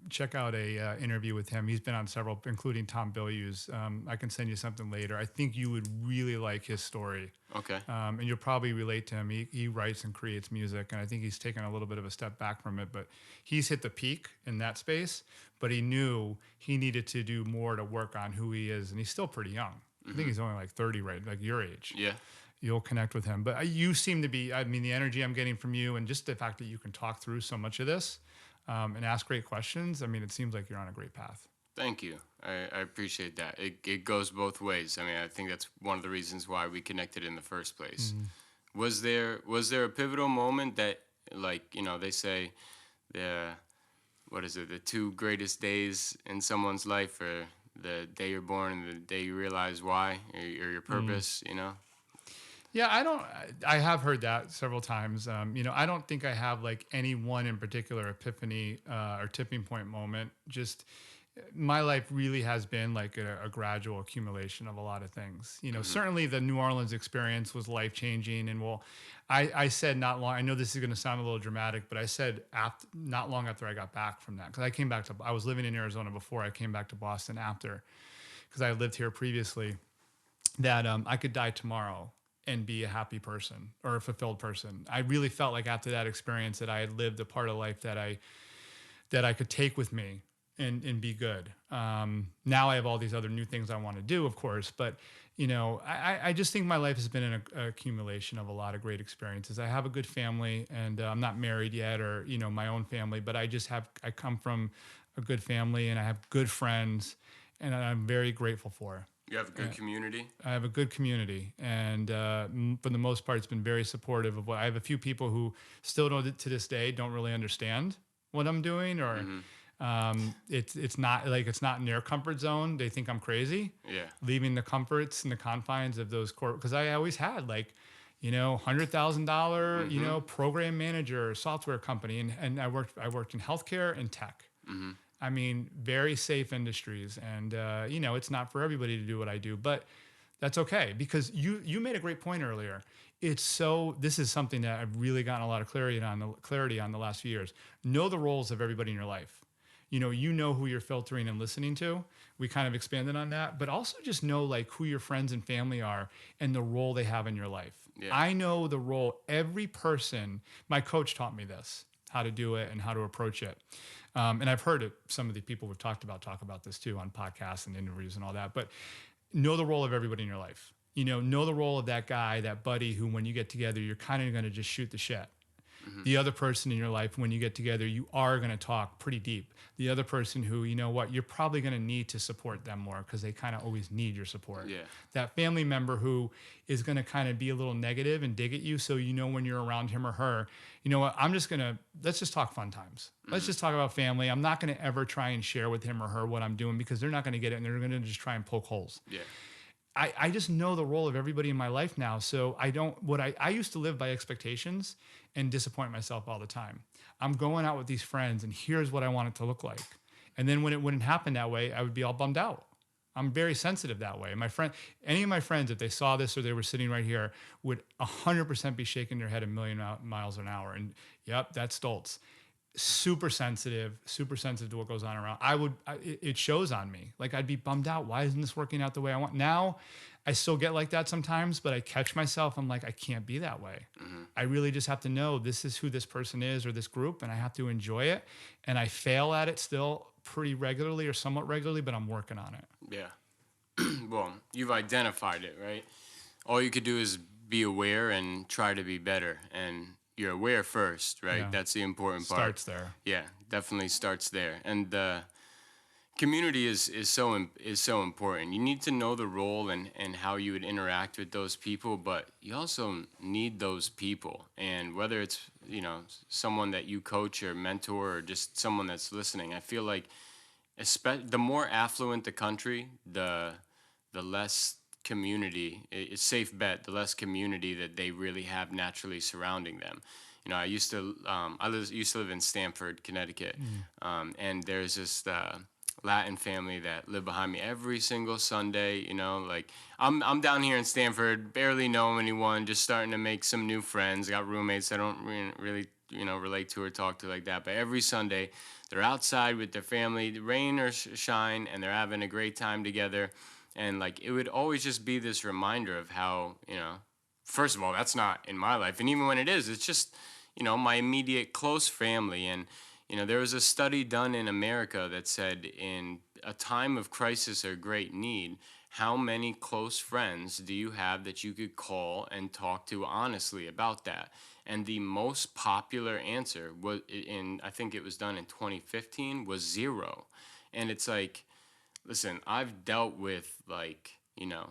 check out a interview with him. He's been on several, including Tom Bilyeu's. I can send you something later. I think you would really like his story. Okay. And you'll probably relate to him. He writes and creates music, and I think he's taken a little bit of a step back from it. But he's hit the peak in that space. But he knew he needed to do more to work on who he is, and he's still pretty young. I think he's only like 30, right? Like your age. Yeah. You'll connect with him. But you seem to be, I mean, the energy I'm getting from you and just the fact that you can talk through so much of this and ask great questions, I mean, it seems like you're on a great path. Thank you. I appreciate that. It goes both ways. I mean, I think that's one of the reasons why we connected in the first place. Was there a pivotal moment that, like, you know, they say the two greatest days in someone's life are the day you're born and the day you realize why or your purpose, you know? Yeah, I have heard that several times. You know, I don't think I have like any one in particular epiphany or tipping point moment. Just my life really has been like a gradual accumulation of a lot of things. You know, certainly the New Orleans experience was life changing. And I said not long, I know this is going to sound a little dramatic, but I said not long after I got back from that, because I was living in Arizona before I came back to Boston after, because I lived here previously, that I could die tomorrow and be a happy person or a fulfilled person. I really felt like after that experience that I had lived a part of life that I could take with me and be good. Now I have all these other new things I want to do, of course, but you know, I just think my life has been an accumulation of a lot of great experiences. I have a good family, and I'm not married yet, or you know, my own family, but I come from a good family, and I have good friends, and I'm very grateful for. You have a good community? I have a good community, and for the most part, it's been very supportive of what I have. A few people who still to this day don't really understand what I'm doing, or it's not in their comfort zone. They think I'm crazy. Yeah, leaving the comforts and the confines of those because I always had like, you know, $100,000 you know, program manager, software company, and I worked in healthcare and tech. I mean, very safe industries, and you know, it's not for everybody to do what I do, but that's okay, because you made a great point earlier. This is something that I've really gotten a lot of clarity on the last few years. Know the roles of everybody in your life. You know who you're filtering and listening to. We kind of expanded on that, but also just know like who your friends and family are and the role they have in your life. Yeah. I know the role every person. My coach taught me this, how to do it and how to approach it. And I've heard some of the people we've talked about talk about this too on podcasts and interviews and all that, but know the role of everybody in your life. You know the role of that guy, that buddy who, when you get together, you're kind of going to just shoot the shit. The other person in your life, when you get together, you are going to talk pretty deep. The other person who, you know what, you're probably going to need to support them more because they kind of always need your support. Yeah. That family member who is going to kind of be a little negative and dig at you, so you know when you're around him or her, you know what, let's just talk fun times. Let's just talk about family. I'm not going to ever try and share with him or her what I'm doing because they're not going to get it and they're going to just try and poke holes. Yeah. I just know the role of everybody in my life now. So I used to live by expectations and disappoint myself all the time. I'm going out with these friends and here's what I want it to look like. And then when it wouldn't happen that way, I would be all bummed out. I'm very sensitive that way. Any of my friends, if they saw this or they were sitting right here, would 100% be shaking their head a million miles an hour. And yep, that's Stolze. Super sensitive to what goes on around. It shows on me. Like I'd be bummed out. Why isn't this working out the way I want? Now I still get like that sometimes, but I catch myself. I'm like, I can't be that way. I really just have to know this is who this person is or this group, and I have to enjoy it. And I fail at it still pretty regularly or somewhat regularly, but I'm working on it. Yeah. Well, you've identified it, right? All you could do is be aware and try to be better. And you're aware first, right? Yeah. That's the important part. Starts there. Yeah, definitely starts there. And the community is so important. You need to know the role and how you would interact with those people, but you also need those people. And whether it's, you know, someone that you coach or mentor or just someone that's listening, I feel like the more affluent the country, the less community, it's safe bet, the less community that they really have naturally surrounding them. You know, I used to live in Stamford, Connecticut, and there's this Latin family that lived behind me every single Sunday. You know, like I'm down here in Stamford, barely know anyone, just starting to make some new friends. I got roommates I don't really relate to or talk to like that. But every Sunday, they're outside with their family, rain or shine, and they're having a great time together. And like it would always just be this reminder of how, you know, first of all, that's not in my life. And even when it is, it's just, you know, my immediate close family. And, you know, there was a study done in America that said in a time of crisis or great need, how many close friends do you have that you could call and talk to honestly about that? And the most popular answer was I think it was done in 2015, was 0. And it's like, listen, I've dealt with, like, you know,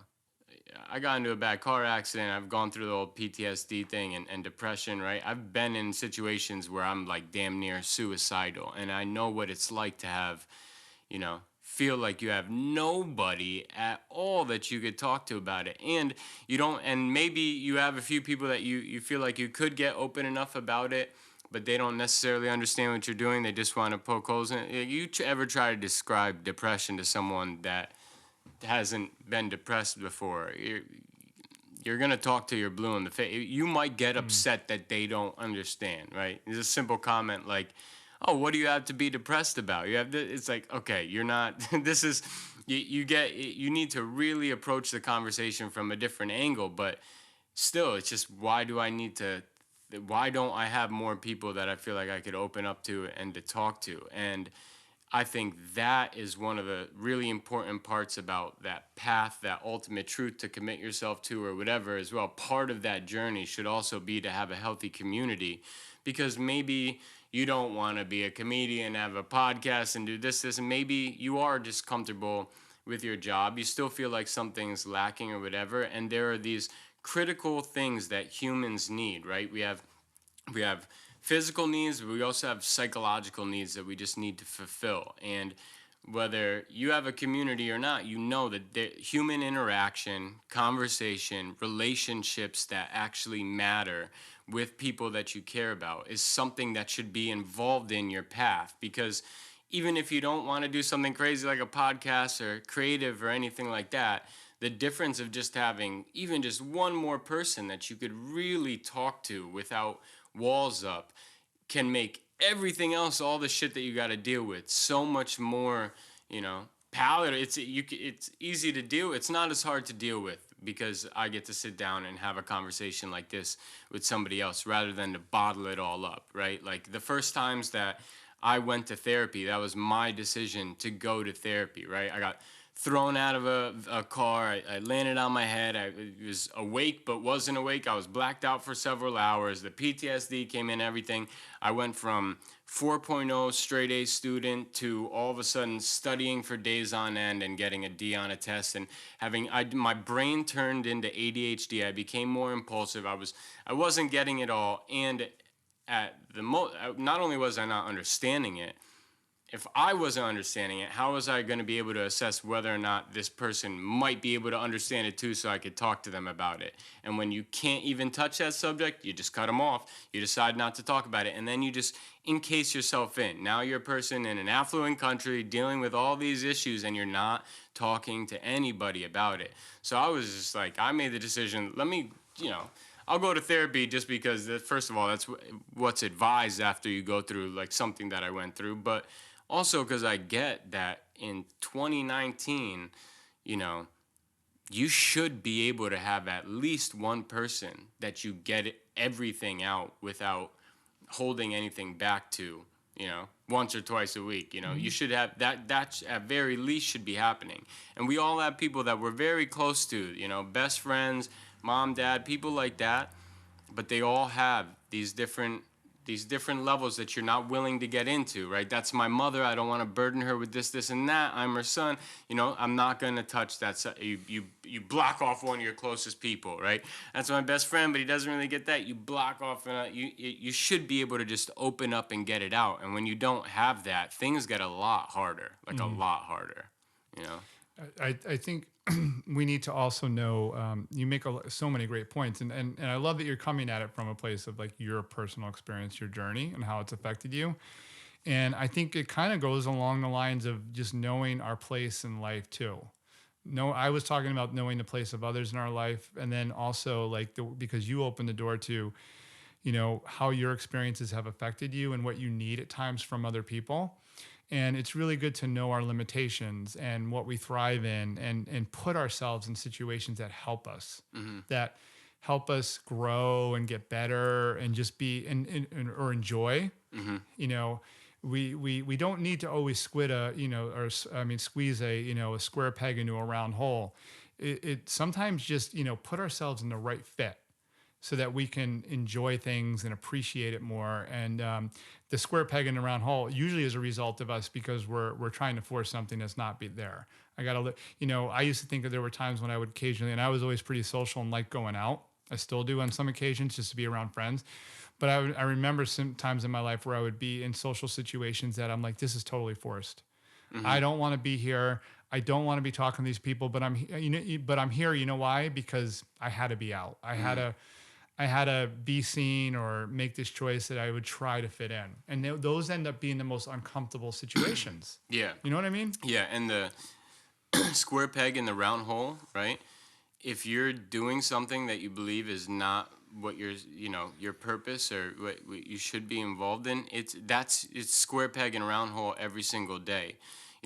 I got into a bad car accident. I've gone through the whole PTSD thing and depression, right? I've been in situations where I'm like damn near suicidal. And I know what it's like to have, you know, feel like you have nobody at all that you could talk to about it. And you don't, and maybe you have a few people that you feel like you could get open enough about it, but they don't necessarily understand what you're doing. They just want to poke holes in it. You ever try to describe depression to someone that hasn't been depressed before? You're going to talk to your blue in the face. You might get upset that they don't understand, right? It's a simple comment like, oh, what do you have to be depressed about? It's like, okay, you're not, this is, you need to really approach the conversation from a different angle, but still, it's just, why don't I have more people that I feel like I could open up to and to talk to? And I think that is one of the really important parts about that path, that ultimate truth to commit yourself to or whatever as well. Part of that journey should also be to have a healthy community, because maybe you don't want to be a comedian, have a podcast and do this, and maybe you are just comfortable with your job. You still feel like something's lacking or whatever. And there are these critical things that humans need, right? We have physical needs, but we also have psychological needs that we just need to fulfill. And whether you have a community or not, you know that human interaction, conversation, relationships that actually matter with people that you care about is something that should be involved in your path. Because even if you don't want to do something crazy like a podcast or creative or anything like that, the difference of just having even just one more person that you could really talk to without walls up can make everything else, all the shit that you got to deal with, so much more, you know, palatable. It's easy to deal. It's not as hard to deal with because I get to sit down and have a conversation like this with somebody else rather than to bottle it all up, right? Like the first times that I went to therapy, that was my decision to go to therapy, right? I got thrown out of a car. I landed on my head. I was awake but wasn't awake. I was blacked out for several hours. The PTSD came in, everything. I went from 4.0 straight A student to all of a sudden studying for days on end and getting a D on a test, and my brain turned into ADHD. I became more impulsive. I wasn't getting it all, and not only was I not understanding it, if I wasn't understanding it, how was I going to be able to assess whether or not this person might be able to understand it too, so I could talk to them about it? And when you can't even touch that subject, you just cut them off. You decide not to talk about it, and then you just encase yourself in. Now you're a person in an affluent country dealing with all these issues, and you're not talking to anybody about it. So I was just like, I made the decision, I'll go to therapy just because, first of all, that's what's advised after you go through like something that I went through, but also because I get that in 2019, you should be able to have at least one person that you get everything out without holding anything back to, once or twice a week. You should have that at very least should be happening. And we all have people that we're very close to, best friends, mom, dad, people like that, but they all have these different levels that you're not willing to get into, right? That's my mother. I don't want to burden her with this, and that. I'm her son. I'm not going to touch that. You block off one of your closest people, right? That's my best friend, but he doesn't really get that. You block off. You should be able to just open up and get it out. And when you don't have that, things get a lot harder, a lot harder, I think we need to also know, you make so many great points, and I love that you're coming at it from a place of like your personal experience, your journey, and how it's affected you. And I think it kind of goes along the lines of just knowing our place in life too. I was talking about knowing the place of others in our life, and then also because you opened the door to, how your experiences have affected you and what you need at times from other people. And it's really good to know our limitations and what we thrive in, and put ourselves in situations that help us, that help us grow and get better and just be or enjoy. We don't need to always squeeze a square peg into a round hole. It sometimes just put ourselves in the right fit, so that we can enjoy things and appreciate it more. And the square peg in the round hole usually is a result of us because we're trying to force something that's not there. I used to think that there were times when I would occasionally, and I was always pretty social and like going out. I still do on some occasions, just to be around friends. But I remember some times in my life where I would be in social situations that I'm like, this is totally forced. I don't want to be here. I don't want to be talking to these people, but I'm here. You know why? Because I had to be out. I had to be seen or make this choice that I would try to fit in. And those end up being the most uncomfortable situations. Yeah. You know what I mean? Yeah, and the square peg in the round hole, right? If you're doing something that you believe is not what your purpose or what you should be involved in, it's square peg and round hole every single day.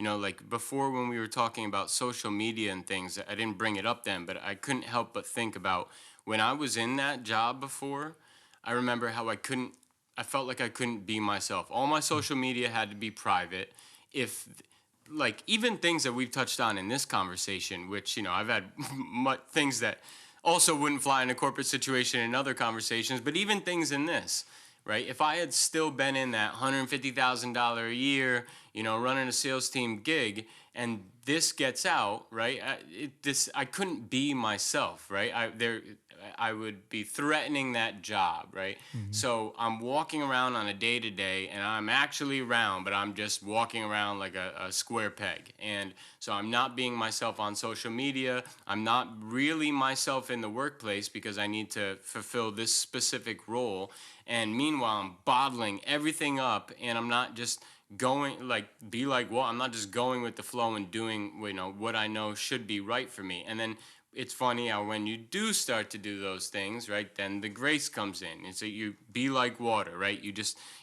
Like before when we were talking about social media and things, I didn't bring it up then, but I couldn't help but think about when I was in that job before. I remember how I felt like I couldn't be myself. All my social media had to be private. Even things that we've touched on in this conversation, which, I've had things that also wouldn't fly in a corporate situation in other conversations, but even things in this, right? If I had still been in that $150,000 a year, running a sales team gig, and this gets out, right? I couldn't be myself, right? I would be threatening that job, right? So I'm walking around on a day-to-day, and I'm actually around, but I'm just walking around like a square peg. And so I'm not being myself on social media. I'm not really myself in the workplace because I need to fulfill this specific role. And meanwhile, I'm bottling everything up, and I'm not just going I'm not just going with the flow and doing what I know should be right for me. And then it's funny how when you do start to do those things, right, then the grace comes in. And so you be like water, right?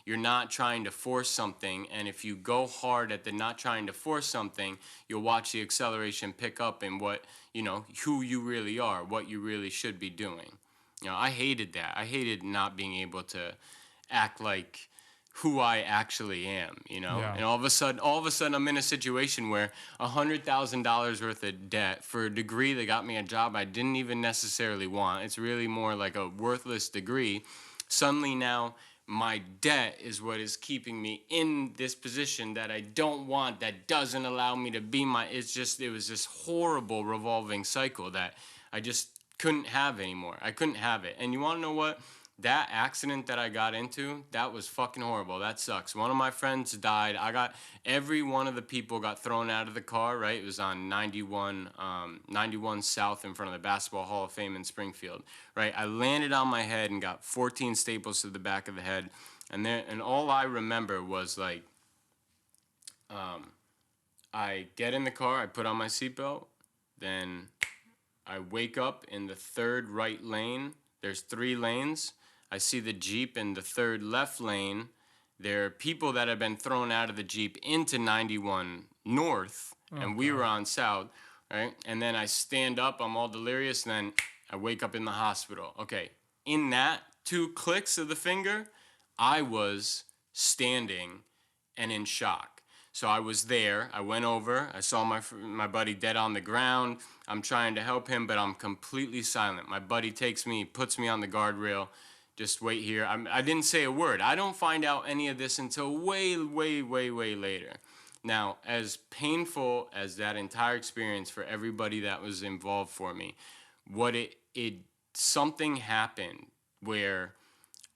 You're not trying to force something. And if you go hard at the not trying to force something, you'll watch the acceleration pick up in what, who you really are, what you really should be doing. I hated that. I hated not being able to act like who I actually am, you know? Yeah. And all of a sudden I'm in a situation where $100,000 worth of debt for a degree that got me a job I didn't even necessarily want. It's really more like a worthless degree. Suddenly now my debt is what is keeping me in this position that I don't want, that doesn't allow me to be it was this horrible revolving cycle that I just couldn't have anymore. I couldn't have it. And you want to know what? That accident that I got into, that was fucking horrible. That sucks. One of my friends died. Every one of the people got thrown out of the car, right? It was on 91 South in front of the Basketball Hall of Fame in Springfield, right? I landed on my head and got 14 staples to the back of the head. And all I remember was like, I get in the car, I put on my seatbelt, then I wake up in the third right lane. There's 3 lanes. I see the Jeep in the third left lane. There are people that have been thrown out of the Jeep into 91 North, and we were on South, right? And then I stand up, I'm all delirious, and then I wake up in the hospital. Okay, in that 2 clicks of the finger, I was standing and in shock. So I was there, I went over, I saw my buddy dead on the ground. I'm trying to help him, but I'm completely silent. My buddy takes me, puts me on the guardrail. Just wait here. I didn't say a word. I don't find out any of this until way, way, way, way later. Now, as painful as that entire experience for everybody that was involved for me, something happened where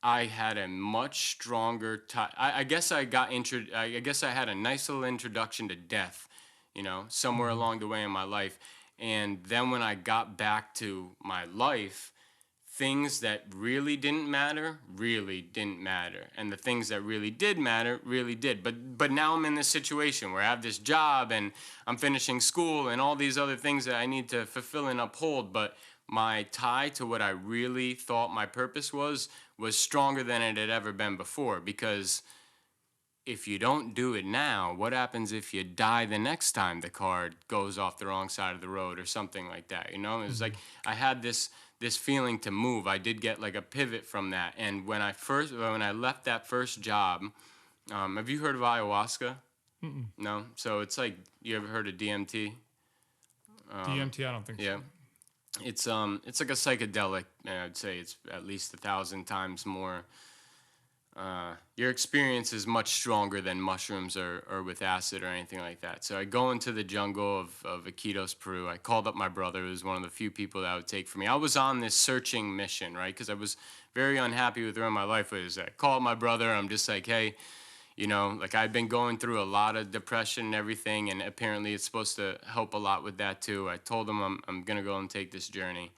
I had a much stronger I guess I had a nice little introduction to death, you know, somewhere along the way in my life. And then when I got back to my life, things that really didn't matter. And the things that really did matter really did. But now I'm in this situation where I have this job and I'm finishing school and all these other things that I need to fulfill and uphold. But my tie to what I really thought my purpose was stronger than it had ever been before. Because if you don't do it now, what happens if you die the next time the car goes off the wrong side of the road or something like that? You know, it was like I had this feeling to move. I did get like a pivot from that. And when I left that first job, have you heard of ayahuasca? Mm-mm. No. So it's like, you ever heard of DMT? DMT, I don't think yeah. so. It's like a psychedelic. I'd say it's at least 1,000 times more. Your experience is much stronger than mushrooms or with acid or anything like that. So I go into the jungle of Iquitos, Peru. I called up my brother, who was one of the few people that would take for me. I was on this searching mission, right? Because I was very unhappy with where my life was. I called my brother. I'm just like, hey, you know, like I've been going through a lot of depression and everything, and apparently it's supposed to help a lot with that too. I told him I'm going to go and take this journey.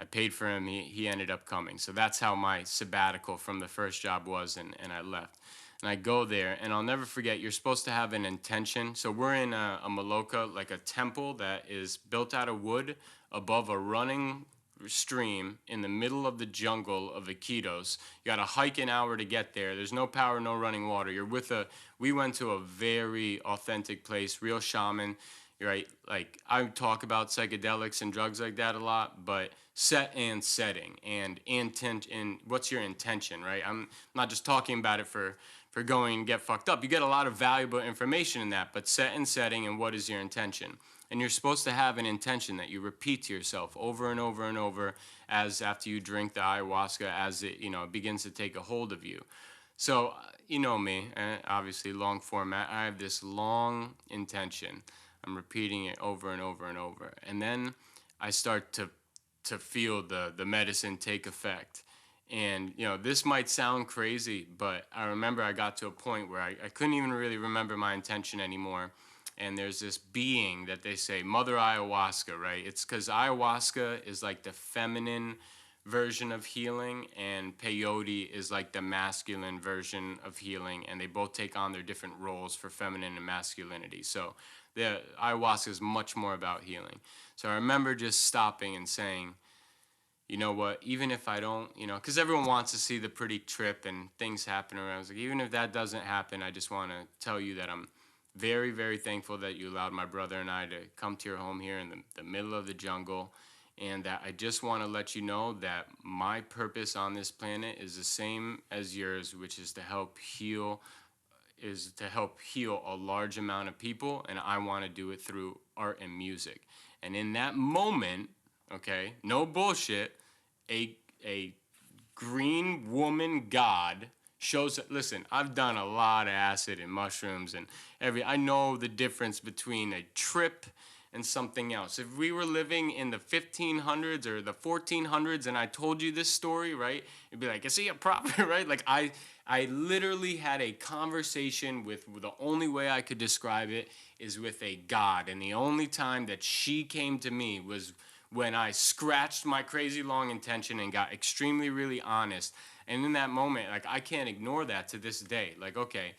I paid for him. He ended up coming. So that's how my sabbatical from the first job was, and I left. And I go there, and I'll never forget, you're supposed to have an intention. So we're in a maloka, like a temple that is built out of wood above a running stream in the middle of the jungle of Iquitos. You got to hike an hour to get there. There's no power, no running water. We went to a very authentic place, real shaman, right? Like, I talk about psychedelics and drugs like that a lot, but setting and intent, and what's your intention, right? I'm not just talking about it for going and get fucked up. You get a lot of valuable information in that, but setting and what is your intention? And you're supposed to have an intention that you repeat to yourself over and over and over as after you drink the ayahuasca, as it, you know, it begins to take a hold of you. So, you know me, obviously long format. I have this long intention. I'm repeating it over and over and over. And then I start to feel the medicine take effect. And, you know, this might sound crazy, but I remember I got to a point where I couldn't even really remember my intention anymore. And there's this being that they say, Mother Ayahuasca, right? It's because ayahuasca is like the feminine version of healing, and peyote is like the masculine version of healing, and they both take on their different roles for feminine and masculinity. So the ayahuasca is much more about healing. So I remember just stopping and saying, you know what, even if I don't, you know, because everyone wants to see the pretty trip and things happen around. I was like, even if that doesn't happen, I just want to tell you that I'm very, very thankful that you allowed my brother and I to come to your home here in the middle of the jungle. and that I just want to let you know that my purpose on this planet is the same as yours, which is to help heal a large amount of people, and I want to do it through art and music. And in that moment, okay, no bullshit, a green woman god shows up. Listen, I've done a lot of acid and mushrooms and I know the difference between a trip and something else. If we were living in the 1500s or the 1400s and I told you this story, right, it'd be like, is he a prophet, right? Like I literally had a conversation with, the only way I could describe it is with a god. And the only time that she came to me was when I scratched my crazy long intention and got extremely, really honest. And in that moment, like, I can't ignore that to this day. Like, okay,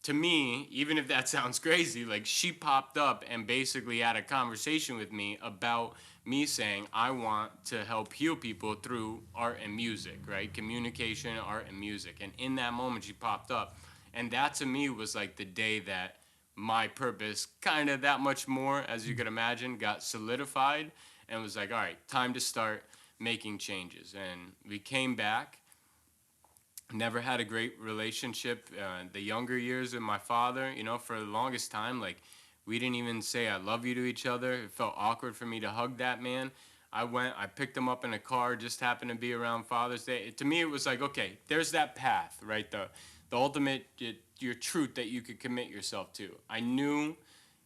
to me, even if that sounds crazy, like, she popped up and basically had a conversation with me about me saying, I want to help heal people through art and music, right? Communication, art, and music. And in that moment, she popped up. And that, to me, was like the day that my purpose, kind of that much more, as you could imagine, got solidified. And was like, all right, time to start making changes. And we came back. Never had a great relationship. The younger years with my father, you know, for the longest time, like, we didn't even say I love you to each other. It felt awkward for me to hug that man. I picked him up in a car, just happened to be around Father's Day. To me, it was like, okay, there's that path, right? The ultimate, your truth that you could commit yourself to. I knew,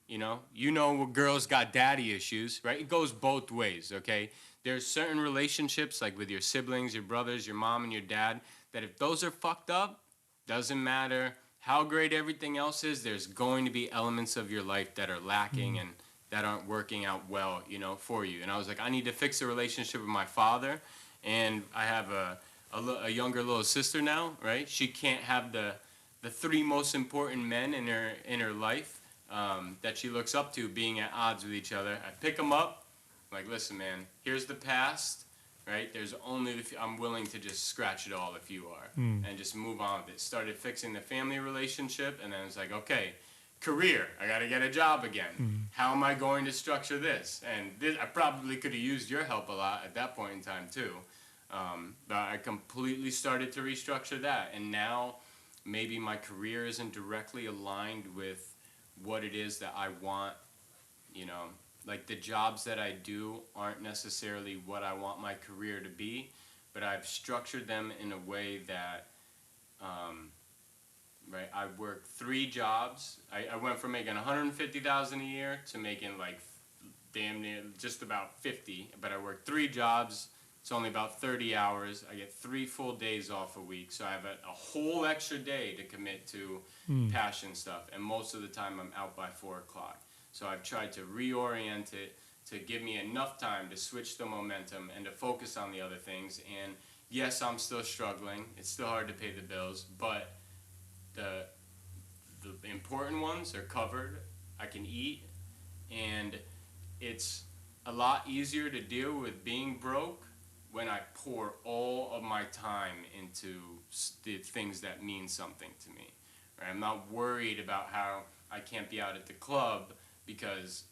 you know what, girls got daddy issues, right? It goes both ways, okay? There's certain relationships, like with your siblings, your brothers, your mom, and your dad, that if those are fucked up, doesn't matter how great everything else is, there's going to be elements of your life that are lacking and that aren't working out well, you know, for you. And I was like, I need to fix the relationship with my father, and I have a younger little sister now, right? She can't have the three most important men in her life that she looks up to being at odds with each other. I pick them up, I'm like, listen, man, here's the past. Right? There's only, I'm willing to just scratch it all if you are, and just move on with it. Started fixing the family relationship, and then it's like, okay, career, I got to get a job again. How am I going to structure this? And I probably could have used your help a lot at that point in time too. But I completely started to restructure that, and now maybe my career isn't directly aligned with what it is that I want, you know. Like, the jobs that I do aren't necessarily what I want my career to be, but I've structured them in a way that, right, I work 3 jobs. I went from making $150,000 a year to making like damn near just about 50, but I work 3 jobs. It's only about 30 hours. I get 3 full days off a week, so I have a whole extra day to commit to passion stuff, and most of the time I'm out by 4 o'clock. So I've tried to reorient it to give me enough time to switch the momentum and to focus on the other things. And yes, I'm still struggling. It's still hard to pay the bills, but the important ones are covered. I can eat, and it's a lot easier to deal with being broke when I pour all of my time into the things that mean something to me. Right? I'm not worried about how I can't be out at the club because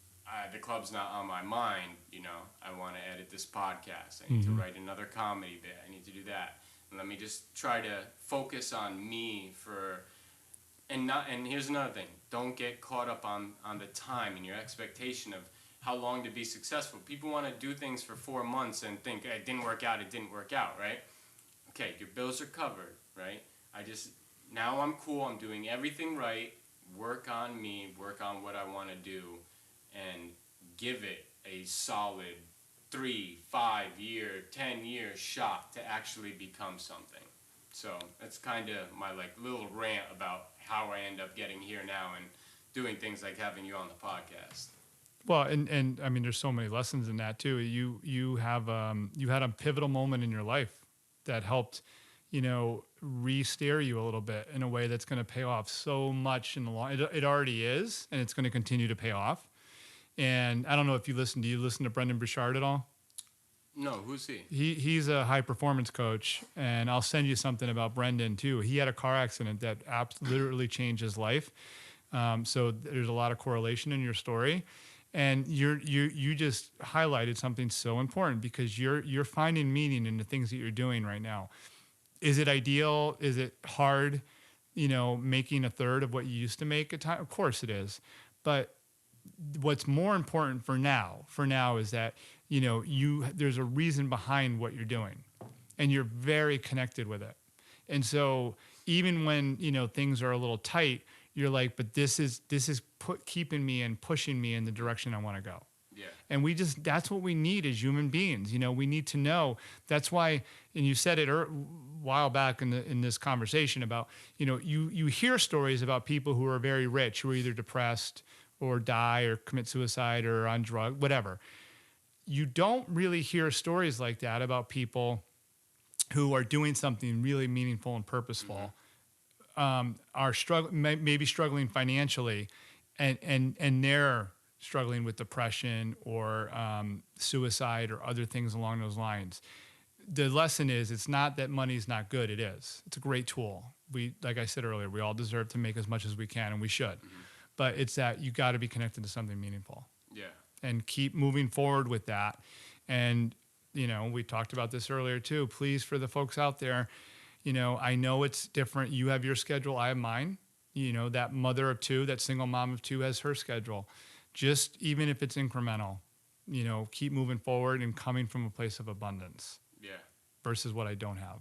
the club's not on my mind. You know, I want to edit this podcast. I need to write another comedy bit. I need to do that. And let me just try to focus on me and here's another thing. Don't get caught up on the time and your expectation of how long to be successful. People want to do things for 4 months and think, hey, it didn't work out, right? Okay, your bills are covered, right? Now I'm cool. I'm doing everything right. Work on me, work on what I want to do, and give it a solid 3, 5 year, 10 year shot to actually become something. So that's kind of my like little rant about how I end up getting here now and doing things like having you on the podcast. Well, and I mean, there's so many lessons in that too. You had a pivotal moment in your life that helped, you know, re-steer you a little bit in a way that's going to pay off so much in the long. It already is, and it's going to continue to pay off. And I don't know if do you listen to Brendan Burchard at all? No, who's he? He's a high performance coach, and I'll send you something about Brendan too. He had a car accident that literally changed his life. So there's a lot of correlation in your story. And you just highlighted something so important, because you're finding meaning in the things that you're doing right now. Is it ideal? Is it hard? Making a third of what you used to make at time? Of course it is. But what's more important for now is that, there's a reason behind what you're doing, and you're very connected with it. And so even when, things are a little tight, you're like, but this is keeping me and pushing me in the direction I want to go. Yeah. And that's what we need as human beings. We need to know. That's why, and you said it a while back in this conversation about, you hear stories about people who are very rich, who are either depressed or die or commit suicide or on drugs, whatever. You don't really hear stories like that about people who are doing something really meaningful and purposeful, are maybe struggling financially, and they're struggling with depression or suicide or other things along those lines. The lesson is, it's not that money's not good. It is. It's a great tool. Like I said earlier, we all deserve to make as much as we can, and we should. But it's that you got to be connected to something meaningful. Yeah. And keep moving forward with that. And, we talked about this earlier too. Please, for the folks out there, I know it's different. You have your schedule. I have mine. That mother of two, that single mom of two has her schedule. Just even if it's incremental, keep moving forward and coming from a place of abundance. Yeah. Versus what I don't have.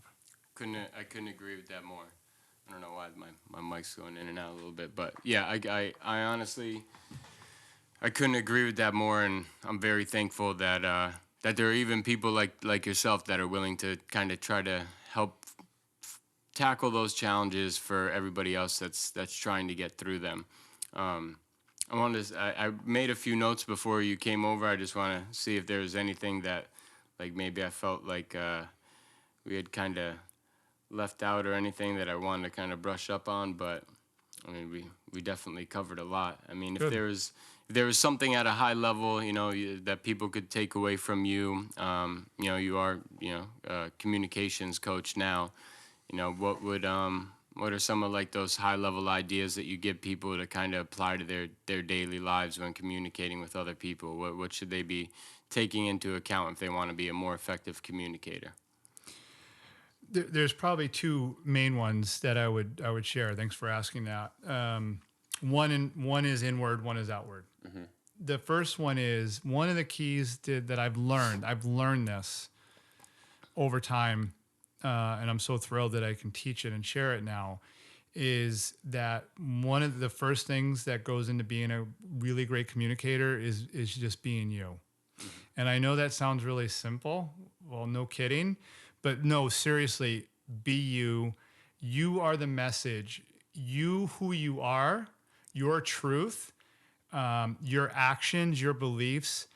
I couldn't agree with that more. I don't know why my mic's going in and out a little bit, but yeah, I honestly, I couldn't agree with that more, and I'm very thankful that there are even people like yourself that are willing to kind of try to help tackle those challenges for everybody else that's trying to get through them. I made a few notes before you came over. I just want to see if there was anything that, like, maybe I felt like we had kind of left out, or anything that I wanted to kind of brush up on. But I mean, we definitely covered a lot. I mean, if there was something at a high level, that people could take away from you, you are, a communications coach now. What are some of like those high level ideas that you give people to kind of apply to their daily lives when communicating with other people? What should they be taking into account if they want to be a more effective communicator? There's probably two main ones that I would share. Thanks for asking that. One is inward, one is outward. Mm-hmm. The first one is, one of the keys that I've learned this over time, and I'm so thrilled that I can teach it and share it now, is that one of the first things that goes into being a really great communicator is just being you. Mm-hmm. And I know that sounds really simple. Well, no kidding. But no, seriously, be you. You are the message. You, who you are, your truth, your actions, your beliefs,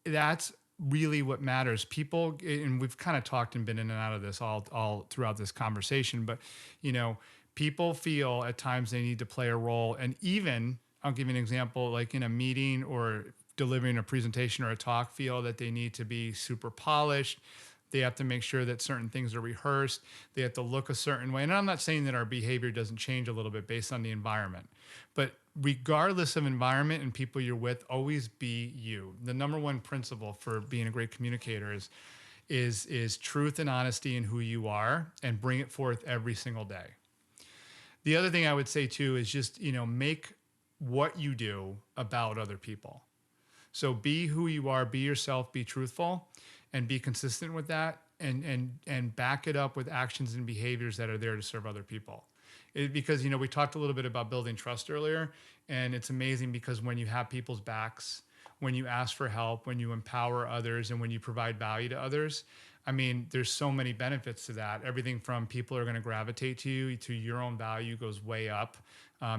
that's really what matters. People, and we've kind of talked and been in and out of this all throughout this conversation, but, people feel at times they need to play a role. And even, I'll give you an example, like in a meeting or delivering a presentation or a talk, feel that they need to be super polished. They have to make sure that certain things are rehearsed. They have to look a certain way. And I'm not saying that our behavior doesn't change a little bit based on the environment, but regardless of environment and people you're with, always be you. The number one principle for being a great communicator is truth and honesty in who you are, and bring it forth every single day. The other thing I would say too is just, make what you do about other people. So be who you are, be yourself, be truthful, and be consistent with that, and back it up with actions and behaviors that are there to serve other people. Because, we talked a little bit about building trust earlier, and it's amazing because when you have people's backs, when you ask for help, when you empower others, and when you provide value to others, I mean, there's so many benefits to that. Everything from people are going to gravitate to you, to your own value goes way up.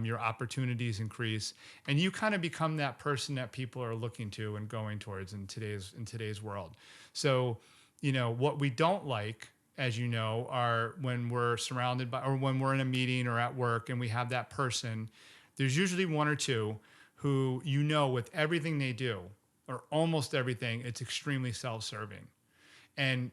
Your opportunities increase, and you kind of become that person that people are looking to and going towards in today's world. So, what we don't like, as you know, are when we're surrounded by, or when we're in a meeting or at work and we have that person, there's usually one or two who, with everything they do, or almost everything, it's extremely self-serving. And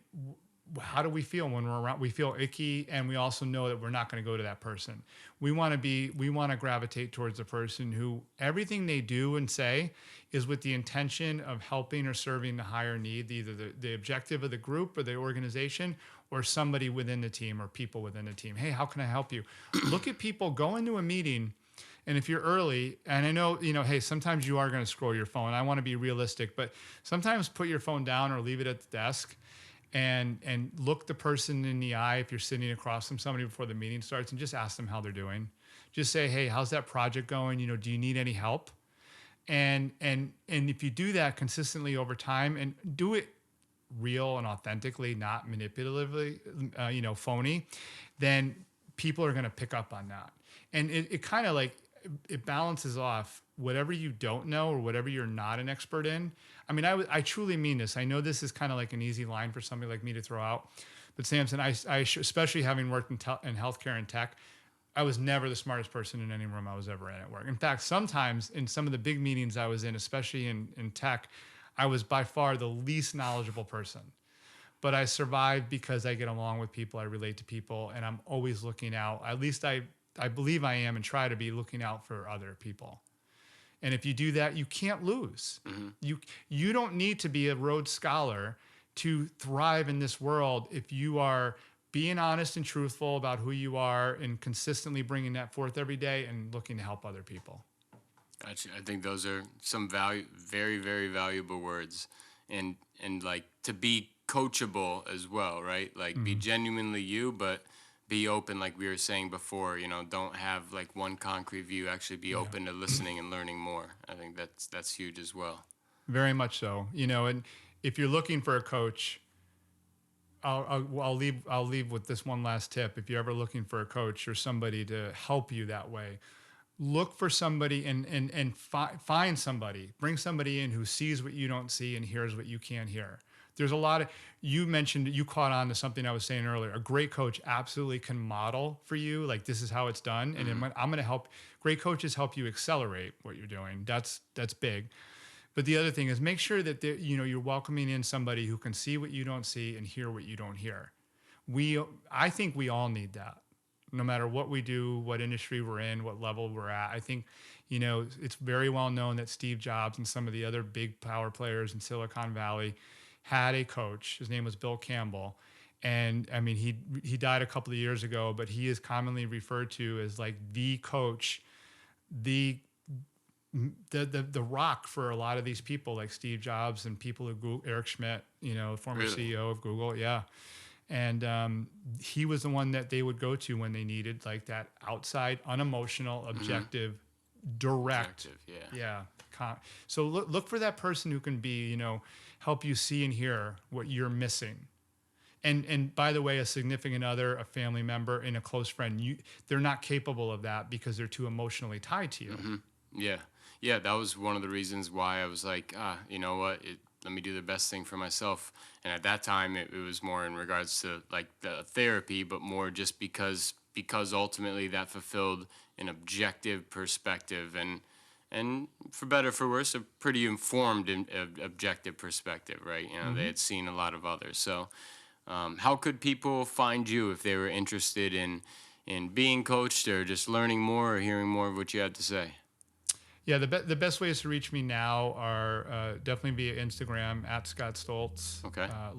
how do we feel when we're around? We feel icky, and we also know that we're not going to go to that person. We want to gravitate towards the person who everything they do and say is with the intention of helping or serving the higher need, either the objective of the group or the organization or somebody within the team or people within the team. Hey, how can I help you? Look at people, go into a meeting, and if you're early, and I know, hey, sometimes you are going to scroll your phone. I want to be realistic, but sometimes put your phone down or leave it at the desk. And look the person in the eye if you're sitting across from somebody before the meeting starts, and just ask them how they're doing. Just say, hey, how's that project going? Do you need any help? And if you do that consistently over time, and do it real and authentically, not manipulatively, phony, then people are going to pick up on that. And it kind of like, it balances off whatever you don't know or whatever you're not an expert in. I mean, I truly mean this. I know this is kind of like an easy line for somebody like me to throw out, but Samson, especially having worked in healthcare and tech, I was never the smartest person in any room I was ever in at work. In fact, sometimes in some of the big meetings I was in, especially in tech, I was by far the least knowledgeable person. But I survived because I get along with people, I relate to people, and I'm always looking out. At least I believe I am, and try to be looking out for other people. And if you do that, you can't lose. Mm-hmm. You don't need to be a Rhodes Scholar to thrive in this world if you are being honest and truthful about who you are and consistently bringing that forth every day and looking to help other people. Gotcha. I think those are some very, very valuable words. And like, to be coachable as well, right? Like, be genuinely you, but be open, like we were saying before, don't have like one concrete view, actually be open to listening and learning more. I think that's huge as well. Very much so. And if you're looking for a coach, I'll leave with this one last tip. If you're ever looking for a coach or somebody to help you that way, look for somebody and find somebody, bring somebody in who sees what you don't see and hears what you can't hear. There's a lot of, you caught on to something I was saying earlier. A great coach absolutely can model for you, like, this is how it's done. And then I'm going to help. Great coaches help you accelerate what you're doing. That's big. But the other thing is, make sure that you're welcoming in somebody who can see what you don't see and hear what you don't hear. I think we all need that, no matter what we do, what industry we're in, what level we're at. I think, it's very well known that Steve Jobs and some of the other big power players in Silicon Valley had a coach. His name was Bill Campbell. And I mean, he died a couple of years ago, but he is commonly referred to as like the coach, the rock for a lot of these people, like Steve Jobs and people at Google, Eric Schmidt, former CEO of Google. Yeah. And he was the one that they would go to when they needed like that outside, unemotional, objective, direct. Yeah. So look for that person who can be, help you see and hear what you're missing. And by the way, a significant other, a family member, and a close friend, they're not capable of that because they're too emotionally tied to you. Mm-hmm. Yeah, that was one of the reasons why I was like, you know what, let me do the best thing for myself. And at that time, it was more in regards to like the therapy, but more just because ultimately that fulfilled an objective perspective, and for better or for worse, a pretty informed and objective perspective, right? They had seen a lot of others. So how could people find you if they were interested in being coached or just learning more or hearing more of what you had to say? Yeah, the best ways to reach me now are definitely via Instagram at Scott Stolze,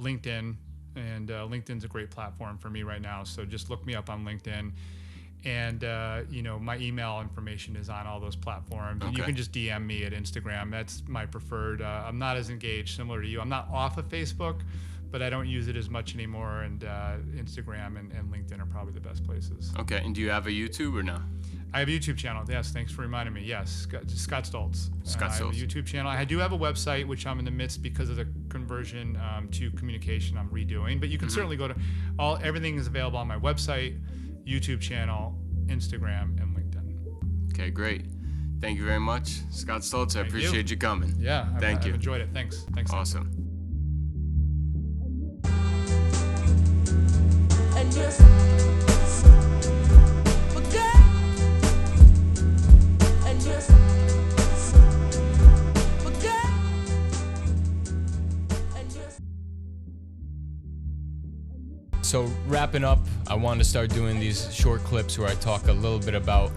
LinkedIn, and LinkedIn's a great platform for me right now. So just look me up on LinkedIn, and my email information is on all those platforms. And you can just DM me at Instagram. That's my preferred. I'm not as engaged, similar to you. I'm not off of Facebook, but I don't use it as much anymore. And Instagram and LinkedIn are probably the best places. Okay, and do you have a YouTube or no? I have a YouTube channel. Yes, thanks for reminding me. Yes, Scott Stolze. Scott Stolze. I have a YouTube channel. I do have a website, which I'm in the midst because of the conversion to communication I'm redoing. But you can certainly go to everything is available on my website, YouTube channel, Instagram, and LinkedIn. Okay, great. Thank you very much, Scott Stolze. I appreciate you coming. Yeah, I've enjoyed it. Thanks. Awesome. And just So wrapping up, I wanted to start doing these short clips where I talk a little bit about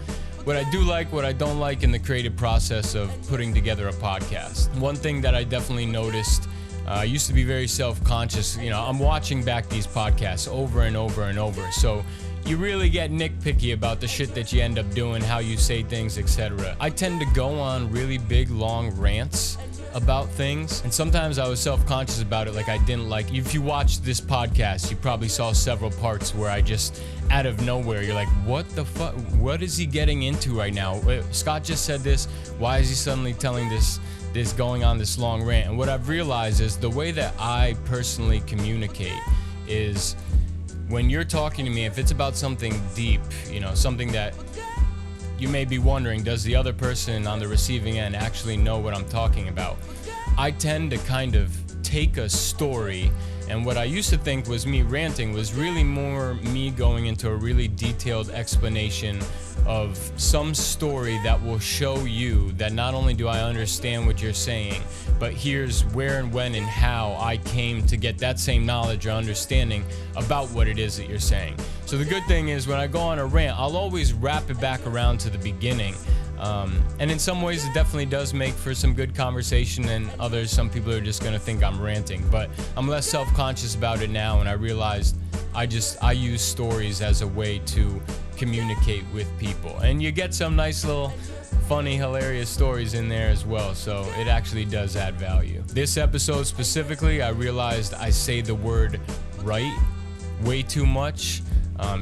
what I do like, what I don't like in the creative process of putting together a podcast. One thing that I definitely noticed, I used to be very self-conscious. You know, I'm watching back these podcasts over and over and over. So you really get nitpicky about the shit that you end up doing, how you say things, etc. I tend to go on really big, long rants about things, and sometimes I was self-conscious about it. Like, I didn't like, if you watched this podcast, you probably saw several parts where I just, out of nowhere, you're like, what the fuck, what is he getting into right now? Scott just said this, why is he suddenly telling this going on this long rant? And what I've realized is the way that I personally communicate is, when you're talking to me, if it's about something deep, you know, something that you may be wondering, does the other person on the receiving end actually know what I'm talking about? I tend to kind of take a story, and what I used to think was me ranting was really more me going into a really detailed explanation of some story that will show you that not only do I understand what you're saying, but here's where and when and how I came to get that same knowledge or understanding about what it is that you're saying. So the good thing is, when I go on a rant, I'll always wrap it back around to the beginning. And in some ways it definitely does make for some good conversation, and others, some people are just gonna think I'm ranting, but I'm less self-conscious about it now, and I realized I use stories as a way to communicate with people, and you get some nice little funny, hilarious stories in there as well, so it actually does add value. This episode specifically, I realized I say the word right way too much.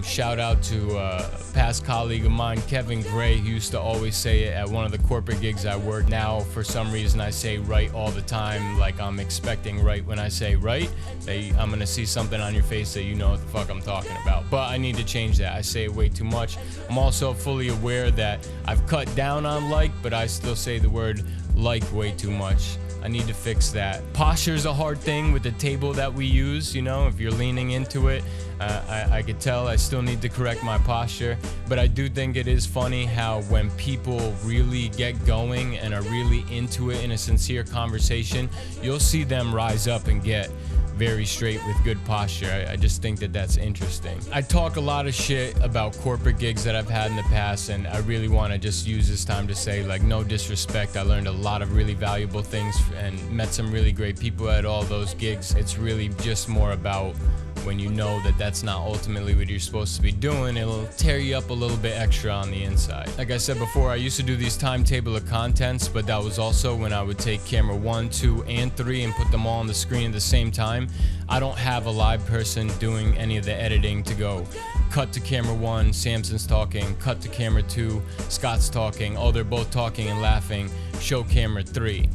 Shout out to a past colleague of mine, Kevin Gray, who used to always say it at one of the corporate gigs I work. Now, for some reason, I say right all the time, like I'm expecting right when I say right. I'm gonna see something on your face that you know what the fuck I'm talking about. But I need to change that. I say it way too much. I'm also fully aware that I've cut down on like, but I still say the word like way too much. I need to fix that. Posture's a hard thing with the table that we use, you know, if you're leaning into it. I could tell I still need to correct my posture, but I do think it is funny how when people really get going and are really into it in a sincere conversation, you'll see them rise up and get very straight with good posture. I just think that that's interesting. I talk a lot of shit about corporate gigs that I've had in the past, and I really want to just use this time to say, like, no disrespect. I learned a lot of really valuable things and met some really great people at all those gigs. It's really just more about when you know that that's not ultimately what you're supposed to be doing, it'll tear you up a little bit extra on the inside. Like I said before, I used to do these timetable of contents, but that was also when I would take camera 1, 2, and 3 and put them all on the screen at the same time. I don't have a live person doing any of the editing to go cut to camera 1, Samson's talking, cut to camera 2, Scott's talking, oh, they're both talking and laughing, show camera 3.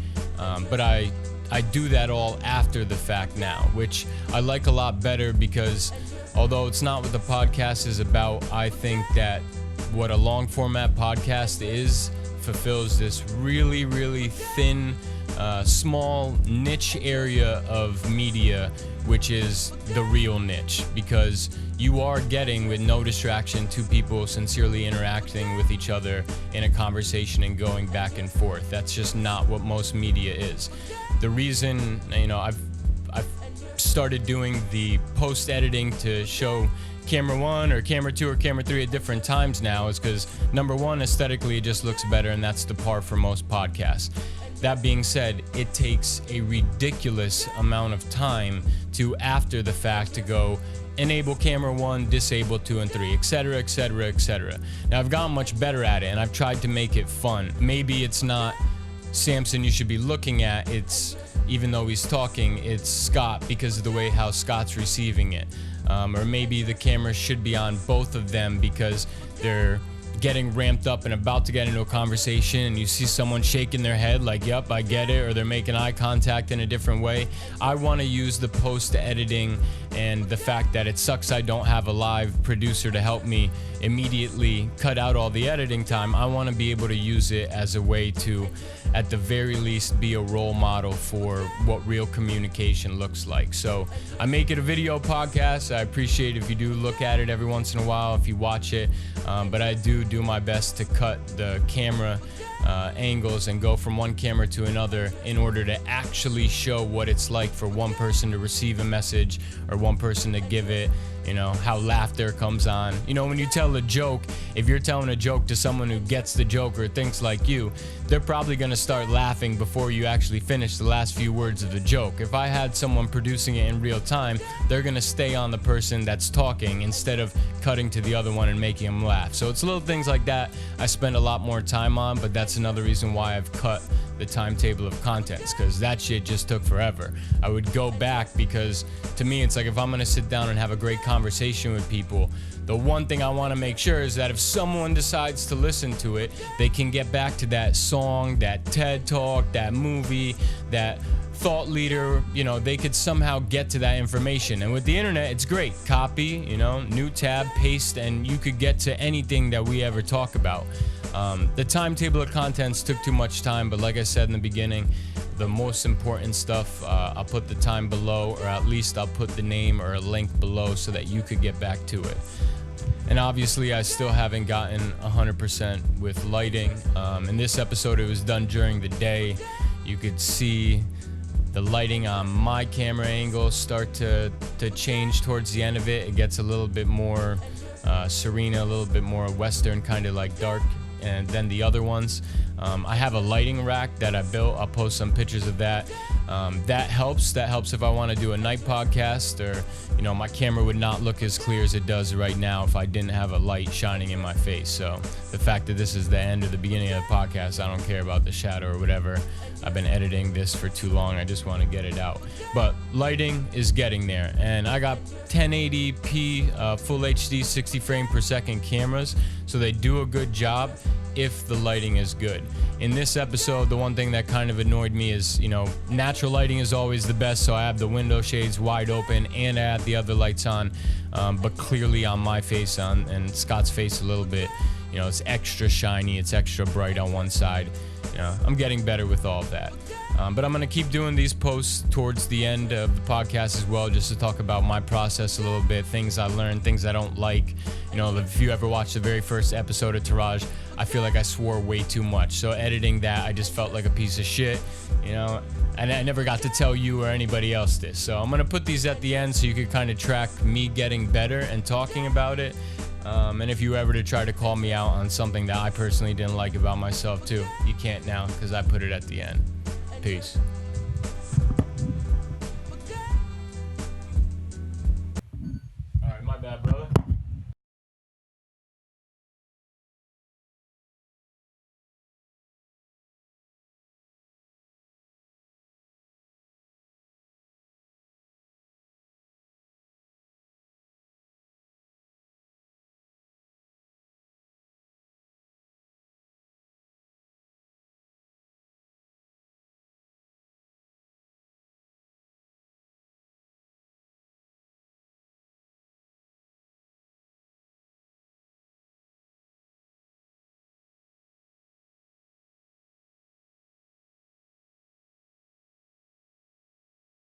But I do that all after the fact now, which I like a lot better, because although it's not what the podcast is about, I think that what a long format podcast is fulfills this really, really thin, small niche area of media, which is the real niche, because you are getting, with no distraction, two people sincerely interacting with each other in a conversation and going back and forth. That's just not what most media is. The reason, you know, I've started doing the post editing to show camera 1 or camera 2 or camera 3 at different times now is because, number one, aesthetically it just looks better, and that's the par for most podcasts. That being said, it takes a ridiculous amount of time to, after the fact, to go enable camera 1, disable 2 and 3, etc., etc., etc. Now, I've gotten much better at it, and I've tried to make it fun. Maybe it's not Samson you should be looking at, it's, even though he's talking, it's Scott because of the way how Scott's receiving it. Or maybe the camera should be on both of them because they're getting ramped up and about to get into a conversation, and you see someone shaking their head like, yep, I get it, or they're making eye contact in a different way. I want to use the post editing and the fact that it sucks I don't have a live producer to help me immediately cut out all the editing time. I want to be able to use it as a way to, at the very least, be a role model for what real communication looks like. So I make it a video podcast. I appreciate if you do look at it every once in a while, if you watch it, but I do my best to cut the camera angles and go from one camera to another in order to actually show what it's like for one person to receive a message or one person to give it, how laughter comes on. When you tell a joke, if you're telling a joke to someone who gets the joke or thinks like you, they're probably going to start laughing before you actually finish the last few words of the joke. If I had someone producing it in real time, they're going to stay on the person that's talking instead of cutting to the other one and making them laugh. So it's little things like that I spend a lot more time on, but that's another reason why I've cut the timetable of contents, because that shit just took forever. I would go back because to me it's like, if I'm going to sit down and have a great conversation with people, the one thing I want to make sure is that if someone decides to listen to it, they can get back to that song, that TED Talk, that movie, that thought leader, they could somehow get to that information. And with the internet, it's great. Copy, new tab, paste, and you could get to anything that we ever talk about. The timetable of contents took too much time, but like I said in the beginning, the most important stuff, I'll put the time below, or at least I'll put the name or a link below so that you could get back to it. And obviously, I still haven't gotten 100% with lighting. In this episode, it was done during the day. You could see the lighting on my camera angle start to change towards the end of it. It gets a little bit more serene, a little bit more Western, kind of like dark, and then the other ones. I have a lighting rack that I built. I'll post some pictures of that. That helps if I want to do a night podcast, or my camera would not look as clear as it does right now if I didn't have a light shining in my face. So the fact that this is the end or the beginning of the podcast, I don't care about the shadow or whatever. I've been editing this for too long. I just want to get it out. But lighting is getting there, and I got 1080p full HD 60 frame per second cameras, so they do a good job if the lighting is good. In this episode, the one thing that kind of annoyed me is, natural lighting is always the best, so I have the window shades wide open and I have the other lights on, but clearly on my face and Scott's face a little bit, it's extra shiny, it's extra bright on one side. I'm getting better with all of that. But I'm going to keep doing these posts towards the end of the podcast as well, just to talk about my process a little bit, things I learned, things I don't like. If you ever watched the very first episode of Tourage, I feel like I swore way too much. So editing that, I just felt like a piece of shit, and I never got to tell you or anybody else this. So I'm going to put these at the end so you can kind of track me getting better and talking about it. And if you ever to try to call me out on something that I personally didn't like about myself too, you can't now, because I put it at the end. Peace.